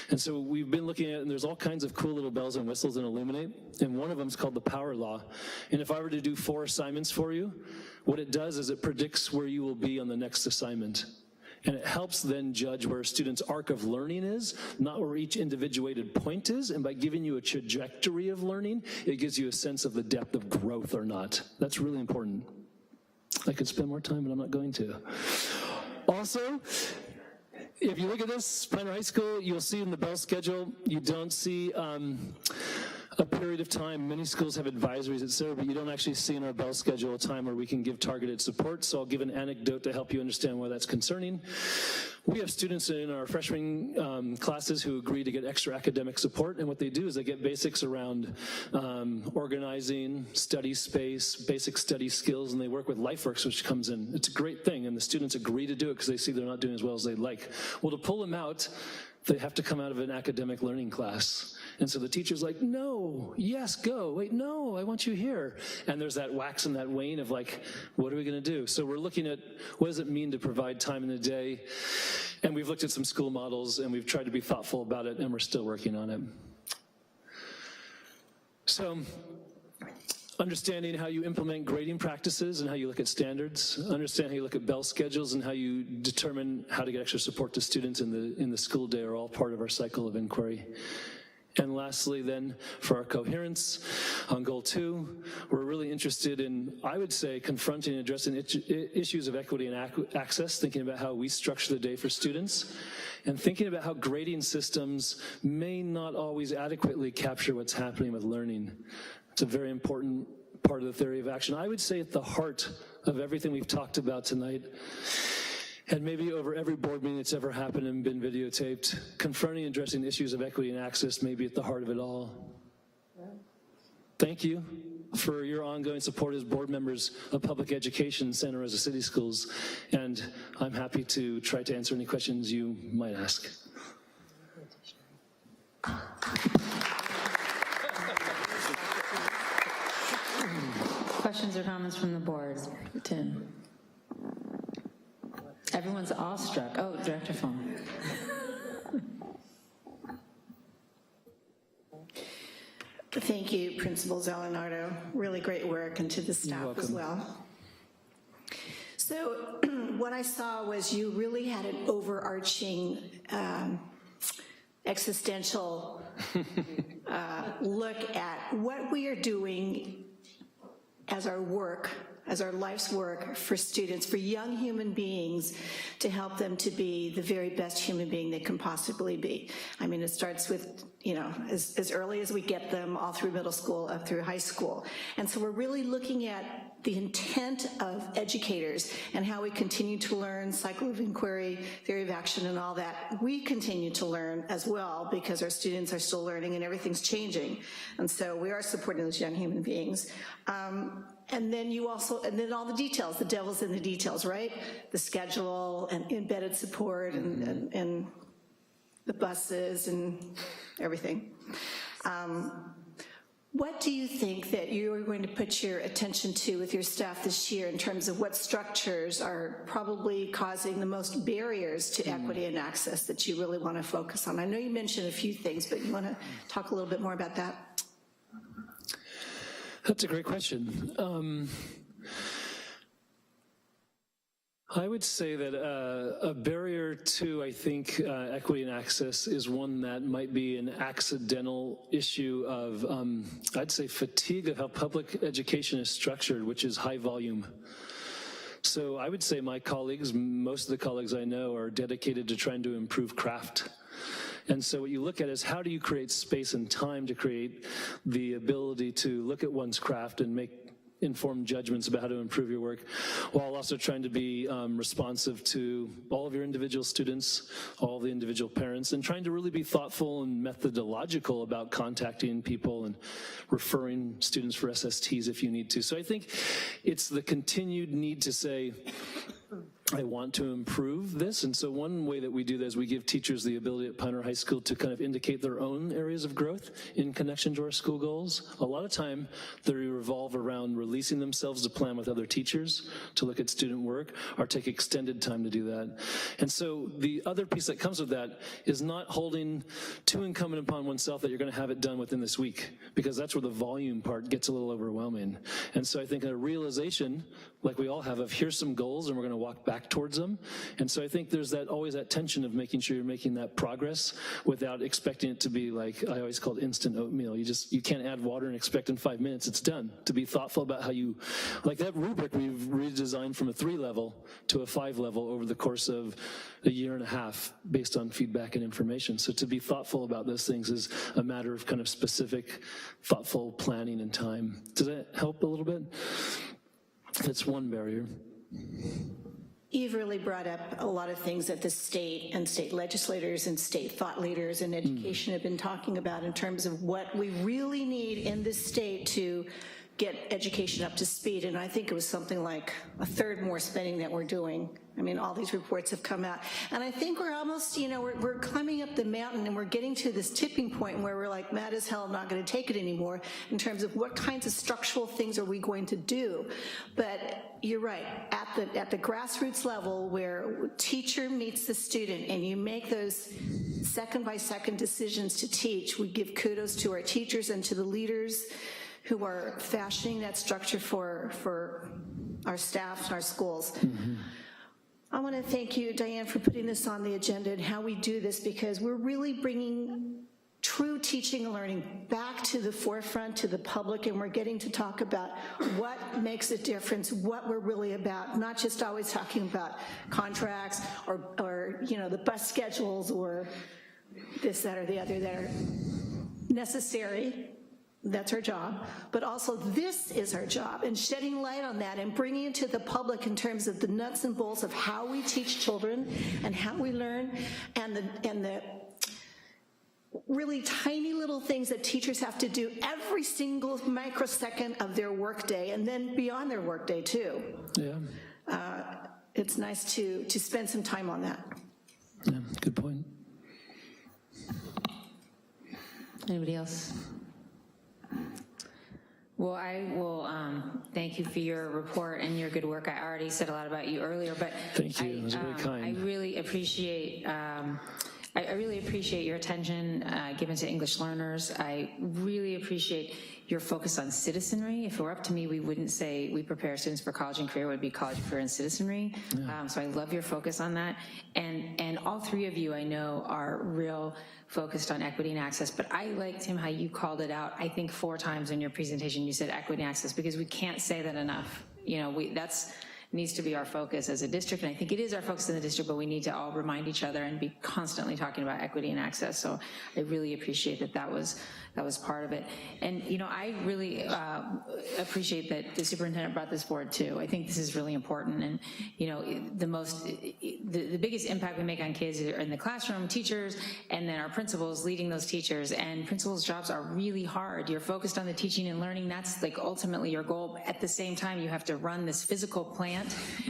And so we've been looking at, and there's all kinds of cool little bells and whistles in Illuminate, and one of them is called the power law. And if I were to do 4 assignments for you, what it does is it predicts where you will be on the next assignment. And it helps then judge where a student's arc of learning is, not where each individuated point is, and by giving you a trajectory of learning, it gives you a sense of the depth of growth or not. That's really important. I could spend more time, but I'm not going to. Also, if you look at this, Pioneer High School, you'll see in the bell schedule, you don't see a period of time. Many schools have advisories, et cetera, but you don't actually see in our bell schedule a time where we can give targeted support. So I'll give an anecdote to help you understand why that's concerning. We have students in our freshman classes who agree to get extra academic support, and what they do is they get basics around organizing, study space, basic study skills, and they work with LifeWorks, which comes in. It's a great thing, and the students agree to do it because they see they're not doing as well as they'd like. Well, to pull them out, they have to come out of an academic learning class. And so the teacher's like, no, yes, go. Wait, no, I want you here. And there's that wax and that wane of like, what are we going to do? So we're looking at what does it mean to provide time in the day? And we've looked at some school models, and we've tried to be thoughtful about it, and we're still working on it. So, understanding how you implement grading practices and how you look at standards, understand how you look at bell schedules and how you determine how to get extra support to students in the school day are all part of our cycle of inquiry. And lastly then, for our coherence, on goal 2, we're really interested in, I would say, confronting and addressing issues of equity and access, thinking about how we structure the day for students, and thinking about how grading systems may not always adequately capture what's happening with learning. It's a very important part of the theory of action. I would say at the heart of everything we've talked about tonight, and maybe over every board meeting that's ever happened and been videotaped, confronting and addressing issues of equity and access may be at the heart of it all. Thank you for your ongoing support as board members of public education in Santa Rosa City Schools, and I'm happy to try to answer any questions you might ask. Questions or comments from the board? Tim. Everyone's awestruck. Oh, Director Fong. Thank you, Principal Zelenardo. Really great work, and to the staff as well. So what I saw was you really had an overarching existential look at what we are doing as our work, as our life's work for students, for young human beings, to help them to be the very best human being they can possibly be. I mean, it starts with, you know, as early as we get them, all through middle school, up through high school. And so we're really looking at the intent of educators and how we continue to learn cycle of inquiry, theory of action, and all that. We continue to learn as well because our students are still learning and everything's changing. And so we are supporting those young human beings. And then you also, and then all the details, the devil's in the details, right? The schedule and embedded support and the buses and everything. What do you think that you are going to put your attention to with your staff this year in terms of what structures are probably causing the most barriers to equity and access that you really want to focus on? I know you mentioned a few things, but you want to talk a little bit more about that? That's a great question. I would say that a barrier to, I think, equity and access is one that might be an accidental issue of, I'd say, fatigue of how public education is structured, which is high volume. So I would say my colleagues, most of the colleagues I know, are dedicated to trying to improve craft. And so what you look at is how do you create space and time to create the ability to look at one's craft and make informed judgments about how to improve your work, while also trying to be responsive to all of your individual students, all the individual parents, and trying to really be thoughtful and methodological about contacting people and referring students for SSTs if you need to. So I think it's the continued need to say, I want to improve this, and so one way that we do that is we give teachers the ability at Pioneer High School to kind of indicate their own areas of growth in connection to our school goals. A lot of time they revolve around releasing themselves to plan with other teachers, to look at student work, or take extended time to do that. And so the other piece that comes with that is not holding too incumbent upon oneself that you're gonna have it done within this week, because that's where the volume part gets a little overwhelming. And so I think a realization, like we all have, of here's some goals and we're gonna walk back towards them. And so I think there's that always that tension of making sure you're making that progress without expecting it to be like, I always call it instant oatmeal. You can't add water and expect in 5 minutes it's done. To be thoughtful about how you, like that rubric we've redesigned from a 3 level to a 5 level over the course of a year and a half based on feedback and information. So to be thoughtful about those things is a matter of kind of specific, thoughtful planning and time. Does that help a little bit? That's one barrier. You've really brought up a lot of things that the state and state legislators and state thought leaders in education have been talking about in terms of what we really need in this state to get education up to speed. And I think it was something like a third more spending that we're doing. I mean, all these reports have come out. And I think we're almost, you know, we're climbing up the mountain and we're getting to this tipping point where we're like, mad as hell, not going to take it anymore in terms of what kinds of structural things are we going to do. But you're right, at the grassroots level where teacher meets the student and you make those second by second decisions to teach, we give kudos to our teachers and to the leaders who are fashioning that structure for our staff and our schools. Mm-hmm. I want to thank you, Diane, for putting this on the agenda and how we do this, because we're really bringing true teaching and learning back to the forefront, to the public, and we're getting to talk about what makes a difference, what we're really about, not just always talking about contracts or you know, the bus schedules or this, that, or the other that are necessary. That's our job, but also this is our job, and shedding light on that and bringing it to the public in terms of the nuts and bolts of how we teach children and how we learn, and the really tiny little things that teachers have to do every single microsecond of their workday, and then beyond their workday too. Yeah, it's nice to spend some time on that. Yeah, good point. Anybody else? Well, I will thank you for your report and your good work. I already said a lot about you earlier, but thank you. It was very kind. I really appreciate. I really appreciate your attention given to English learners. I really appreciate your focus on citizenry. If it were up to me, we wouldn't say we prepare students for college and career, it would be college, career, and citizenry. Yeah. So I love your focus on that. And all three of you I know are real focused on equity and access, but I liked, Tim, how you called it out. I think 4 times in your presentation you said equity and access, because we can't say that enough. You know, that's needs to be our focus as a district, and I think it is our focus in the district, but we need to all remind each other and be constantly talking about equity and access. So I really appreciate that was part of it. And, you know, I really appreciate that the superintendent brought this forward too. I think this is really important, and, you know, the biggest impact we make on kids are in the classroom, teachers, and then our principals leading those teachers, and principals' jobs are really hard. You're focused on the teaching and learning, that's like ultimately your goal. At the same time, you have to run this physical plant.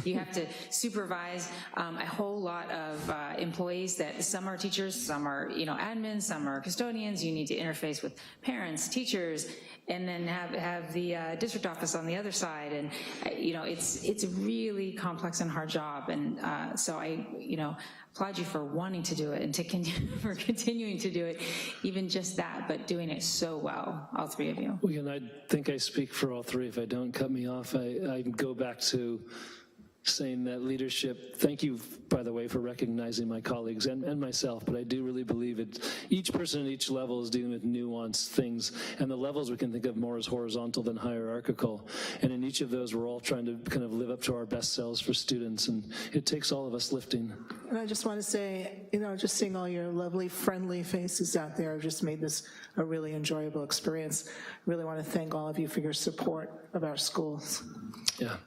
You have to supervise a whole lot of employees that some are teachers, some are, you know, admins, some are custodians. You need to interface with parents, teachers, and then have the district office on the other side. And, you know, it's a really complex and hard job. And so I, you know, applaud you for wanting to do it and for continuing to do it, even just that, but doing it so well, all three of you. Well, and I think I speak for all three. If I don't, cut me off. I go back to saying that leadership, thank you, by the way, for recognizing my colleagues and myself, but I do really believe it. Each person at each level is dealing with nuanced things, and the levels we can think of more as horizontal than hierarchical, and in each of those we're all trying to kind of live up to our best selves for students, and it takes all of us lifting. And I just want to say, you know, just seeing all your lovely, friendly faces out there just made this a really enjoyable experience. Really want to thank all of you for your support of our schools. Yeah.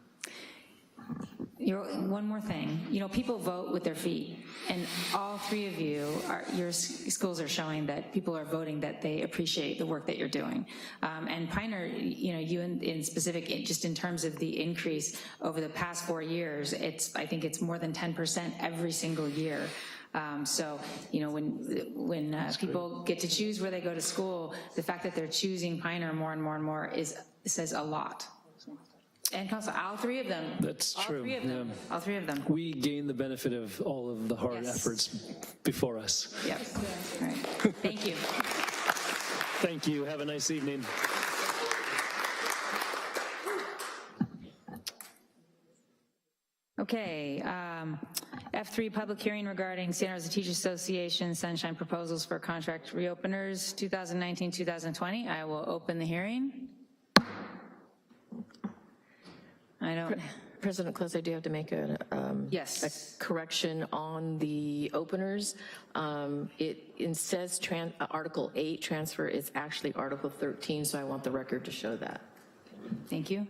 One more thing, you know, people vote with their feet, and all three of you, your schools are showing that people are voting that they appreciate the work that you're doing. And Pioneer, you know, you in specific, just in terms of the increase over the past 4 years, I think it's more than 10% every single year. So, you know, when people get to choose where they go to school, the fact that they're choosing Pioneer more and more and more says a lot. And all three of them. That's true. All three of them. Yeah. All three of them. We gain the benefit of all of the hard efforts before us. Yep. All right. Thank you. Thank you. Have a nice evening. Okay. F3, public hearing regarding Santa Rosa Teachers Association Sunshine proposals for contract reopeners 2019-2020. I will open the hearing. President Close, I do have to make a correction on the openers. It says Article 8 transfer is actually Article 13, so I want the record to show that. Thank you.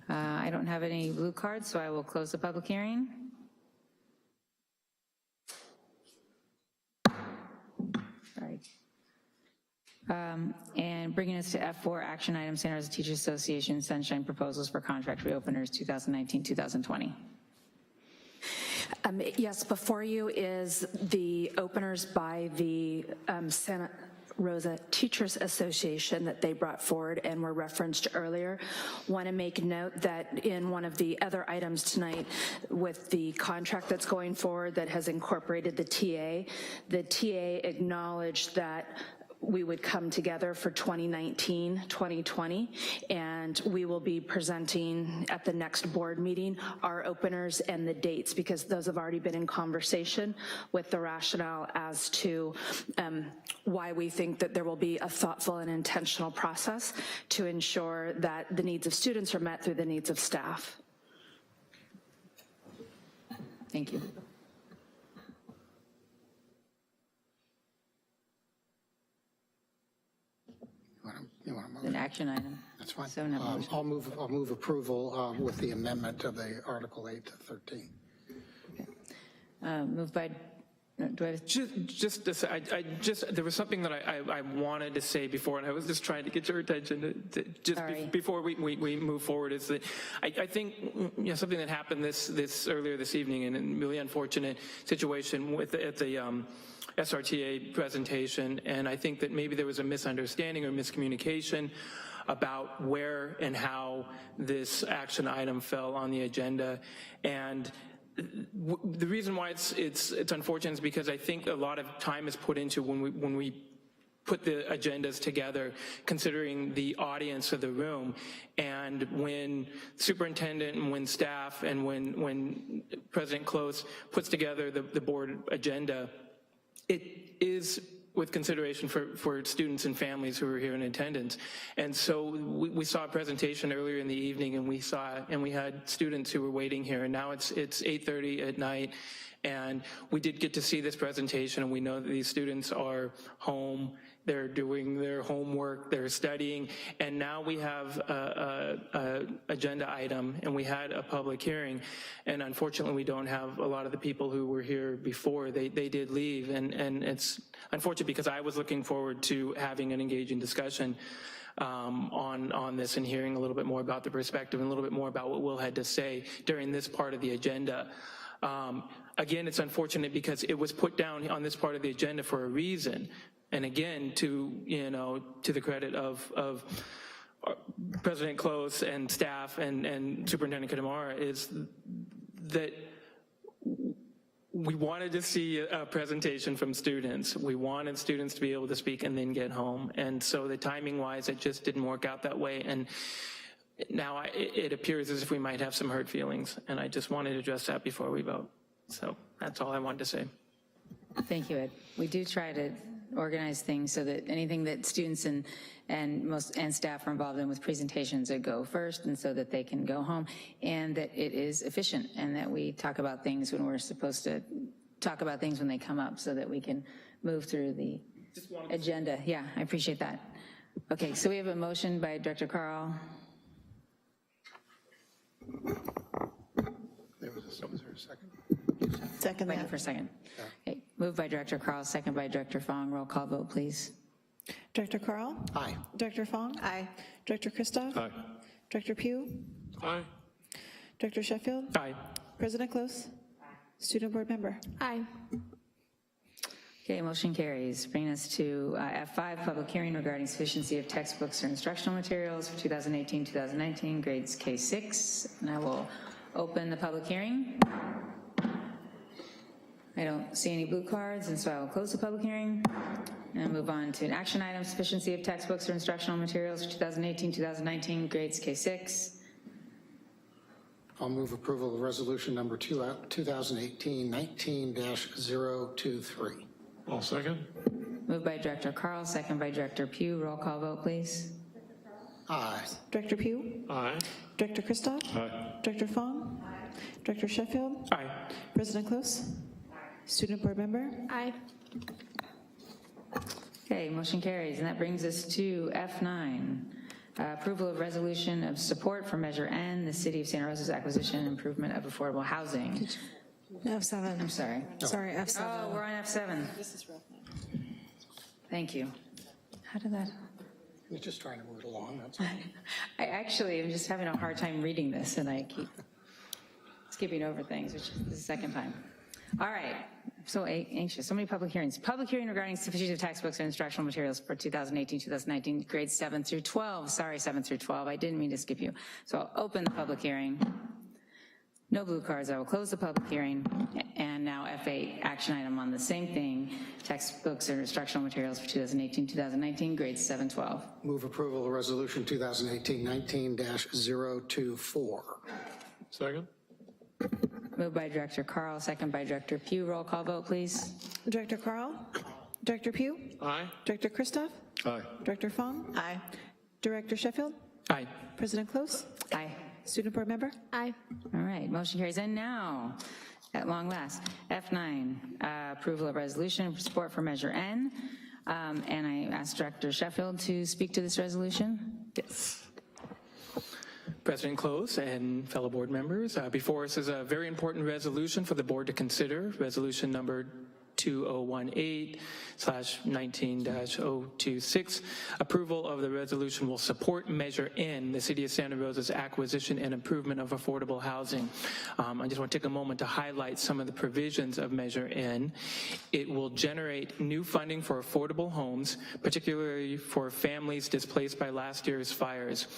I don't have any blue cards, so I will close the public hearing. Sorry. And bringing us to F4, action item, Santa Rosa Teachers Association Sunshine Proposals for Contract Reopeners 2019-2020. Yes, before you is the openers by the Santa Rosa Teachers Association that they brought forward and were referenced earlier. Want to make note that in one of the other items tonight with the contract that's going forward that has incorporated the TA acknowledged that we would come together for 2019-2020, and we will be presenting at the next board meeting our openers and the dates, because those have already been in conversation with the rationale as to why we think that there will be a thoughtful and intentional process to ensure that the needs of students are met through the needs of staff. Thank you. You want to move? An action item. That's fine. So no motion. I'll move approval with the amendment of the Article 8 to 13. Moved by, do I have? Just to say, there was something that I wanted to say before, and I was just trying to get your attention before we move forward. Is that I think something that happened this earlier this evening, and a really unfortunate situation at the SRTA presentation, and I think that maybe there was a misunderstanding or miscommunication about where and how this action item fell on the agenda. And the reason why it's unfortunate is because I think a lot of time is put into when we put the agendas together, considering the audience of the room. And when superintendent and when staff and when President Close puts together the board agenda, it is with consideration for students and families who are here in attendance. And so we saw a presentation earlier in the evening, and we had students who were waiting here, and now it's 8:30 at night, and we did get to see this presentation, and we know that these students are home, they're doing their homework, they're studying, and now we have a agenda item, and we had a public hearing, and unfortunately we don't have a lot of the people who were here before. They did leave, and it's unfortunate because I was looking forward to having an engaging discussion on this and hearing a little bit more about the perspective and a little bit more about what Will had to say during this part of the agenda. Again, it's unfortunate because it was put down on this part of the agenda for a reason. And again, to the credit of President Close and staff and Superintendent Kadamara, is that we wanted to see a presentation from students. We wanted students to be able to speak and then get home. And so the timing-wise, it just didn't work out that way. And now it appears as if we might have some hurt feelings. And I just wanted to address that before we vote. So that's all I wanted to say. Thank you, Ed. We do try to organize things so that anything that students and staff are involved in with presentations that go first, and so that they can go home, and that it is efficient, and that we talk about things when we're supposed to talk about things when they come up, so that we can move through the agenda. Yeah, I appreciate that. Okay, so we have a motion by Director Carl. Was there a second? Second that. For a second. Okay. Moved by Director Carl, second by Director Fong. Roll call vote, please. Director Carl? Aye. Director Fong? Aye. Director Christoph? Aye. Director Pugh? Aye. Director Sheffield? Aye. President Close? Student Board Member? Aye. Okay, motion carries. Bringing us to F5, public hearing regarding sufficiency of textbooks or instructional materials for 2018-2019, grades K-6. And I will open the public hearing. I don't see any blue cards, and so I will close the public hearing and move on to an action item, sufficiency of textbooks or instructional materials for 2018-2019, grades K-6. I'll move approval of resolution number 2018-19-023. I'll second. Moved by Director Carl, second by Director Pugh. Roll call vote, please. Aye. Director Pugh? Aye. Director Christoph? Aye. Director Fong? Aye. Director Sheffield? Aye. President Close? Student Board Member? Aye. Okay, motion carries, and that brings us to F9. Approval of resolution of support for Measure N, the City of Santa Rosa's acquisition and improvement of affordable housing. F7. I'm sorry. Sorry, F7. Oh, we're on F7. This is rough. Thank you. How did that? You're just trying to move it along, that's all. I actually am just having a hard time reading this, and I keep skipping over things, which is the second time. All right, I'm so anxious. So many public hearings. Public hearing regarding sufficiency of textbooks and instructional materials for 2018-2019, grades 7 through 12. Sorry, 7 through 12. I didn't mean to skip you. So I'll open the public hearing. No blue cards. I will close the public hearing. And now F8, action item on the same thing, textbooks and instructional materials for 2018-2019, grades 7-12. Move approval of resolution 2018-19-024. Second? Moved by Director Carl, second by Director Pugh. Roll call vote, please. Director Carl? Director Pugh? Aye. Director Christoph? Aye. Director Fong? Aye. Director Sheffield? Aye. President Close? Aye. Student Board Member? Aye. All right, motion carries. And now, at long last, F9, approval of resolution for support for Measure N. And I ask Director Sheffield to speak to this resolution. Yes. President Close and fellow board members, before us is a very important resolution for the board to consider, resolution number 2018/19-026. Approval of the resolution will support Measure N, the City of Santa Rosa's acquisition and improvement of affordable housing. I just want to take a moment to highlight some of the provisions of Measure N. It will generate new funding for affordable homes, particularly for families displaced by last year's fires.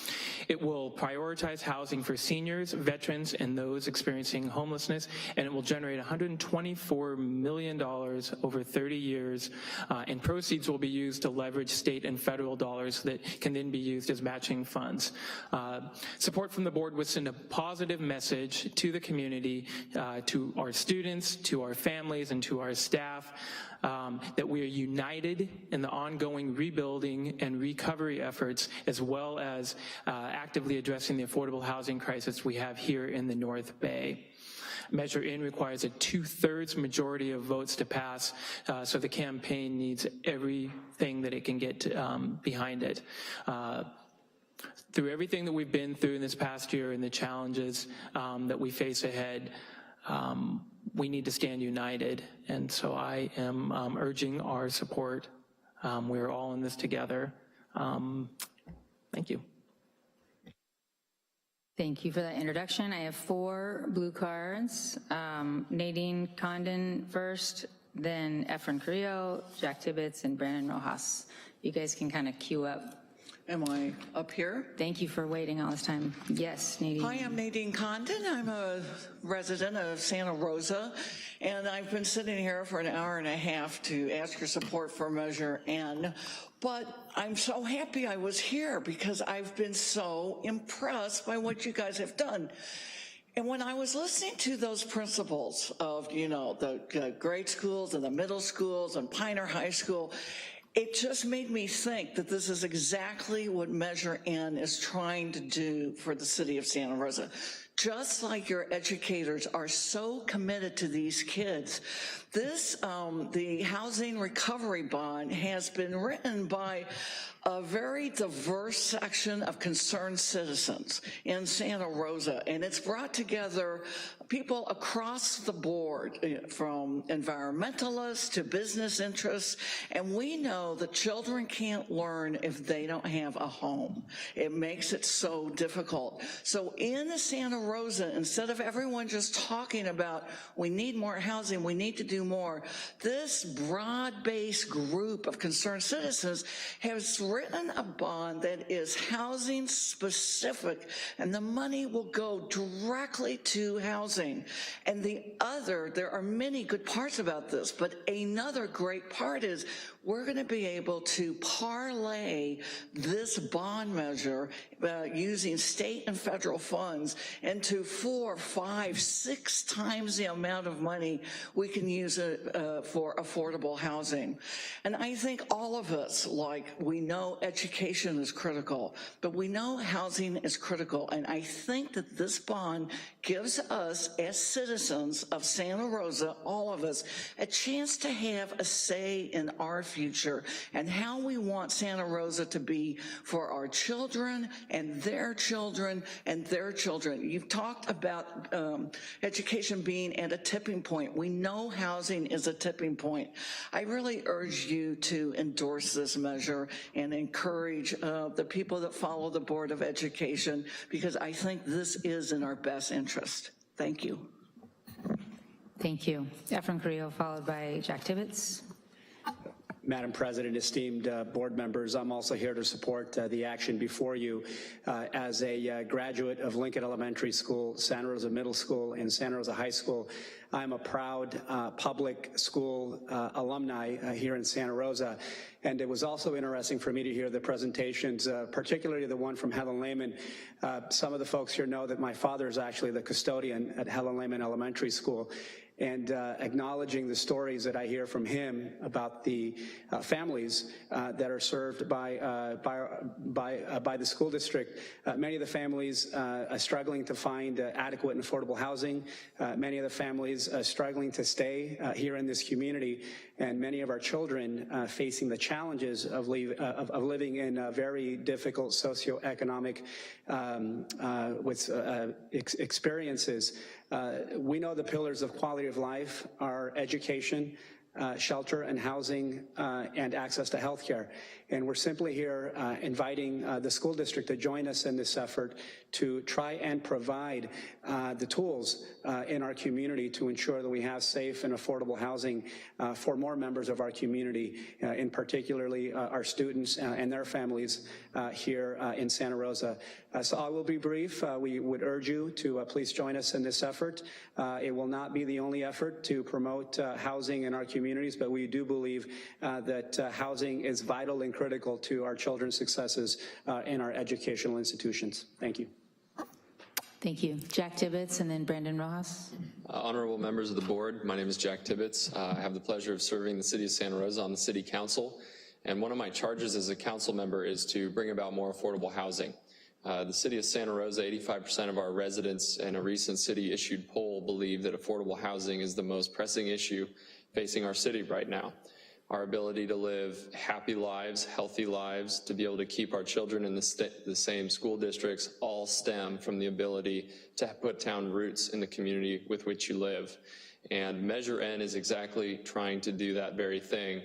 It will prioritize housing for seniors, veterans, and those experiencing homelessness, and it will generate $124 million over 30 years, and proceeds will be used to leverage state and federal dollars that can then be used as matching funds. Support from the board would send a positive message to the community, to our students, to our families, and to our staff, that we are united in the ongoing rebuilding and recovery efforts, as well as actively addressing the affordable housing crisis we have here in the North Bay. Measure N requires a 2/3 majority of votes to pass, so the campaign needs everything that it can get behind it. Through everything that we've been through in this past year and the challenges that we face ahead, we need to stand united, and so I am urging our support. We're all in this together. Thank you. Thank you for that introduction. I have 4 blue cards. Nadine Condon first, then Efren Carrillo, Jack Tibbetts, and Brandon Rojas. You guys can kind of queue up. Am I up here? Thank you for waiting all this time. Yes, Nadine. Hi, I'm Nadine Condon. I'm a resident of Santa Rosa, and I've been sitting here for an hour and a half to ask your support for Measure N, but I'm so happy I was here because I've been so impressed by what you guys have done. And when I was listening to those principals of, the grade schools and the middle schools and Pioneer High School, it just made me think that this is exactly what Measure N is trying to do for the city of Santa Rosa. Just like your educators are so committed to these kids, the Housing Recovery Bond has been written by a very diverse section of concerned citizens in Santa Rosa, and it's brought together people across the board, from environmentalists to business interests, and we know that children can't learn if they don't have a home. It makes it so difficult. So in Santa Rosa, instead of everyone just talking about we need more housing, we need to do more, this broad-based group of concerned citizens has written a bond that is housing specific, and the money will go directly to housing. And there are many good parts about this, but another great part is we're going to be able to parlay this bond measure using state and federal funds into 4, 5, 6 times the amount of money we can use for affordable housing. And I think all of us, we know education is critical, but we know housing is critical. And I think that this bond gives us, as citizens of Santa Rosa, all of us, a chance to have a say in our future. future and how we want Santa Rosa to be for our children and their children and their children. You've talked about education being at a tipping point. We know housing is a tipping point. I really urge you to endorse this measure and encourage the people that follow the Board of Education, because I think this is in our best interest. Thank you. Thank you. Efren Carrillo, followed by Jack Tibbetts. Madam President, esteemed board members, I'm also here to support the action before you. As a graduate of Lincoln Elementary School, Santa Rosa Middle School, and Santa Rosa High School, I'm a proud public school alumni here in Santa Rosa. And it was also interesting for me to hear the presentations, particularly the one from Helen Lehman. Some of the folks here know that my father is actually the custodian at Helen Lehman Elementary School. And acknowledging the stories that I hear from him about the families that are served by the school district. Many of the families are struggling to find adequate and affordable housing. Many of the families are struggling to stay here in this community, and many of our children facing the challenges of living in very difficult socioeconomic experiences. We know the pillars of quality of life are education, shelter and housing, and access to health care. And we're simply here inviting the school district to join us in this effort to try and provide the tools in our community to ensure that we have safe and affordable housing for more members of our community, in particularly our students and their families here in Santa Rosa. So I will be brief. We would urge you to please join us in this effort. It will not be the only effort to promote housing in our communities, but we do believe that housing is vital and critical to our children's successes in our educational institutions. Thank you. Thank you. Jack Tibbetts and then Brandon Rojas. Honorable members of the board, my name is Jack Tibbetts. I have the pleasure of serving the city of Santa Rosa on the city council. And one of my charges as a council member is to bring about more affordable housing. The city of Santa Rosa, 85% of our residents in a recent city-issued poll believe that affordable housing is the most pressing issue facing our city right now. Our ability to live happy lives, healthy lives, to be able to keep our children in the same school districts all stem from the ability to put down roots in the community with which you live. And Measure N is exactly trying to do that very thing.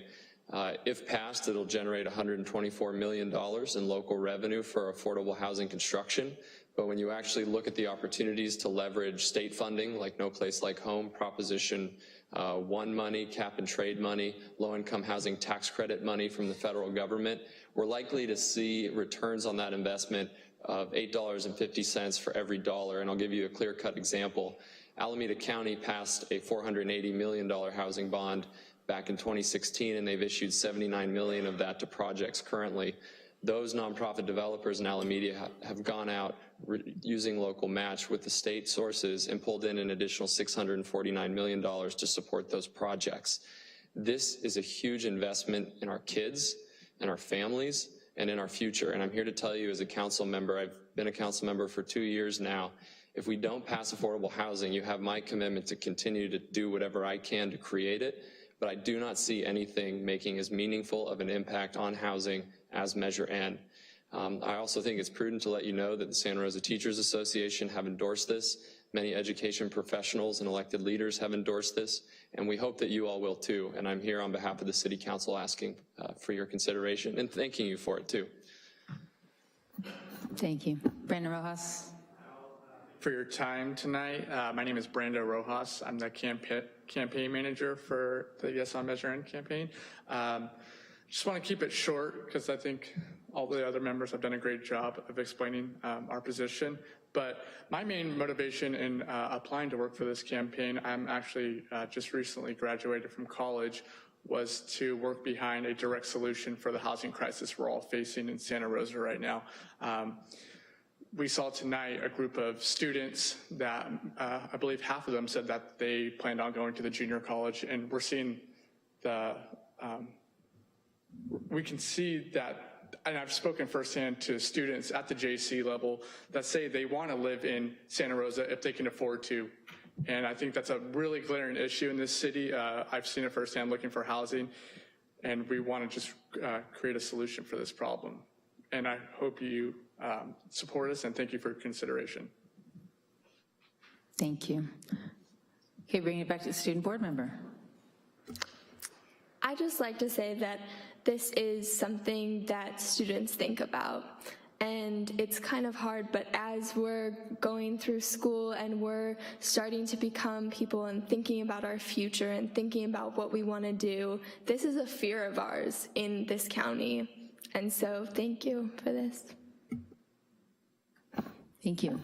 If passed, it'll generate $124 million in local revenue for affordable housing construction. But when you actually look at the opportunities to leverage state funding, like No Place Like Home, Proposition 1 money, cap and trade money, low-income housing tax credit money from the federal government, we're likely to see returns on that investment of $8.50 for every dollar. And I'll give you a clear-cut example. Alameda County passed a $480 million housing bond back in 2016, and they've issued $79 million of that to projects currently. Those nonprofit developers in Alameda have gone out using local match with the state sources and pulled in an additional $649 million to support those projects. This is a huge investment in our kids and our families and in our future. And I'm here to tell you as a council member, I've been a council member for 2 years now, if we don't pass affordable housing, you have my commitment to continue to do whatever I can to create it, but I do not see anything making as meaningful of an impact on housing as Measure N. I also think it's prudent to let you know that the Santa Rosa Teachers Association have endorsed this. Many education professionals and elected leaders have endorsed this, and we hope that you all will too. And I'm here on behalf of the City Council asking for your consideration and thanking you for it too. Thank you. Brandon Rojas. For your time tonight. My name is Brando Rojas. I'm the campaign manager for the Yes on Measure N campaign. Just want to keep it short because I think all the other members have done a great job of explaining our position. But my main motivation in applying to work for this campaign, I'm actually just recently graduated from college, was to work behind a direct solution for the housing crisis we're all facing in Santa Rosa right now. We saw tonight a group of students that I believe half of them said that they planned on going to the junior college, and we're seeing we can see that, and I've spoken firsthand to students at the JC level that say they want to live in Santa Rosa if they can afford to. And I think that's a really glaring issue in this city. I've seen it firsthand looking for housing. and we want to just create a solution for this problem. And I hope you support us, and thank you for your consideration. Thank you. Okay, bring it back to the student board member. I just like to say that this is something that students think about, and it's kind of hard, but as we're going through school and we're starting to become people and thinking about our future and thinking about what we want to do, this is a fear of ours in this county. And so thank you for this. Thank you.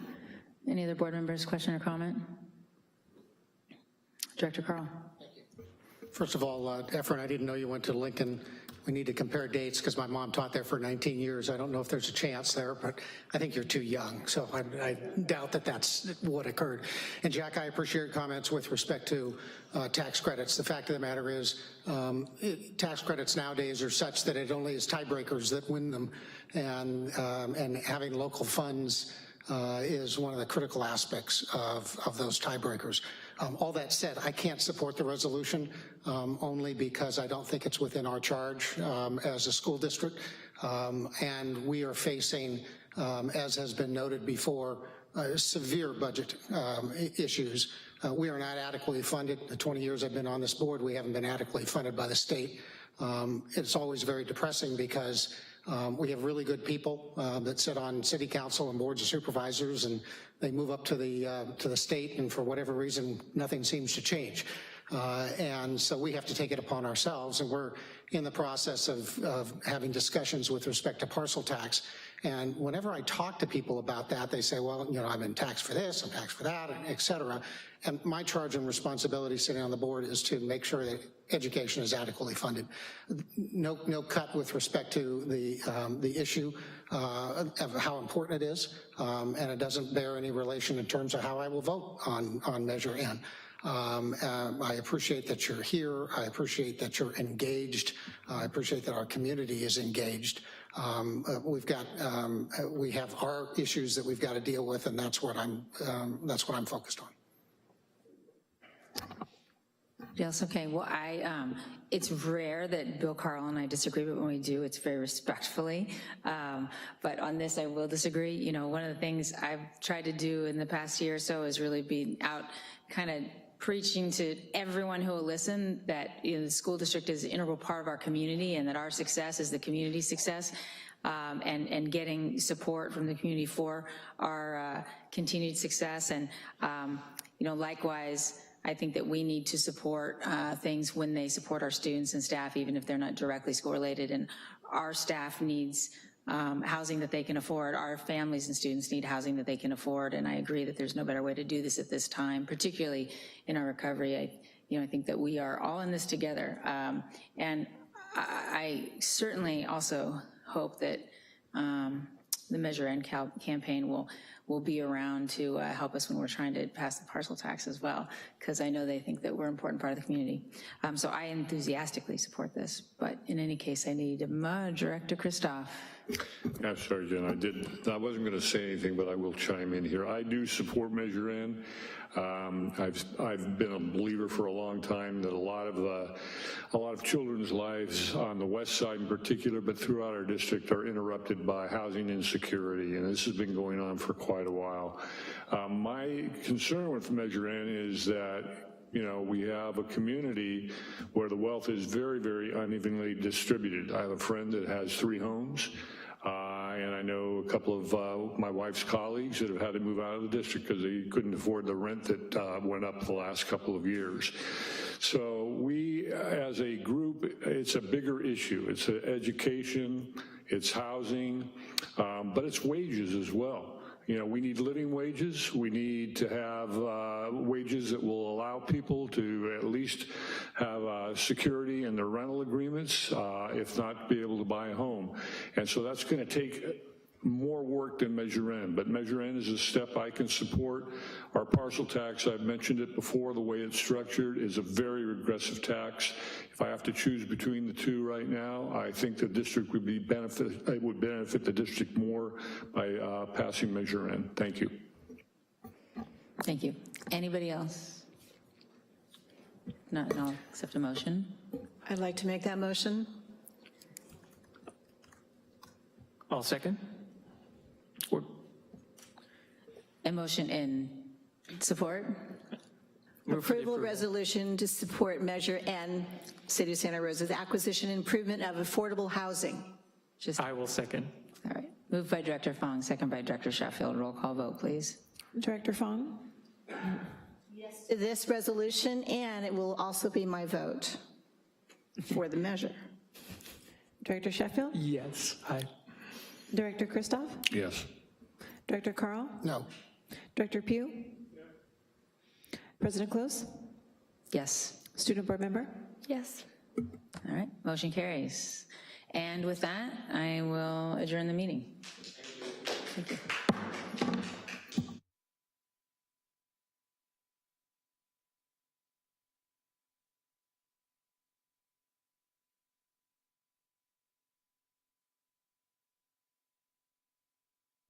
Any other board members, question or comment? Director Carl. First of all, Efren, I didn't know you went to Lincoln. We need to compare dates because my mom taught there for 19 years. I don't know if there's a chance there, but I think you're too young. So I doubt that that's what occurred. And Jack, I appreciate your comments with respect to tax credits. The fact of the matter is tax credits nowadays are such that it only is tiebreakers that win them. And having local funds is one of the critical aspects of those tiebreakers. All that said, I can't support the resolution only because I don't think it's within our charge as a school district. And we are facing, as has been noted before, severe budget issues. We are not adequately funded. The 20 years I've been on this board, we haven't been adequately funded by the state. It's always very depressing because we have really good people that sit on city council and boards of supervisors, and they move up to the state, and for whatever reason, nothing seems to change. And so we have to take it upon ourselves, and we're in the process of having discussions with respect to parcel tax. And whenever I talk to people about that, they say, well, you know, I'm in tax for this, I'm taxed for that, et cetera. And my charge and responsibility sitting on the board is to make sure that education is adequately funded. No cut with respect to the issue of how important it is, and it doesn't bear any relation in terms of how I will vote on Measure N. I appreciate that you're here. I appreciate that you're engaged. I appreciate that our community is engaged. We have our issues that we've got to deal with, and that's what I'm focused on. Yes, okay. Well, it's rare that Bill Carl and I disagree, but when we do, it's very respectfully. But on this, I will disagree. You know, one of the things I've tried to do in the past year or so is really be out kind of preaching to everyone who will listen that, you know, the school district is an integral part of our community and that our success is the community's success, and getting support from the community for our continued success. And, you know, likewise, I think that we need to support things when they support our students and staff, even if they're not directly school related. And our staff needs housing that they can afford. Our families and students need housing that they can afford. And I agree that there's no better way to do this at this time, particularly in our recovery. I think that we are all in this together. And I certainly also hope that the Measure N campaign will be around to help us when we're trying to pass the parcel tax as well, because I know they think that we're an important part of the community. So I enthusiastically support this, but in any case, I need Director Christoph. Yeah, sorry, Jen, I wasn't going to say anything, but I will chime in here. I do support Measure N. I've been a believer for a long time that a lot of children's lives on the west side in particular, but throughout our district, are interrupted by housing insecurity, and this has been going on for quite a while. My concern with Measure N is that, you know, we have a community where the wealth is very, very unevenly distributed. I have a friend that has 3 homes. And I know a couple of my wife's colleagues that have had to move out of the district because they couldn't afford the rent that went up the last couple of years. So we, as a group, it's a bigger issue. It's education, it's housing, but it's wages as well. You know, we need living wages. We need to have wages that will allow people to at least have security in their rental agreements, if not be able to buy a home. And so that's going to take more work than Measure N, but Measure N is a step I can support. Our parcel tax, I've mentioned it before, the way it's structured is a very regressive tax. If I have to choose between the two right now, I think the district would benefit the district more by passing Measure N. Thank you. Thank you. Anybody else? No, I'll accept a motion. I'd like to make that motion. I'll second. A motion in support? Approval resolution to support Measure N, City of Santa Rosa's acquisition and improvement of affordable housing. I will second. All right. Moved by Director Fong, second by Director Sheffield. Roll call vote, please. Director Fong? Yes to this resolution, and it will also be my vote for the measure. Director Sheffield? Yes. Aye. Director Christoph? Yes. Director Carl? No. Director Pugh? President Close? Yes. Student Board Member? Yes. All right, motion carries. And with that, I will adjourn the meeting. Thank you.